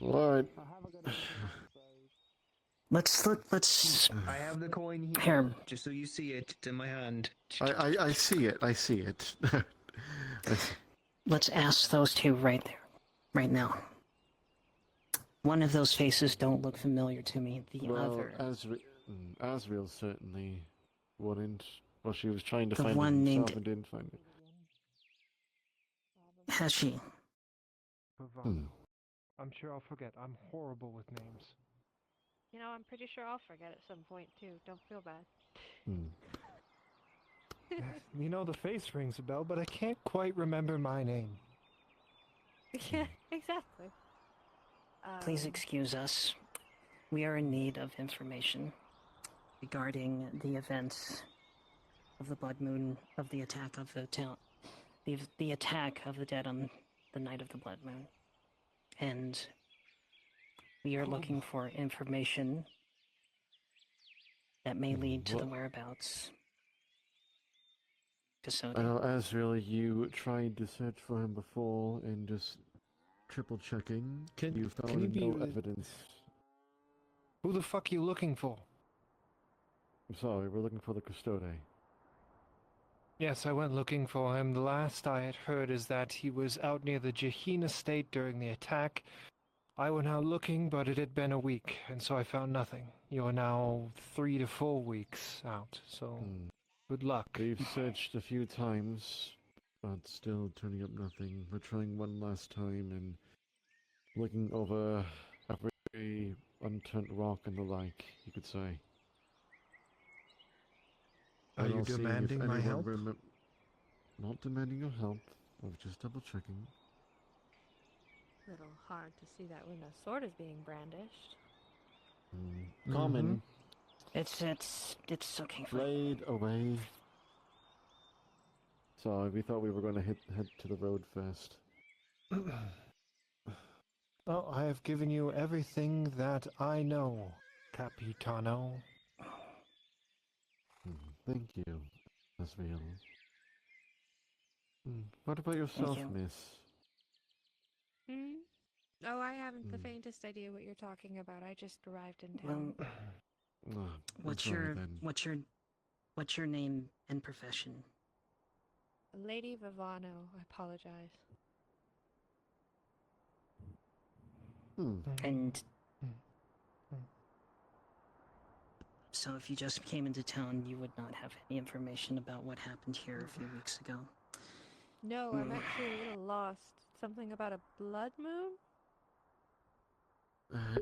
Alright. Let's. I have the coin Here. just so you see it. It's in my hand. I see it. I see it. Let's ask those two right there, right now. One of those faces don't look familiar to me. The other, Asriel certainly wouldn't. Well, she was trying to The find one it named- herself and didn't find it. has she? I'm sure I'll forget. I'm horrible with names. You know, I'm pretty sure I'll forget at some point too. Don't feel bad. You know, the face rings a bell, but I can't quite remember my name. Yeah, exactly. Please excuse us. We are in need of information regarding the events of the blood moon, of the attack of the town, the attack of the dead on the night of the blood moon, and we are looking for information that may lead to the whereabouts. I know, Asriel, you tried to search for him before and just triple checking. You found no evidence. Who the fuck are you looking for? I'm sorry, we're looking for the Custode. Yes, I went looking for him. The last I had heard is that he was out near the Jaheen estate during the attack. I went out looking, but it had been a week, and so I found nothing. You are now 3 to 4 weeks out, so good luck. We've searched a few times, but still turning up nothing. We're trying one last time and looking over every unturned rock and the like, you could say. Are you demanding my help? Not demanding your help. I was just double checking. Little hard to see that when a sword is being brandished. Common. It's okay. Blade away. Sorry, we thought we were going to head to the road first. Well, I have given you everything that I know, Capitano. Thank you, Asriel. What about yourself, you. miss? Oh, I haven't the faintest idea what you're talking about. I just arrived in town. What's your name and profession? Lady Vivano, I apologize. And so if you just came into town, you would not have any information about what happened here a few weeks ago. No, I'm actually a little lost. Something about a blood moon?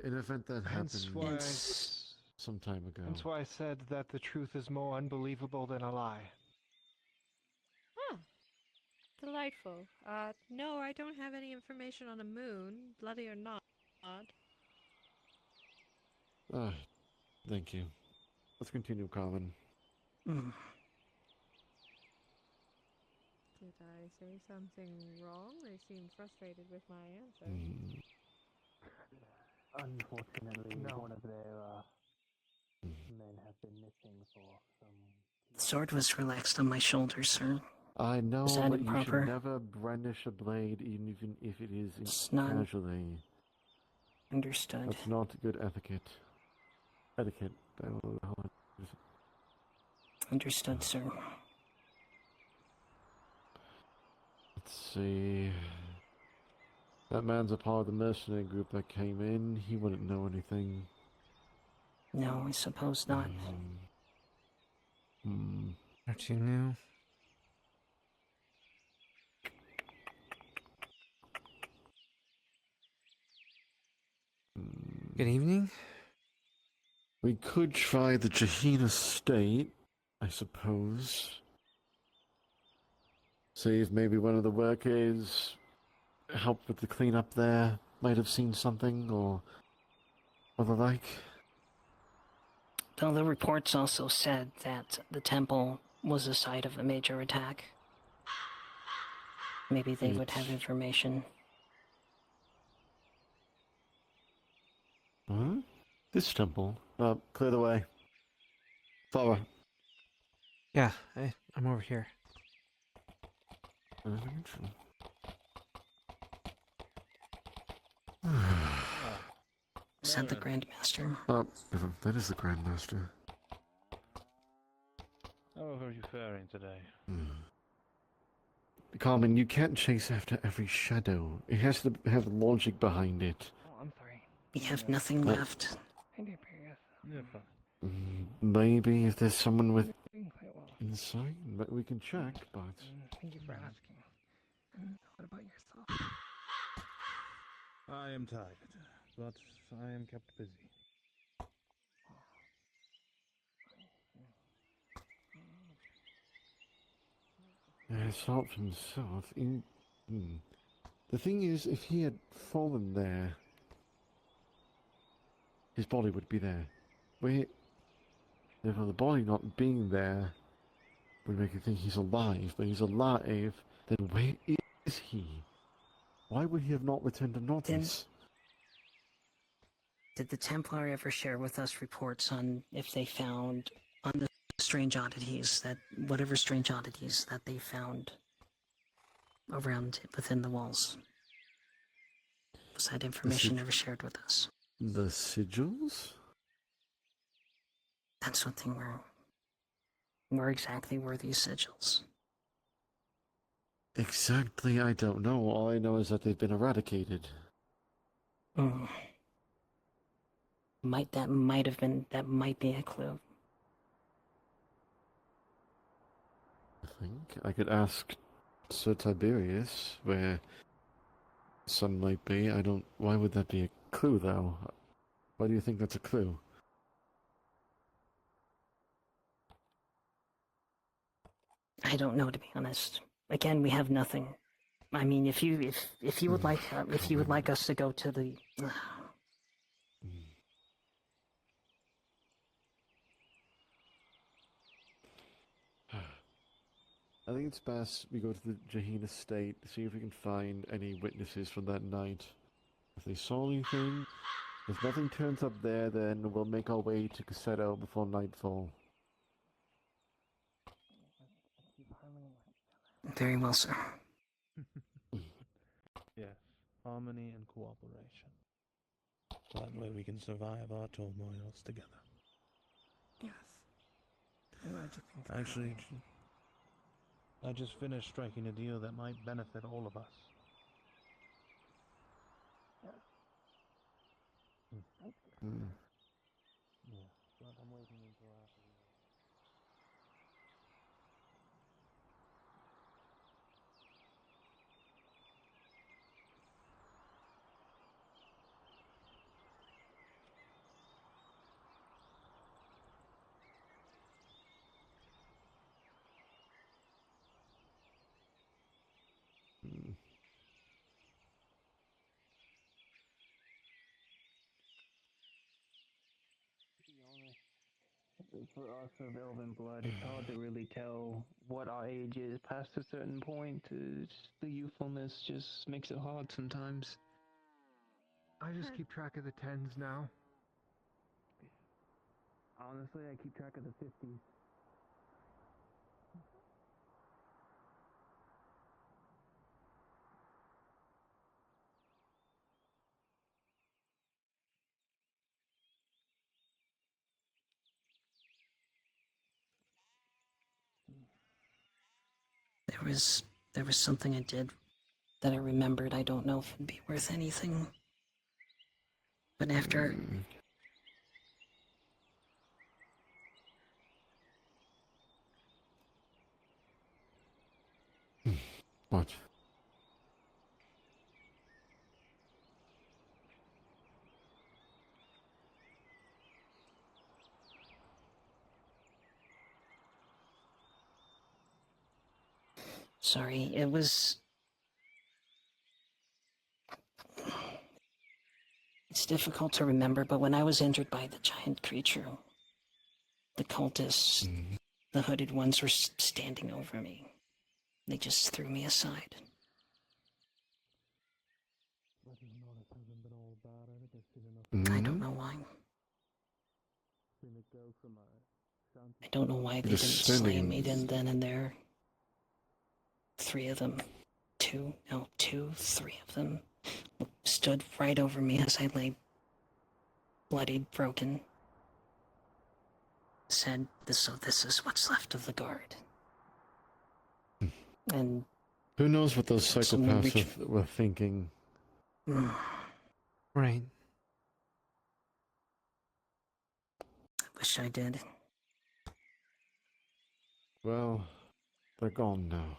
An event that Hence happened why, some time ago. That's why I said that the truth is more unbelievable than a lie. Ah, delightful. No, I don't have any information on a moon, bloody or not. Thank you. Let's continue, Colin. Did I say something wrong? They seemed frustrated with my answer. Unfortunately, one of their men have been missing for some. The sword was relaxed on my shoulder, sir. I know, Is that but you improper? should never brandish a blade, even if it is not- casually. Understood. That's not good etiquette. Etiquette. I don't know how it is. Understood, sir. Let's see. That man's a part of the mercenary group that came in. He wouldn't know anything. No, I suppose not. Aren't you new? Good evening. We could try the Jahina State, I suppose. See if maybe one of the workers helped with the cleanup there might have seen something or the like. Though the reports also said that the temple was the site of a major attack. Maybe they would have information. Huh? This temple? Clear the way. Follow. Yeah, I'm over here. Is that the Grandmaster? Oh, that is the Grandmaster. How are you faring today? Carmen, you can't chase after every shadow. It has to have logic behind it. Oh, I'm sorry. We have nothing left. Maybe if there's someone with Doing quite well. insight, but we can check, but... Thank you for asking. What about yourself? I am tired, but I am kept busy. It's not himself. The thing is, if he had fallen there, his body would be there. Therefore, the body not being there would make you think he's alive, but he's alive, then where is he? Why would he have not returned to Nautis? Did the Templar ever share with us reports on if they found on the strange oddities whatever strange oddities that they found around within the walls? Was that information ever shared with us? The sigils? That's what they were. Where exactly were these sigils? Exactly, I don't know. All I know is that they've been eradicated. That might be a clue. I think I could ask Sir Tiberius where some might be. Why would that be a clue, though? Why do you think that's a clue? I don't know, to be honest. Again, we have nothing. I mean, if you would like us to go to the. I think it's best we go to the Jahina State, see if we can find any witnesses from that night. If they saw anything, if nothing turns up there, then we'll make our way to Cassetto before nightfall. Very well, sir. Yes, harmony and cooperation. That way we can survive our turmoils together. Yes. Actually, I just finished striking a deal that might benefit all of us. Yeah, but I'm waiting until after we... For us of elven blood, it's hard to really tell what our age is past a certain point. The youthfulness just makes it hard sometimes. I just keep track of the 10s now. Honestly, I keep track of the 50s. There was something I did that I remembered. I don't know if it'd be worth anything. But after What? Sorry, it was... It's difficult to remember, but when I was injured by the giant creature, the cultists, the hooded ones were standing over me. They just threw me aside. I don't know why. I don't know why they didn't slay me then and there. 3 of them. 3 of them stood right over me as I lay bloodied, broken. Said, so this is what's left of the guard. And who knows what those psychopaths were thinking? Right. I wish I did. Well, they're gone now.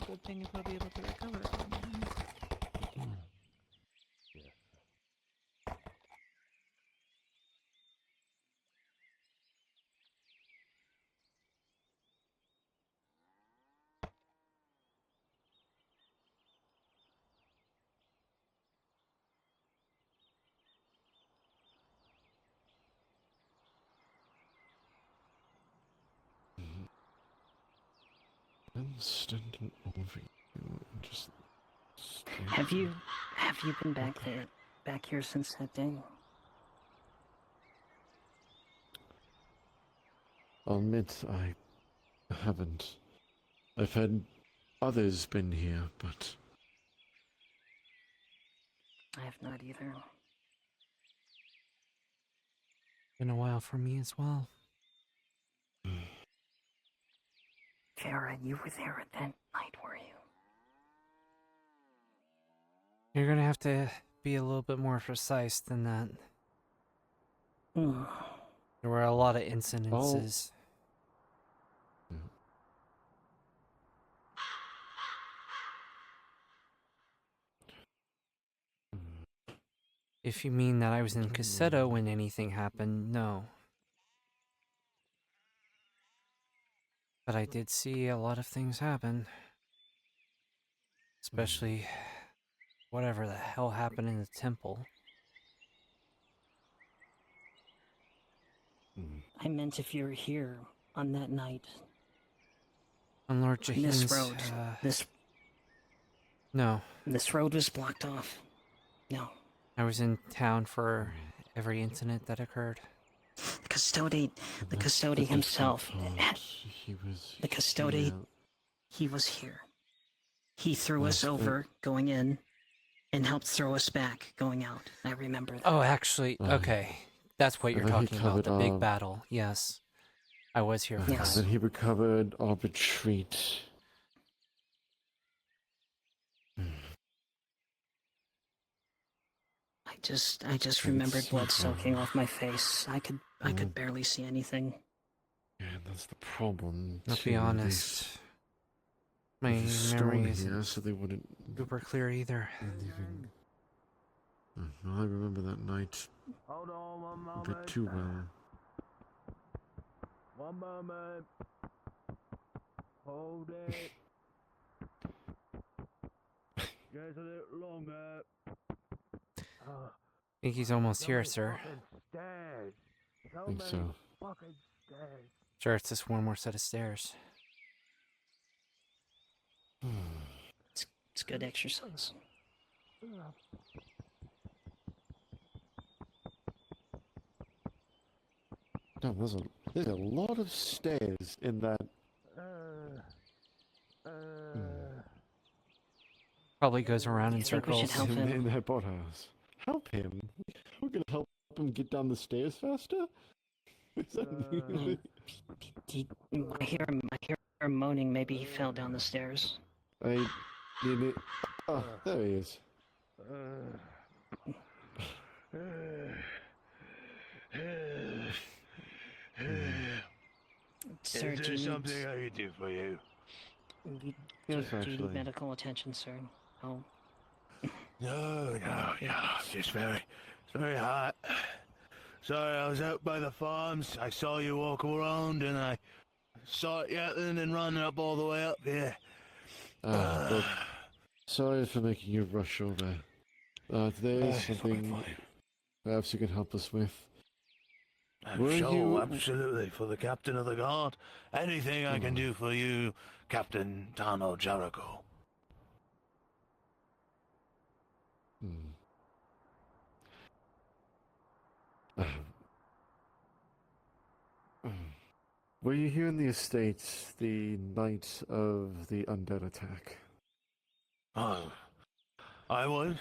Good thing if I'll be able to recover from them. I'm standing over you, just... Have you been back here since that day? I'll admit I haven't. I've had others been here, but... I have not either. Been a while for me as well. Farah, you were there at that night, were you? You're gonna have to be a little bit more precise than that. There were a lot of incidences. If you mean that I was in Cassetto when anything happened, no. But I did see a lot of things happen. Especially whatever the hell happened in the temple. I meant if you were here on that night. On Lord On this Jahin's, road. No. This road was blocked off. No. I was in town for every incident that occurred. The custody himself. The custody, he was here. He threw us over going in and helped throw us back going out. I remember that. Oh, actually, okay. That's what you're talking about, the big battle. Yes. I was here for that. Then he recovered our retreat. I just remembered blood soaking off my face. I could barely see anything. Yeah, that's the problem. I'll be honest. My memory isn't so they wouldn't super clear either. I remember that night a bit too well. One moment. Hold it. Just a little longer. I think he's almost here, sir. I think so. Sure, it's just one more set of stairs. It's good exercise. No, there's a lot of stairs in that. Probably goes around in You think we should circles. help him? In that boathouse. Help him? We're gonna help him get down the stairs faster? Is that I hear him moaning. Maybe he fell down the stairs. I need it. Oh, there he is. Sir, Is do there you something need, I can do for you? Yes, do you actually. need medical attention, sir? Oh, No, it's very hot. Sorry, I was out by the farms. I saw you walk around, and I saw it yelling and running up all the way up here. Look, sorry for making you rush over. There is something perhaps you can help us with. Absolutely, for the captain of the guard. Anything I can do for you, Captain Tano Jericho. Were you here in the estates the night of the undead attack? Oh, I was.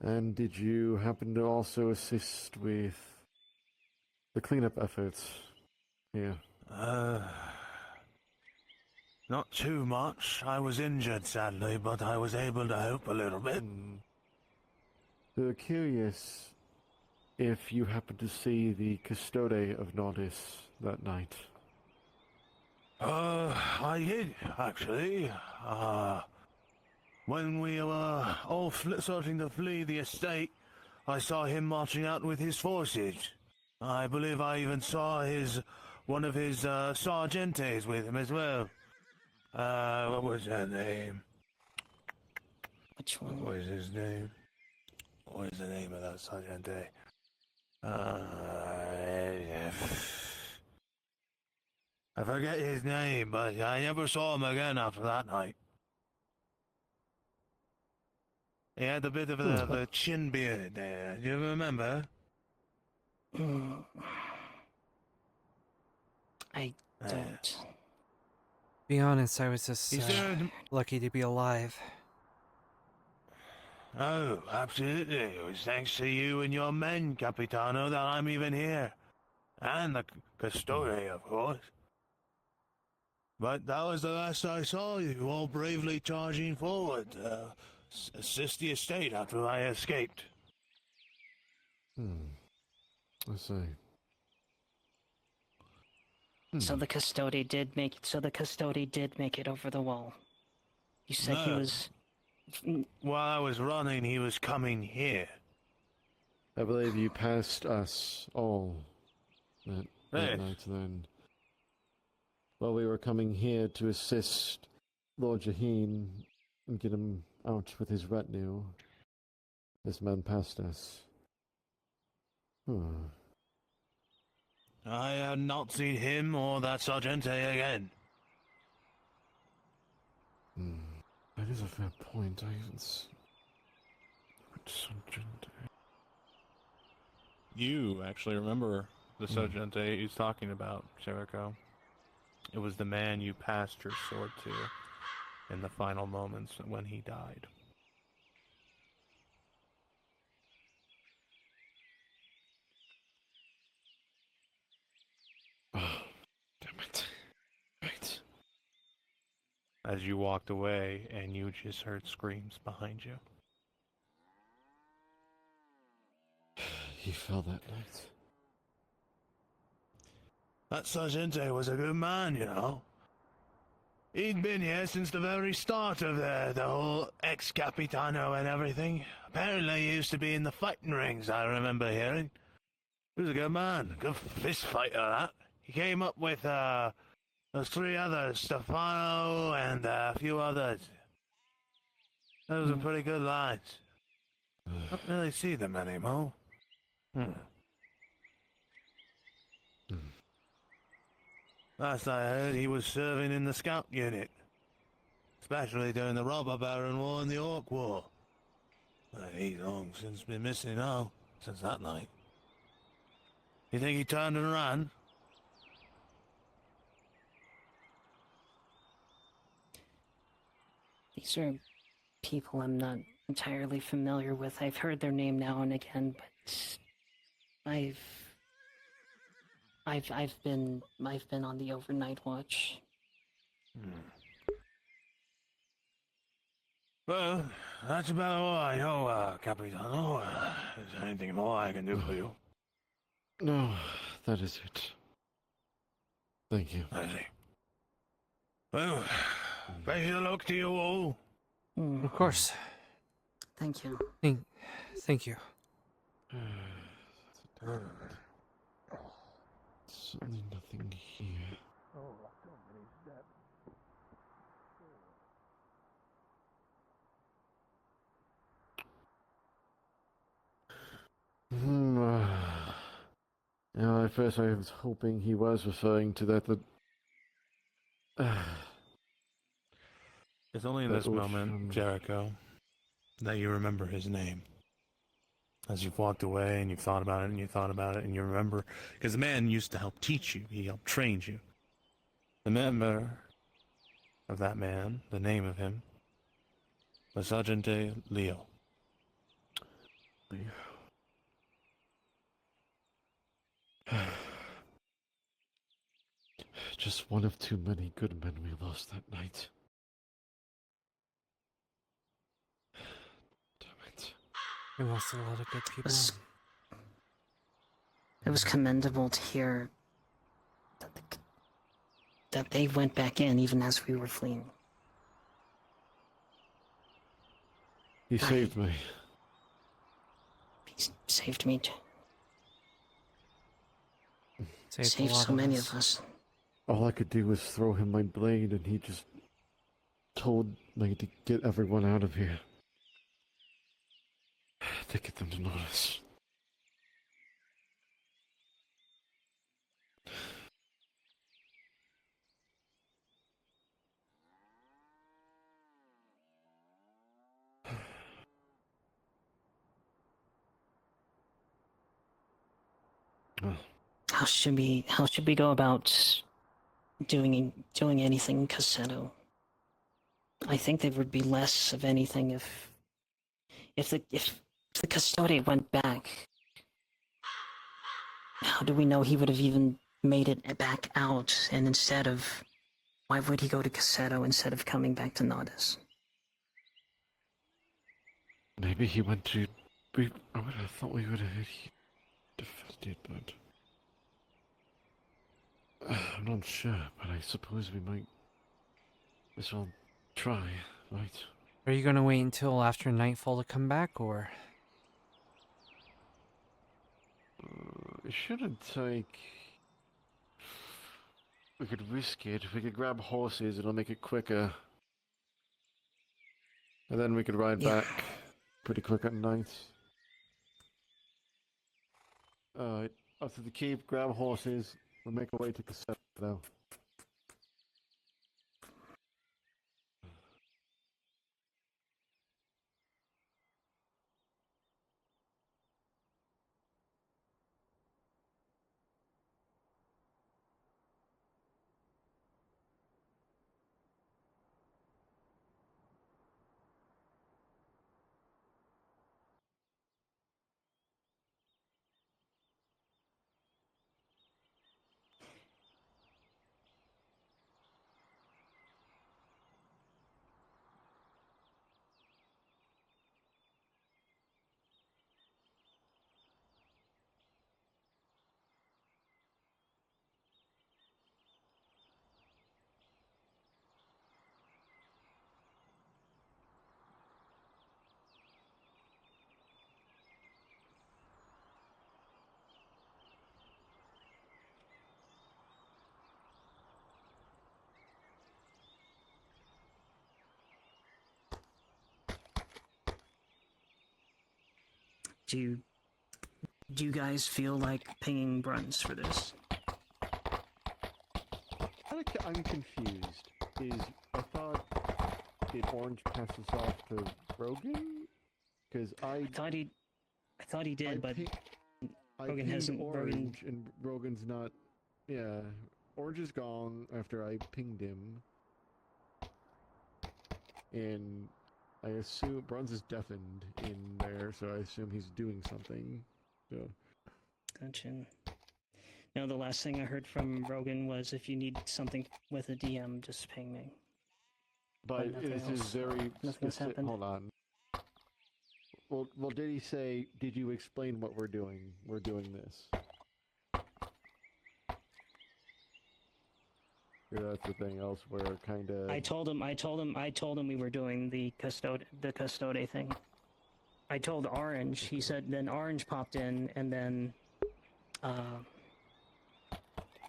And did you happen to also assist with the cleanup efforts here? Not too much. I was injured, sadly, but I was able to help a little bit. We're curious if you happened to see the custode of Nautis that night. I did, actually. When we were all starting to flee the estate, I saw him marching out with his forces. I believe I even saw one of his sergeantes with him as well. What was her name? Which one? What was his name? What is the name of that sergeante? I forget his name, but I never saw him again after that night. He had a bit of a chin beard there. Do you remember? I don't. Be honest, I was just He said, lucky to be alive. "Oh, absolutely. It was thanks to you and your men, Capitano, that I'm even here. And the custode, of course. But that was the last I saw you, all bravely charging forward to assist the estate after I escaped." I see. So the custode did make it. So the custode did make it over the wall. You said he No. was. While I was running, he was coming here. I believe you passed us all that Yes. night then. While we were coming here to assist Lord Jaheen and get him out with his retinue, this man passed us. I had not seen him or that sergeante again. That is a fair point. I haven't which sergeant? You actually remember the sergeante he's talking about, Jericho. It was the man you passed your sword to in the final moments when he died. Oh, damn it. Right. As you walked away and you just heard screams behind you. He fell that night. That sergeante was a good man, you know. He'd been here since the very start of the whole ex-capitano and everything. Apparently he used to be in the fighting rings, I remember hearing. He was a good man, good fist fighter, that. He came up with, those three others, Stefano and a few others. Those are pretty good lines. Don't really see them anymore. Last I heard, he was serving in the scout unit. Especially during the Robber Baron War and the Orc War. But he's long since been missing now, since that night. You think he turned and ran? These are people I'm not entirely familiar with. I've heard their name now and again, but I've been on the overnight watch. Well, that's about all I know, Capitano. Is there anything more I can do for you? No, that is it. Thank you. I see. Well, best of luck to you all. Of course. Thank you. Thank you. Certainly nothing here. Yeah, at first I was hoping he was referring to that. It's only in That this old moment, from- Jericho, that you remember his name. As you've walked away and you've thought about it and you thought about it and you remember, because the man used to help teach you, he helped train you. The member of that man, the name of him, was Sergeant Leo. Just one of too many good men we lost that night. Damn it. We lost a lot of good people. It was commendable to hear that they went back in even as we were fleeing. He saved me. He saved me too. Saved a lot so of many us. of us. All I could do was throw him my blade, and he just told me to get everyone out of here. To get them to notice. How should we go about doing anything in Cassetto? I think there would be less of anything if the custodian went back. How do we know he would have even made it back out? And why would he go to Cassetto instead of coming back to Nautis? Maybe he went to... I would have thought we would have defended, but... I'm not sure, but I suppose we might as well try, right? Are you gonna wait until after nightfall to come back, or? It shouldn't take... We could risk it. If we could grab horses, it'll make it quicker. And then we could ride back pretty quick at night. After the keep, grab horses. We'll make our way to Cassetto. Do you guys feel like pinging Bruns for this? I'm confused. I thought did Orange pass this off to Rogan? Because I thought he did, but Rogan pinged hasn't. Orange, and Rogan's not. Yeah, Orange is gone after I pinged him. and I assume Bronze is deafened in there, so I assume he's doing something. So. Gotcha. No, the last thing I heard from Rogan was if you need something with a DM, just ping me. But nothing this is else. very Nothing's specific. happened. Hold on. Well, did he say? Did you explain what we're doing? We're doing this. Yeah, that's the thing. Elsewhere, kind of. I told him we were doing the custode thing. I told Orange. He said then Orange popped in, and then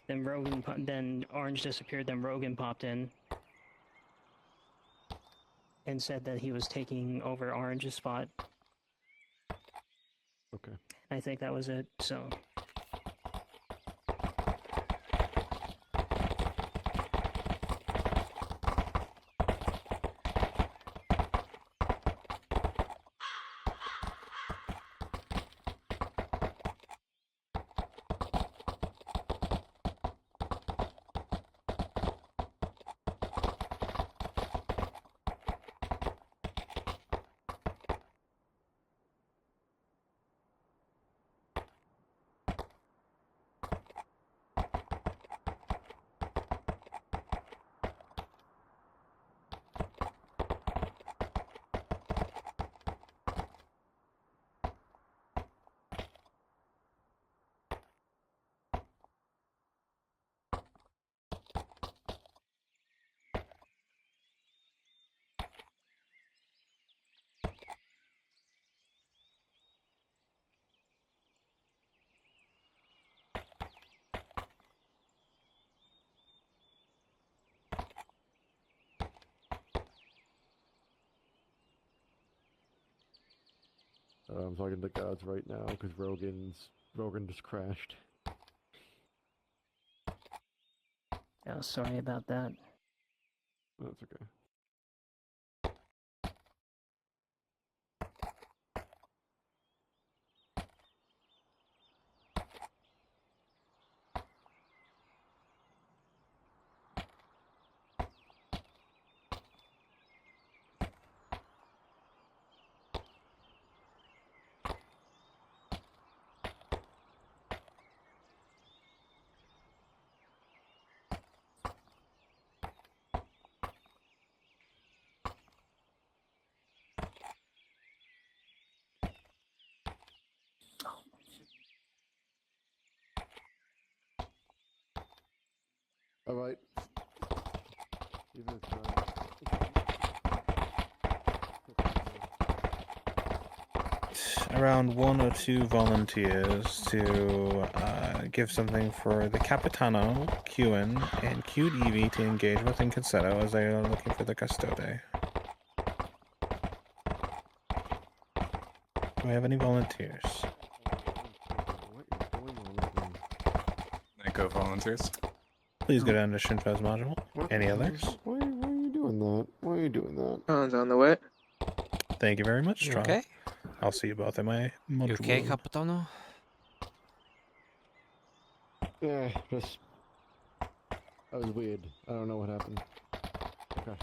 Rogan. Then Orange disappeared. Then Rogan popped in and said that he was taking over Orange's spot. Okay. I think that was it. So. I'm talking to gods right now because Rogan just crashed. Yeah, sorry about that. That's okay. All right. Even if Around 1 or 2 volunteers to give something for the Capitano, Qin, and Cute Evie to engage with in Conceto as they are looking for the Custode. Do we have any volunteers? Go volunteers. Please go down to Shinfa's module. Any others? Why are you doing that? Why are you doing that? Colin's on the way. Thank you very much, You Troll. okay? I'll see you both in my module. You okay, Capitano? Yeah, just... That was weird. I don't know what happened. Okay.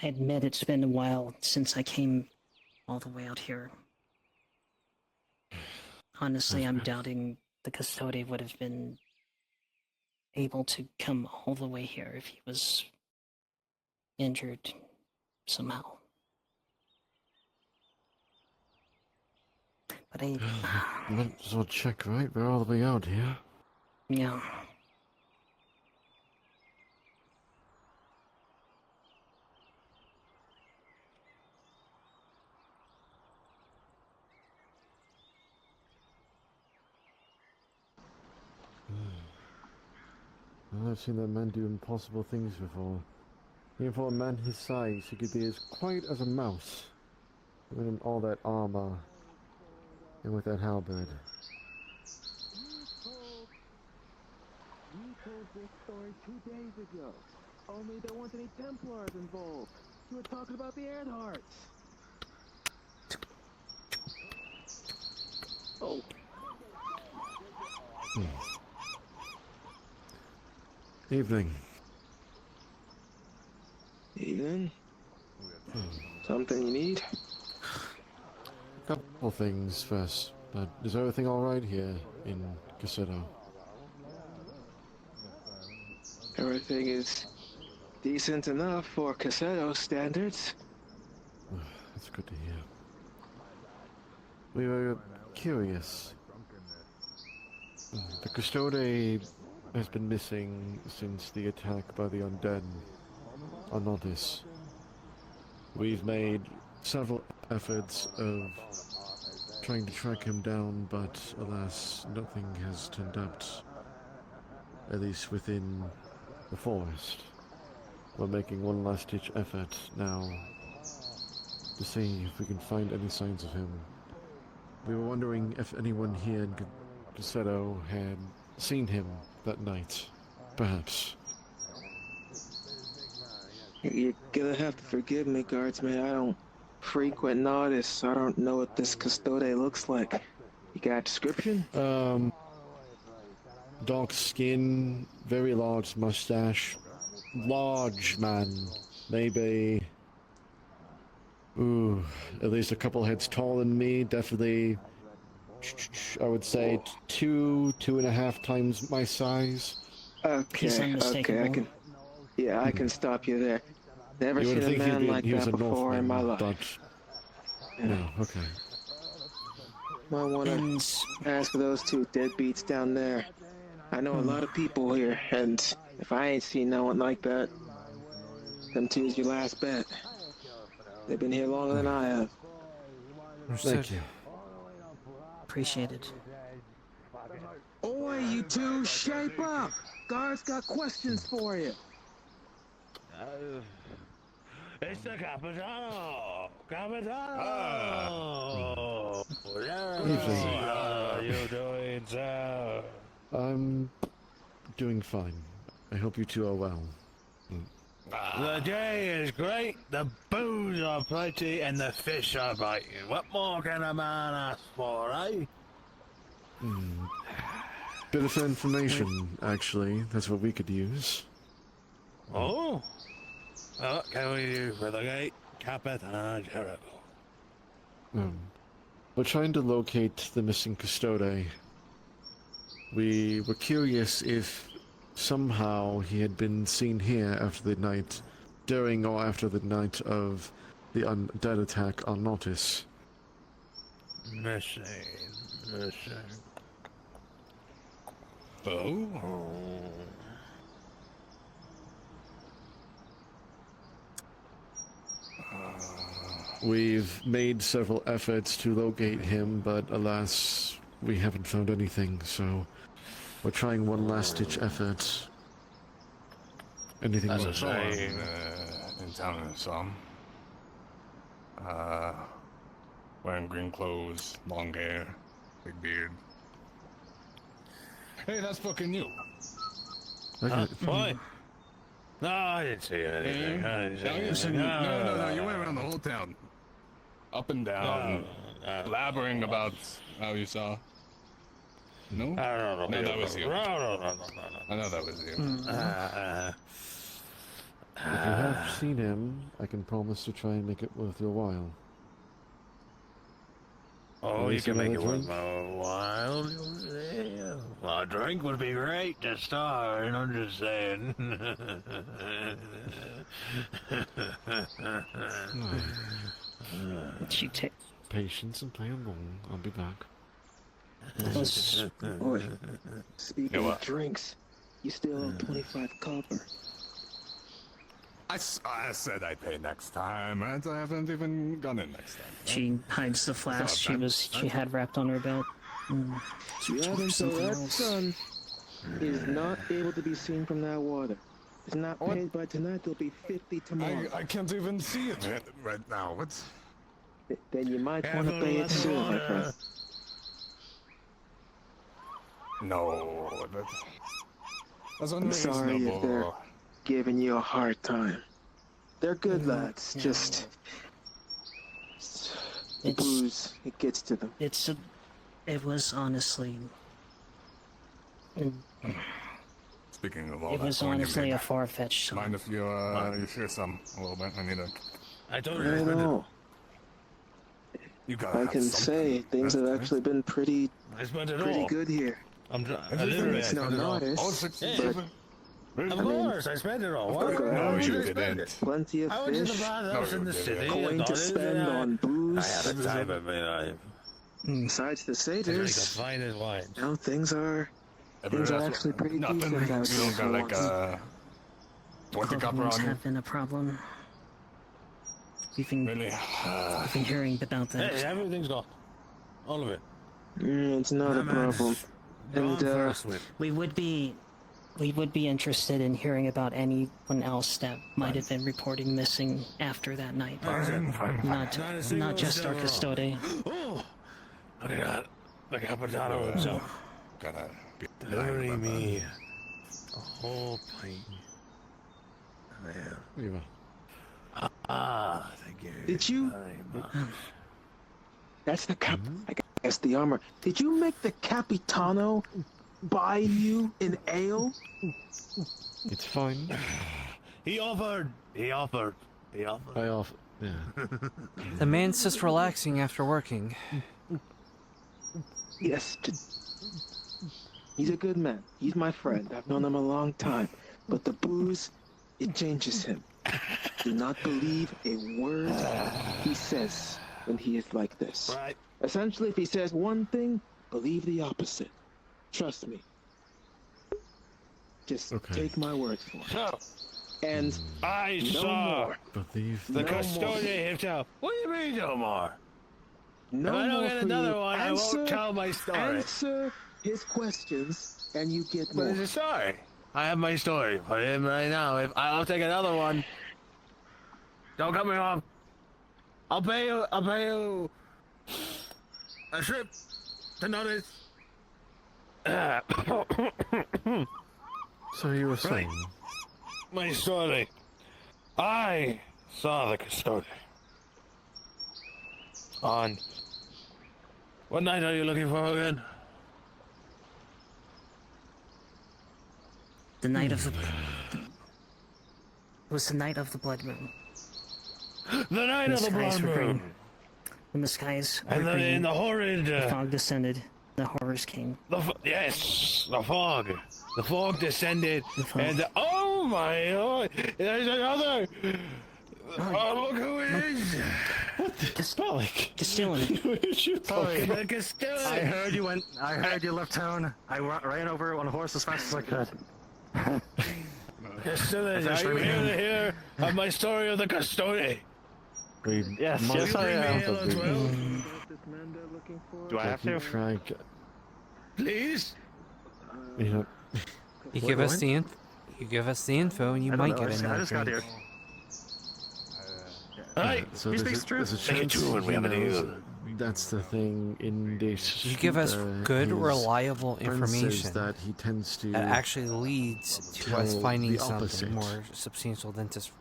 I admit it's been a while since I came all the way out here. Honestly, I'm doubting the custodian would have been able to come all the way here if he was injured somehow. But I might as well check, right? We're all the way out here. Yeah. Well, I've seen that man do impossible things before. Even for a man his size, he could be as quiet as a mouse. Even in all that armor. And with that halberd. You told this story 2 days ago. Only there weren't any Templars involved. You were talking about the Earnhardts. Oh. Evening. Evening. Something you need? A couple things first. But is everything alright here in Cassetto? Everything is decent enough for Cassetto standards. That's good to hear. We were curious. The Custode has been missing since the attack by the undead on Nautis. We've made several efforts of trying to track him down, but alas, nothing has turned up, at least within the forest. We're making one last-ditch effort now to see if we can find any signs of him. We were wondering if anyone here in Cassetto had seen him that night, perhaps. You're gonna have to forgive me, guardsman. I don't frequent Nautis, so I don't know what this Custode looks like. You got a description? Dark skin, very large mustache, large man, maybe, at least a couple heads taller than me, definitely, I would say 2.5 times my size. Okay, I can stop you there. Never You would seen a think man like he was that a before in my Northman, life. but no, okay. Might wanna ask those two deadbeats down there. I know a lot of people here, and if I ain't seen no one like that, them two's your last bet. They've been here longer than I have. Thank you. Appreciate it. Oi, you two, shape up! Guards got questions for you. It's the Capitano! Capitano! How you doing, sir? I'm doing fine. I hope you two are well. The day is great, the booze are plenty, and the fish are biting. What more can a man ask for, eh? Bit of information, actually. That's what we could use. Oh? What can we do for the great Capitan Jericho? We're trying to locate the missing Custode. We were curious if somehow he had been seen here after the night, during or after the night of the undead attack on Nautis. Missing. Oh? We've made several efforts to locate him, but alas, we haven't found anything, so we're trying one last-ditch effort. Anything That's a else? shame. In town in some. Wearing green clothes, long hair, big beard. Hey, that's fucking you. What? No, I didn't see anything. I didn't see anything. No, you went around the whole town. Up and down, blabbering about how you saw. No? I don't know. No, that was you. No. I know that was you. If you have seen him, I can promise to try and make it worth your while. Oh, you can make it worth drink? my while. Well, a drink would be great to start, I'm just saying. She take. Patience and play along. I'll be back. Boy, speaking of drinks, you still owe 25 copper. I said I'd pay next time, and I haven't even gone in next time. She hides the flask she had wrapped on her belt. Yeah, until that son is not able to be seen from that water. If not paid by tonight, there'll be 50 tomorrow. I can't even see it right now. What's... Then you might want to pay it soon, my friend. No, that's I'm sorry if they're giving you a hard time. They're good lads, just... The booze, it gets to them. It was honestly... Speaking of all It that was coin you honestly made, a far-fetched song. mind if you share some a little bit? I need a... I don't know. I can say things have actually been pretty good here. It's no Nautis, but of course, I spent it all. No, you didn't. Plenty of fish, in the city. coin to spend on booze. I had the time of my life. Besides the satyrs, finest wines. now things are actually pretty decent out here. You don't got like 20 copper Cloverworms on you? have been a problem. We've been hearing about that. Hey, everything's gone. All of it. It's not a problem. And we would be interested in hearing about anyone else that might have been reporting missing after that night. Not just our custode. Oh, look at that. The Capitano himself. Gotta be delivering me a whole pint. Man. Thank you. Did you? That's the cap. I guess the armor. Did you make the Capitano buy you an ale? It's fine. He offered. I offered. Yeah. The man's just relaxing after working. Yes. He's a good man. He's my friend. I've known him a long time. But the booze, it changes him. Do not believe a word he says when he is like this. Right. Essentially, if he says one thing, believe the opposite. Trust me. Just take my word for it. So, and I no saw more. the custodian himself. What do you mean no more? No if I don't more get for another you. one, I won't tell my story. Answer his questions, and you get more. What is the story? I have my story. Put it in right now. If I'll take another one. Don't cut me off. I'll pay you a trip to Nautis. So you were saying? My story. I saw the custodian. On what night are you looking for again? The night of the... It was the night of the blood moon. The night of the blood moon. When the skies were And green, the horrid... the fog descended, the horrors came. Yes, the fog. The fog descended, and oh my god, there's another. Oh, look who it is! What the Spalik? Castilian. The Castilian. I heard you left town. I ran over on a horse as fast as I could. Castilian, are you here to hear of my story of the custodian? Yes, I am. Do I have to? Please? Yeah. You give us the info, and you might get another I just got here. So he there's speaks truth. There's a chance he knows. That's the thing in this. You give us good, his reliable friend says information that he tends to that actually leads to us tell finding the something opposite. more substantial than just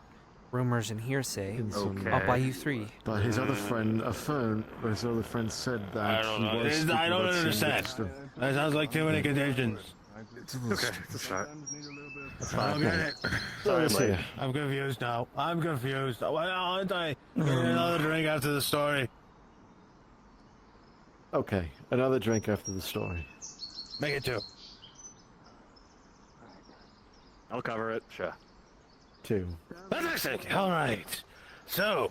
rumors and hearsay. Okay. I'll buy you 3. But his other friend, his other friend said that I he don't know. was speaking I don't about seeing understand. the stuff. That sounds like too many conditions. Okay, it's a start. I don't get it. Sorry, I'm confused now. I'm confused. Why aren't I getting another drink after the story? Okay, another drink after the story. Make it 2. I'll cover it. Sure. 2. Fantastic. All right. So,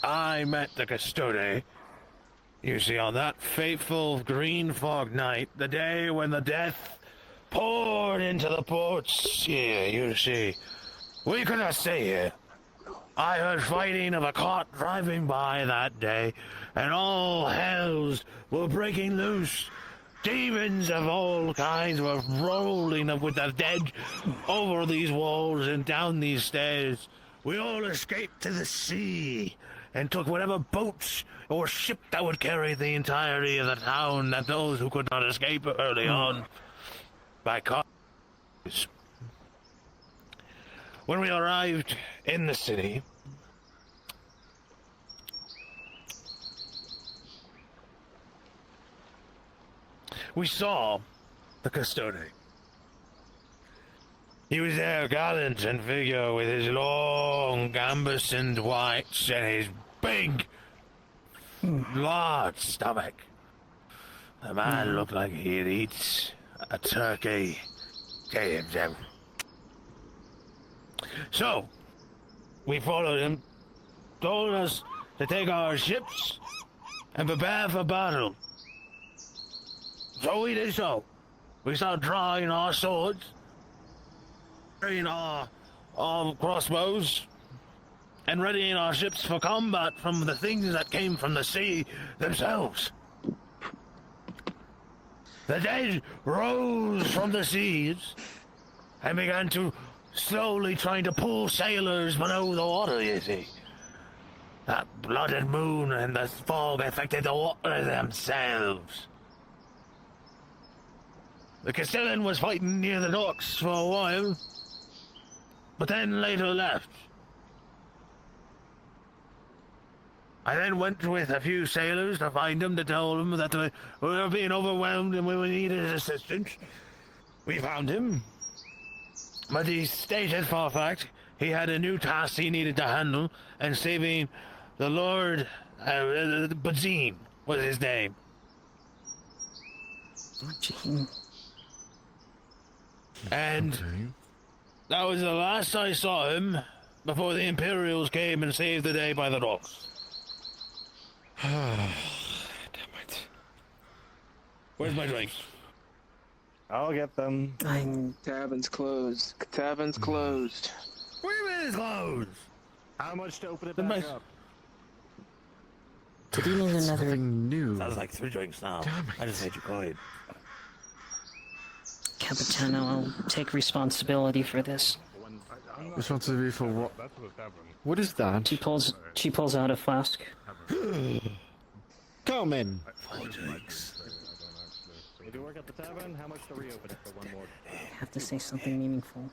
I met the custode. You see, on that fateful green fog night, the day when the death poured into the ports here, you see, we could not stay here. I heard fighting of a cart driving by that day, and all hells were breaking loose. Demons of all kinds were rolling up with the dead over these walls and down these stairs. We all escaped to the sea and took whatever boats or ship that would carry the entirety of the town that those who could not escape early on by car. When we arrived in the city, we saw the custode. He was there, gallant in figure, with his long gambesoned whites and his big, large stomach. The man looked like he'd eat a turkey day himself. So, we followed him, told us to take our ships and prepare for battle. So we did so. We started drawing our swords, carrying our crossbows, and readying our ships for combat from the things that came from the sea themselves. The dead rose from the seas and began to slowly trying to pull sailors below the water, you see. That blooded moon and the fog affected the water themselves. The Castellan was fighting near the docks for a while, but then later left. I then went with a few sailors to find him, to tell them that we were being overwhelmed and we needed assistance. We found him, but he stated for a fact he had a new task he needed to handle, and saving the Lord Bazine was his name. And that was the last I saw him before the Imperials came and saved the day by the docks. Damn it. Where's my drinks? I'll get them. Tavern's closed. Tavern's closed. Where is closed? How much to open it back up? Did he need another? Something new. Sounds like 3 drinks now. I just made you quiet. Capitano, I'll take responsibility for this. Responsibility for what? What is that? She pulls out a flask. Come in. 4 drinks. If you work at the tavern, how much to reopen it for one more? I have to say something meaningful.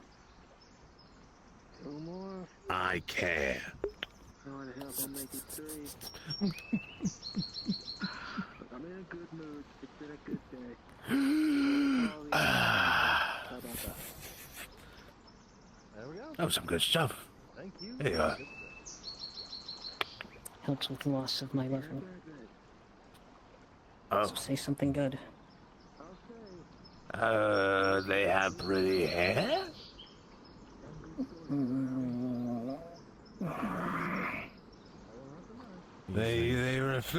2 more. I care. I want to help him make it 3. I'm in a good mood. It's been a good day. How about that? There we go. That was some good stuff. Thank you. There you are. Helps with the loss of my lover. Oh. So say something good. They have pretty hair?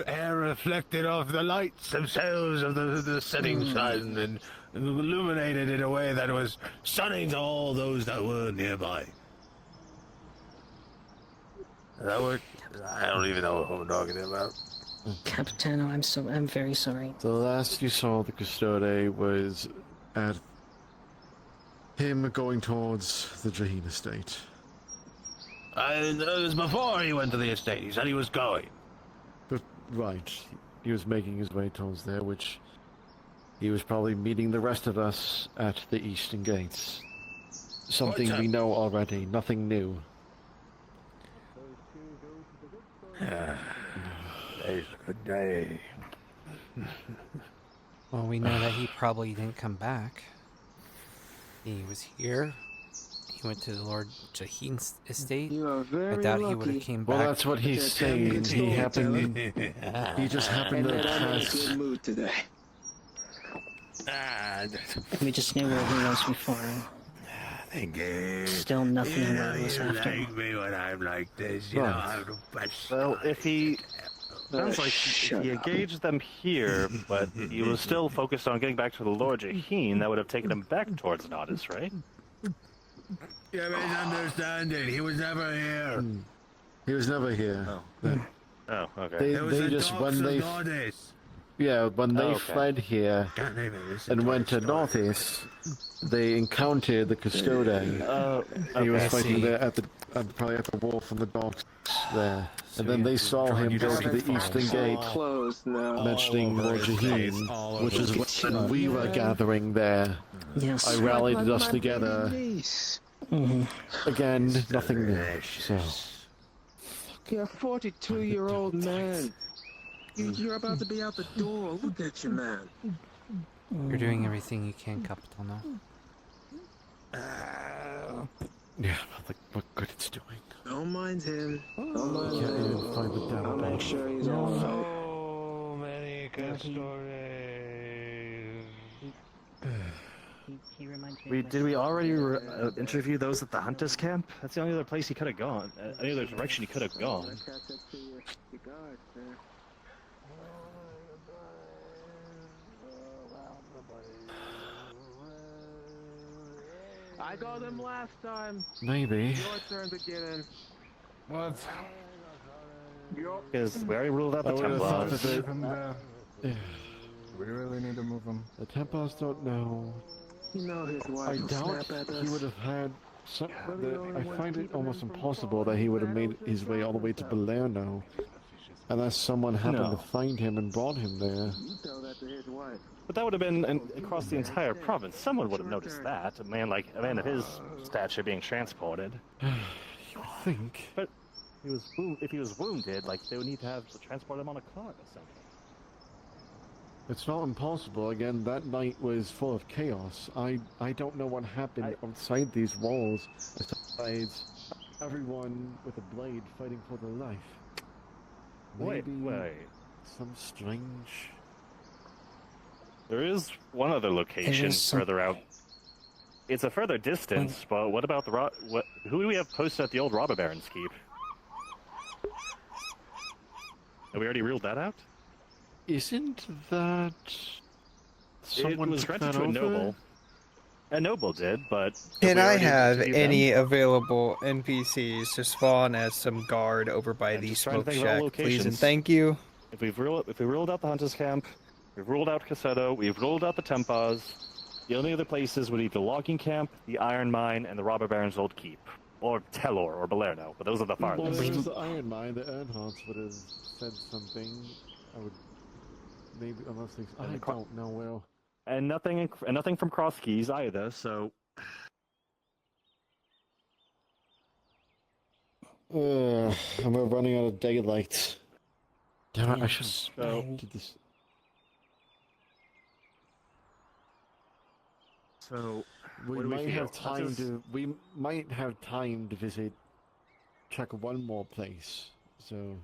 Hair reflected off the lights themselves of the setting sun and illuminated in a way that was stunning to all those that were nearby. That work? I don't even know what I'm talking about. Capitano, I'm very sorry. The last you saw the custode was at him going towards the Jaheen estate. It was before he went to the estate. He said he was going. But, right. He was making his way towards there, which he was probably meeting the rest of us at the eastern gates. Something we know already, nothing new. Today's a good day. Well, we know that he probably didn't come back. He was here. He went to the Lord Jaheen's estate. You are very I doubt he would have lucky. came Well, back. that's what he's saying. He happened. He just happened to I'm in a pass. good mood today. We just knew where he was before. Thank you. Still nothing You where he was you after. like me when I'm like this, you know. Right. I'm Well, if he sounds like shut he up. engaged them here, but he was still focused on getting back to the Lord Jaheen, that would have taken him back towards Nautis, right? You misunderstanding. He was never here. He was never here. Oh, okay. They just when they when they Okay. fled here and went to Nautis, they encountered the custodian. He was okay. fighting there probably at the wolf and the dogs there, and then they saw him go to the eastern gate, Closed now. mentioning Lord Jaheen, which is when we were gathering there. Yes. I rallied us together. Niece. Again, nothing new. So. You're a 42-year-old man. You're about to be out the door. Look at you, man. You're doing everything you can, Capital, now. Yeah, what good it's doing. Don't mind him. Don't mind Can't him. even find the damn I'll make dog. sure he's all right. So many good stories. He reminds me. Did we already interview those at the Hunters camp? That's the only other place he could have gone. Any other direction he could have gone. I got him last time. Maybe. Your turn to get in. What? Because we already ruled out the I would have thought Templars. that We really need to move him. the Templars don't know. You know his wife I will doubt snap at us. he would have had. I find it almost impossible that he would have made his way all the way to Palermo, unless someone happened No. to find him and brought him there. You tell that to his wife. But that would have been across the entire province. Someone would have noticed that. A man of his stature being transported. You would think. But if he was wounded, like they would need to have to transport him on a cart or something. It's not impossible. Again, that night was full of chaos. I don't know what happened outside these walls, besides everyone with a blade fighting for their life. Maybe Wait. some strange. There is one other location is some- further out. It's a further distance, but what about who do we have posted at the old robber baron's keep? Have we already ruled that out? Isn't that someone it was took granted that to a over? noble. A noble did, but Can we I already have interviewed any them? available NPCs to spawn as some guard over by the just trying to smoke think of all shack, please and locations. thank you? If we ruled out the Hunters camp, we've ruled out Caseto, we've ruled out the Tempas. The only other places would be the logging camp, the iron mine, and the robber baron's old keep, or Telor, or Balerno. But those are the Well, farthest. there was the Iron Mine. The Earnhards would have said something. I would maybe unless they. I don't know. Well, And nothing from Cross Keys either. So and we're running out of daylight. Damn it! I should So- did this. So We what do might feel? have time Let's just- to. We might have time to visit. Check one more place. So.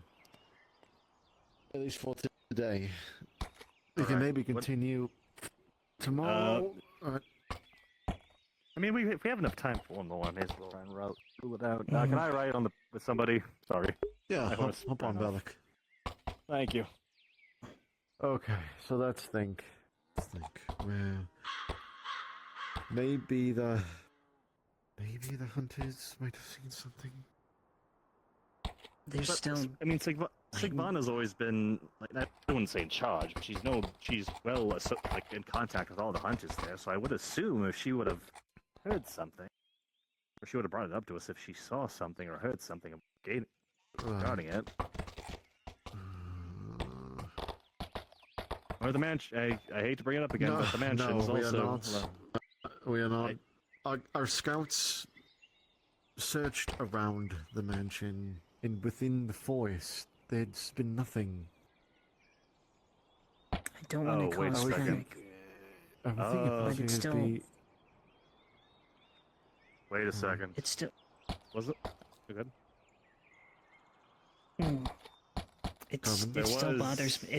At least for today. We can Alright, maybe what- continue tomorrow. I mean, if we have enough time for one more, I may as well try and rule it out. Can I write with somebody? Sorry. Yeah, I wanna hop on, sign off. Bellic. Thank you. Okay, so let's think. Well, maybe the hunters might have seen something. There's But, still. I mean, Sigvana's always been like I wouldn't say in charge, but she's well like in contact with all the hunters there. So I would assume if she would have heard something, or she would have brought it up to us if she saw something or heard something regarding it. Or the mansion. I hate to bring it up again, but the mansion's we also. are not. We are not. Our scouts searched around the mansion and within the forest. There's been nothing. I don't want to cause panic. I would think it but possibly it's would still. be. Wait a second. It's still. Was it? You good? It There still was- bothers me.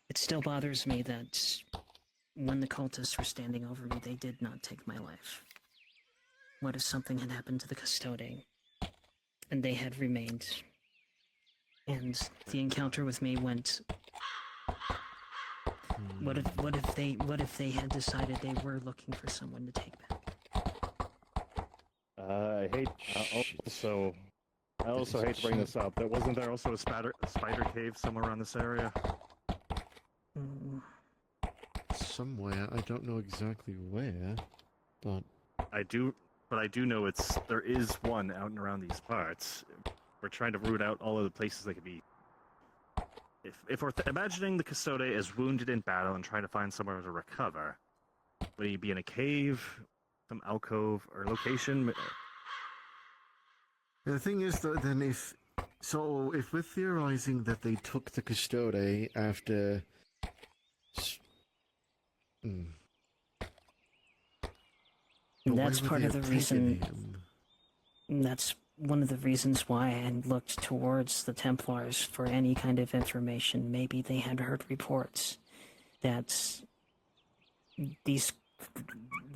It still bothers me that when the cultists were standing over me, they did not take my life. What if something had happened to the custodian, and they had remained, and the encounter with me went? What if they had decided they were looking for someone to take back? I also hate to bring this up, but wasn't there also a spider cave somewhere around this area? Somewhere, I don't know exactly where, but I do know there is one out and around these parts. We're trying to root out all of the places they could be. If we're imagining the Custode as wounded in battle and trying to find somewhere to recover, would he be in a cave, some alcove, or location? the thing is that then if we're theorizing that they took the Custode after. That's part of the reason. That's one of the reasons why I looked towards the Templars for any kind of information. Maybe they had heard reports that the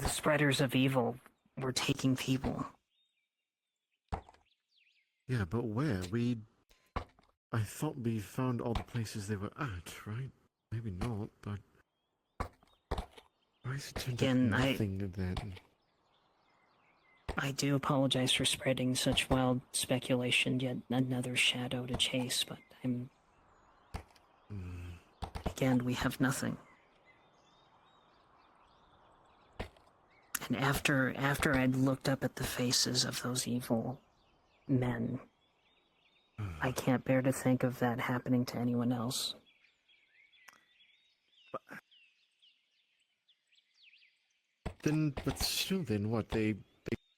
spreaders of evil were taking people. Yeah, but where? I thought we found all the places they were at, right? Maybe not, but why is it turned Again, out nothing then? I do apologize for spreading such wild speculation, yet another shadow to chase, but again, we have nothing. And after I'd looked up at the faces of those evil men, I can't bear to think of that happening to anyone else. But still then, what, they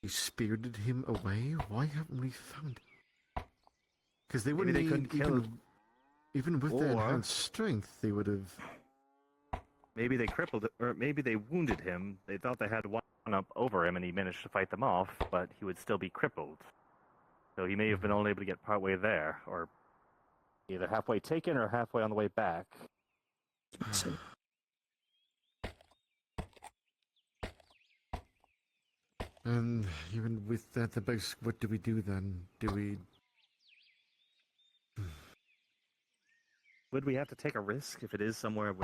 spirited him away? Why haven't we found him? Because they wouldn't couldn't kill him. Even with their enhanced strength, they would have... Maybe they crippled it, or maybe they wounded him. They thought they had one up over him and he managed to fight them off, but he would still be crippled. So he may have been only able to get partway there, or either halfway taken or halfway on the way back. And even with that, what do we do then? Would we have to take a risk if it is somewhere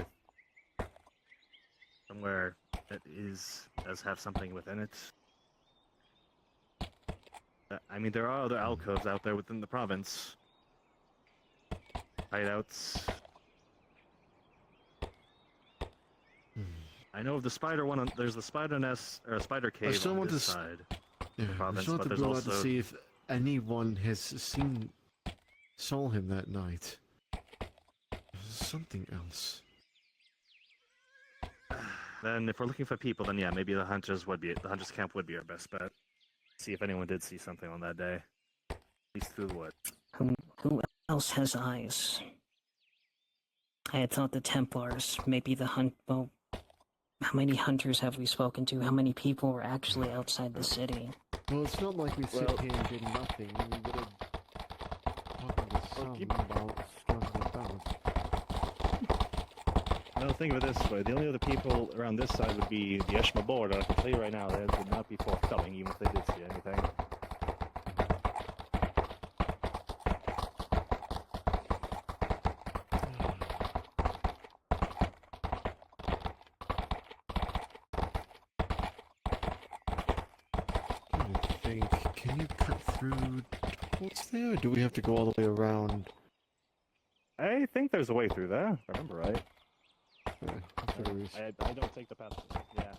that does have something within it? I mean, there are other alcoves out there within the province. Hideouts. I know of the spider one. There's the spider nest or a spider cave on this side. Yeah, of the I province, just want but to there's be able also to see if anyone saw him that night. Something else. Then, if we're looking for people, then yeah, maybe the hunters camp would be our best bet. See if anyone did see something on that day. At least through the wood. Who else has eyes? I had thought the Templars, maybe the Well, how many hunters have we spoken to? How many people were actually outside the city? Well, it's not like we sit here and did nothing. We would have talked to some about struggling about. Now think of it this way: the only other people around this side would be the Eshma border. I can tell you right now, they would not be forthcoming, even if they did see anything. Can you cut through towards there, or do we have to go all the way around? I think there's a way through there. If I remember right. I don't take the path. Yeah.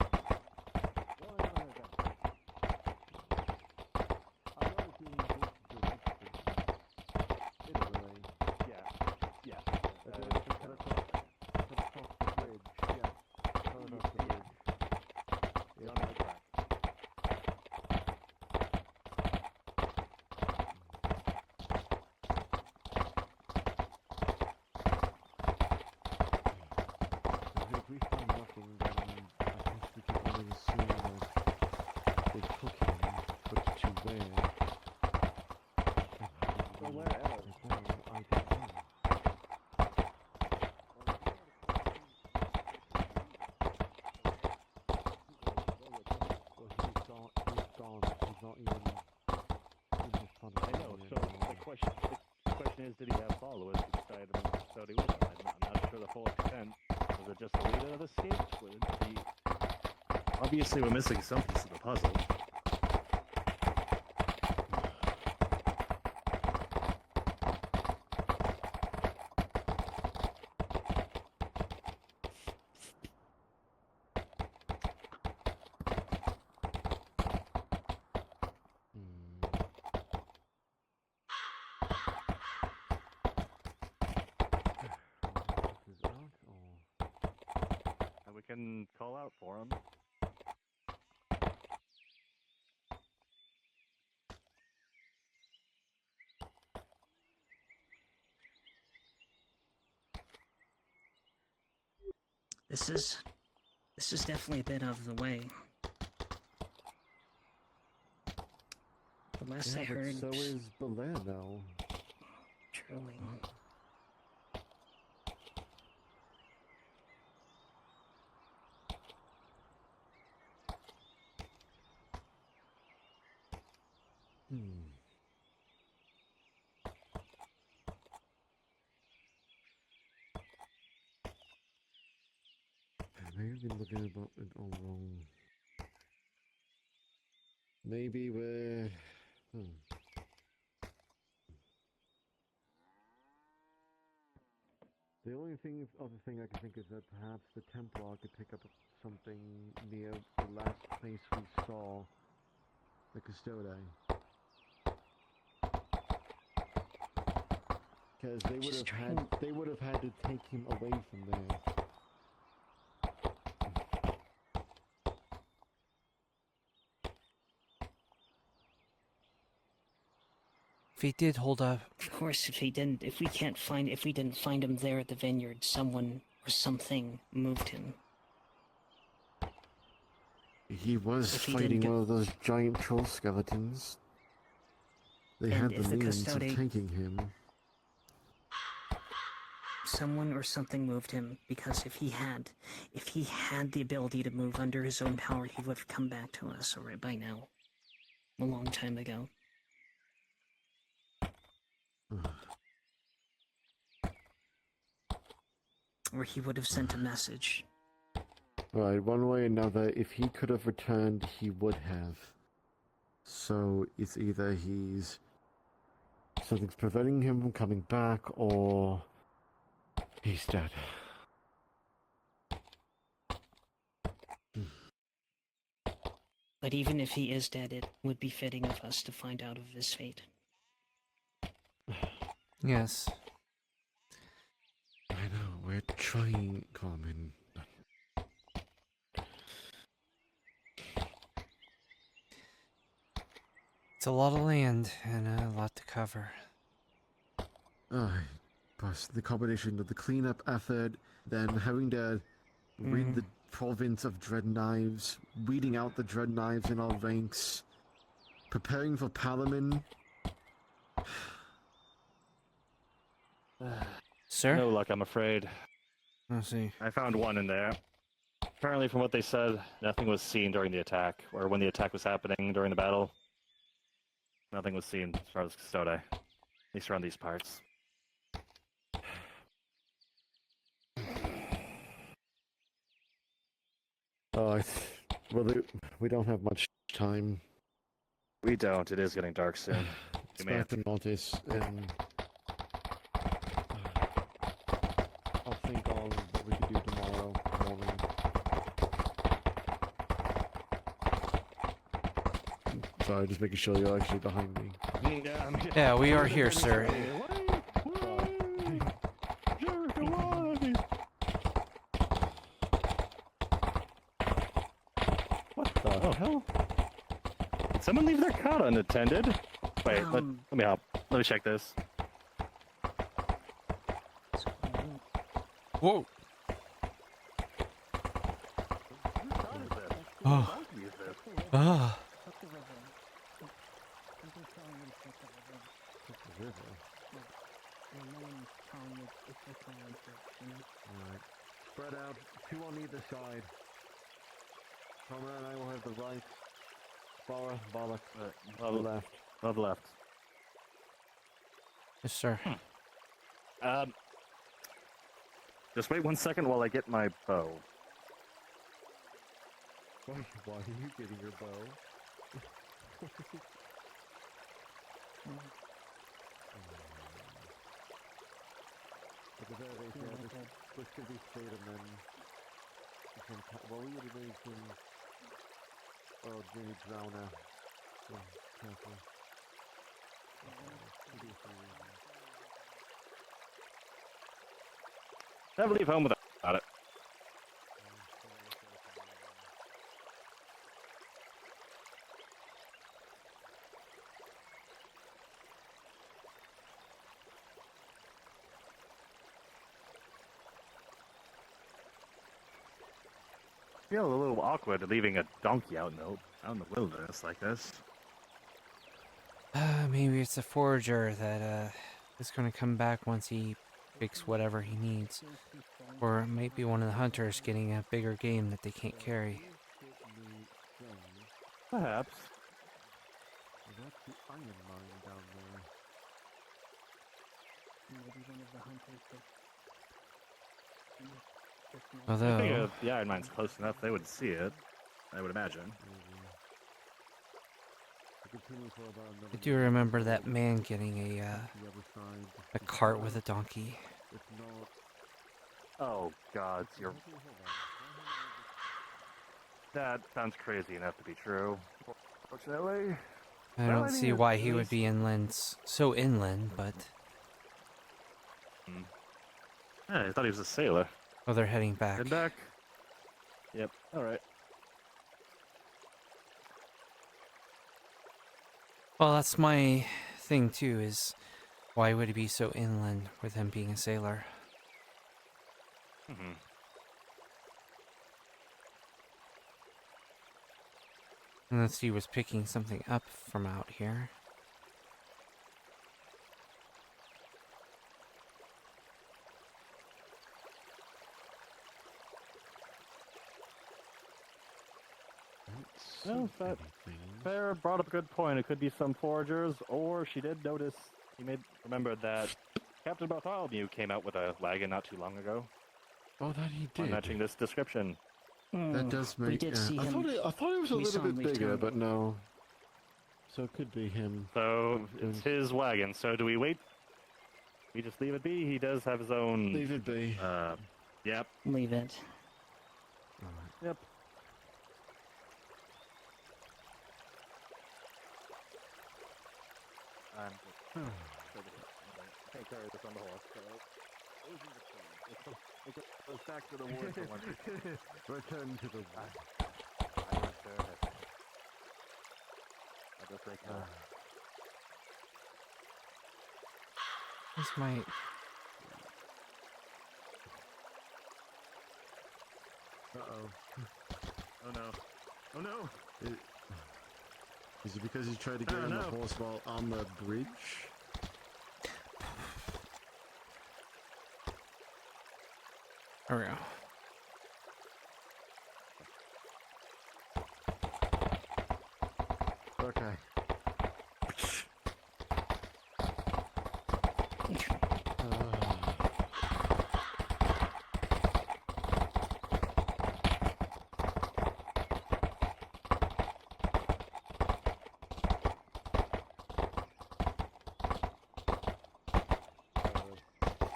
So where else? I know. So the question is, did he have followers who decided to bring custody with him? I'm not sure the full extent. Was it just the leader that escaped? Was it the... Obviously, we're missing some piece of the puzzle. And we can call out for him. This is definitely a bit out of the way. The last I heard. So is Belair now. Truly. I may have been looking about it all wrong. Maybe we're... The only other thing I can think is that perhaps the Templar could pick up something near the last place we saw the Custode. Because they would have had to take him away from there. If he did hold up. Of course, if we didn't find him there at the vineyard, someone or something moved him. He was fighting one of those giant troll skeletons. They had the means of taking him. Someone or something moved him, because if he had the ability to move under his own power, he would have come back to us already by now. A long time ago. Or he would have sent a message. Right, one way or another, if he could have returned, he would have. So it's either something's preventing him from coming back, or he's dead. But even if he is dead, it would be fitting of us to find out of his fate. Yes. I know, we're trying, Carmen. It's a lot of land and a lot to cover. Plus the combination of the cleanup effort, then having to rid the province of dread knives, weeding out the dread knives in our ranks, preparing for Palamon. Sir? No luck, I'm afraid. I see. I found one in there. Apparently, from what they said, nothing was seen during the attack, or when the attack was happening during the battle. Nothing was seen as far as Custode, at least around these parts. We don't have much time. We don't. It is getting dark soon. It's back to Nautis, and I'll think on what we could do tomorrow morning. Sorry, just making sure you're actually behind me. Yeah, we are here, sir. What the hell? Did someone leave their cot unattended? Wait, let me help. Let me check this. Whoa! The river. Alright. Spread out, 2 on either side. Homer and I will have the right. Bora, Bollock, the left. Love left. Yes, sir. Just wait 1 second while I get my bow. Why are you getting your bow? At the very least, yeah, this could be straight and then you can well, we would have made him maybe drown out. So, careful. Never leave home without it. I feel a little awkward leaving a donkey out in the wilderness like this. Maybe it's a forager that is going to come back once he picks whatever he needs. Or it might be one of the hunters getting a bigger game that they can't carry. Perhaps. That's the iron mine down there. Maybe one of the hunters that... Although... I think if the iron mine's close enough, they would see it. I would imagine. I do remember that man getting a cart with a donkey. Oh God, that sounds crazy enough to be true. Fortunately, I don't see why he would be so inland, but... Yeah, I thought he was a sailor. Oh, they're heading back. Head back. Yep. All right. Well, that's my thing too, is why would he be so inland with him being a sailor? Mm-hmm. Unless he was picking something up from out here. Well, that Fair brought up a good point. It could be some foragers, or she did notice. He remember that Captain Bartholomew came out with a wagon not too long ago. Oh, that he did. Matching this description. That does make. I thought it was a little bit bigger, but no. So it could be him. So it's his wagon. So do we wait? We just leave it be. He does have his own. Leave it be. Yep. Leave it. All right. Yep. Can't carry this on the horse. So it goes back to the wood for one. Return to the wood. I return it. I just think This might... Uh-oh. Oh no. Oh no! Is it because he tried to get on the horse while on the bridge? There we go. Okay.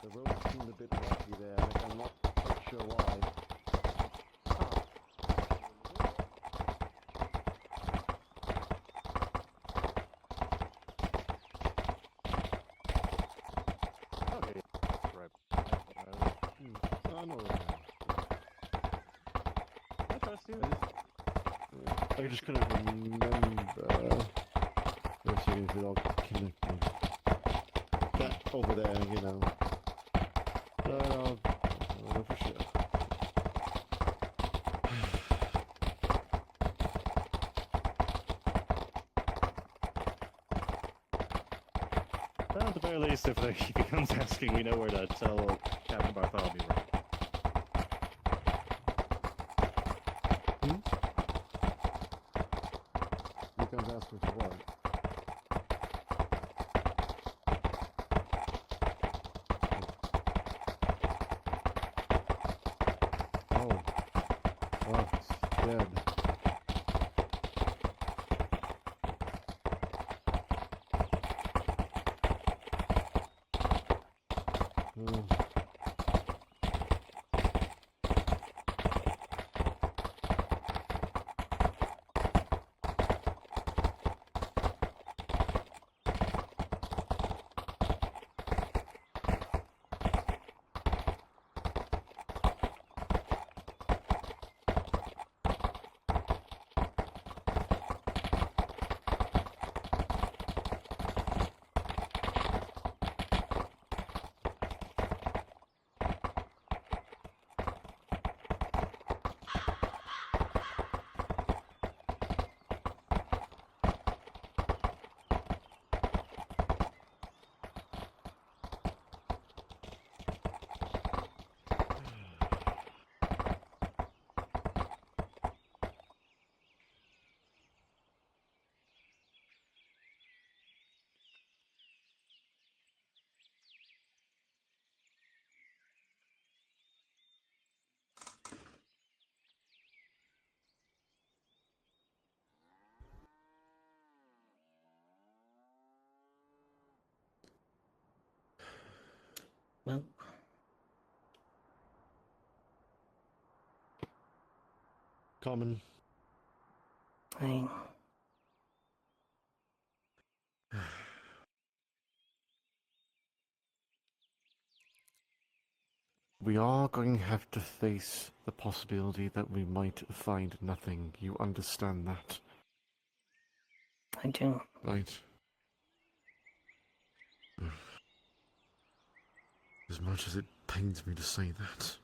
The road seemed a bit rocky there. I'm not quite sure why. Okay. Right. I know. I trust you. I just couldn't remember for a second if it all connected. That over there, you know. But I'll know for sure. Well, at the very least, if he comes asking, we know where to tell Captain Bartholomew. He comes asking for what? Oh. Oh, he's dead. Oh. Well, Common. I We are going to have to face the possibility that we might find nothing. You understand that? I do. Right. As much as it pains me to say that.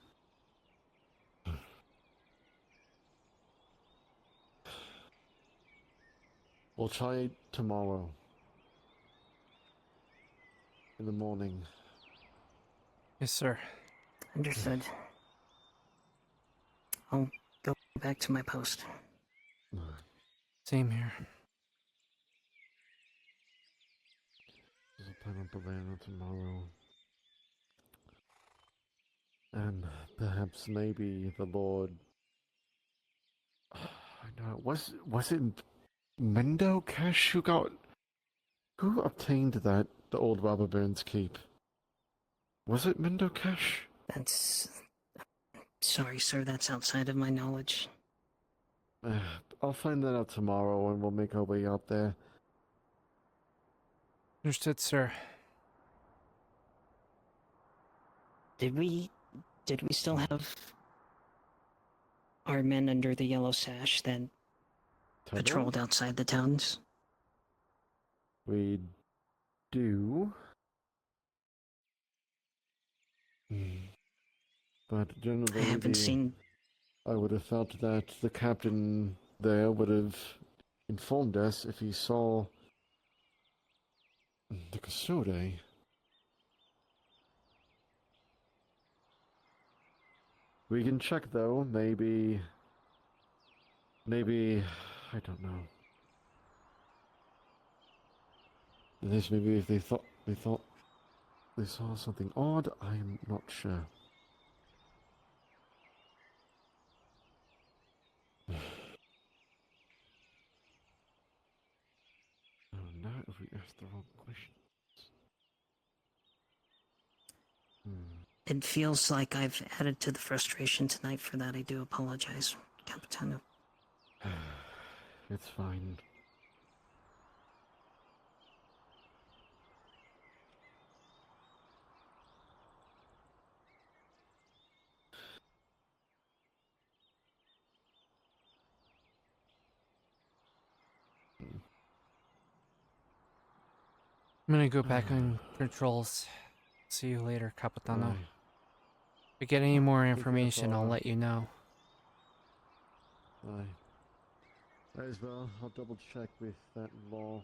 We'll try it tomorrow. In the morning. Yes, sir. Understood. I'll go back to my post. Same here. There's a plan on Bavana tomorrow. And perhaps maybe the Lord... I know, was it Mendo Cash who obtained the old Robber Baron's keep? Was it Mendo Cash? That's... Sorry, sir, that's outside of my knowledge. I'll find that out tomorrow and we'll make our way up there. Understood, sir. Did we still have our men under the yellow sash that patrolled outside the towns? We do. But generally, I haven't seen... I would have felt that the captain there would have informed us if he saw the Kasode. We can check though, maybe, I don't know. This maybe if they thought they saw something odd, I am not sure. Oh, now if we ask the wrong questions. It feels like I've added to the frustration tonight. For that, I do apologize, Capitano. It's fine. I'm gonna go back on patrols. See you later, Capitano. Bye. If we get any more Take care, information, I'll Flora. let you know. Aye. As well, I'll double check with that law.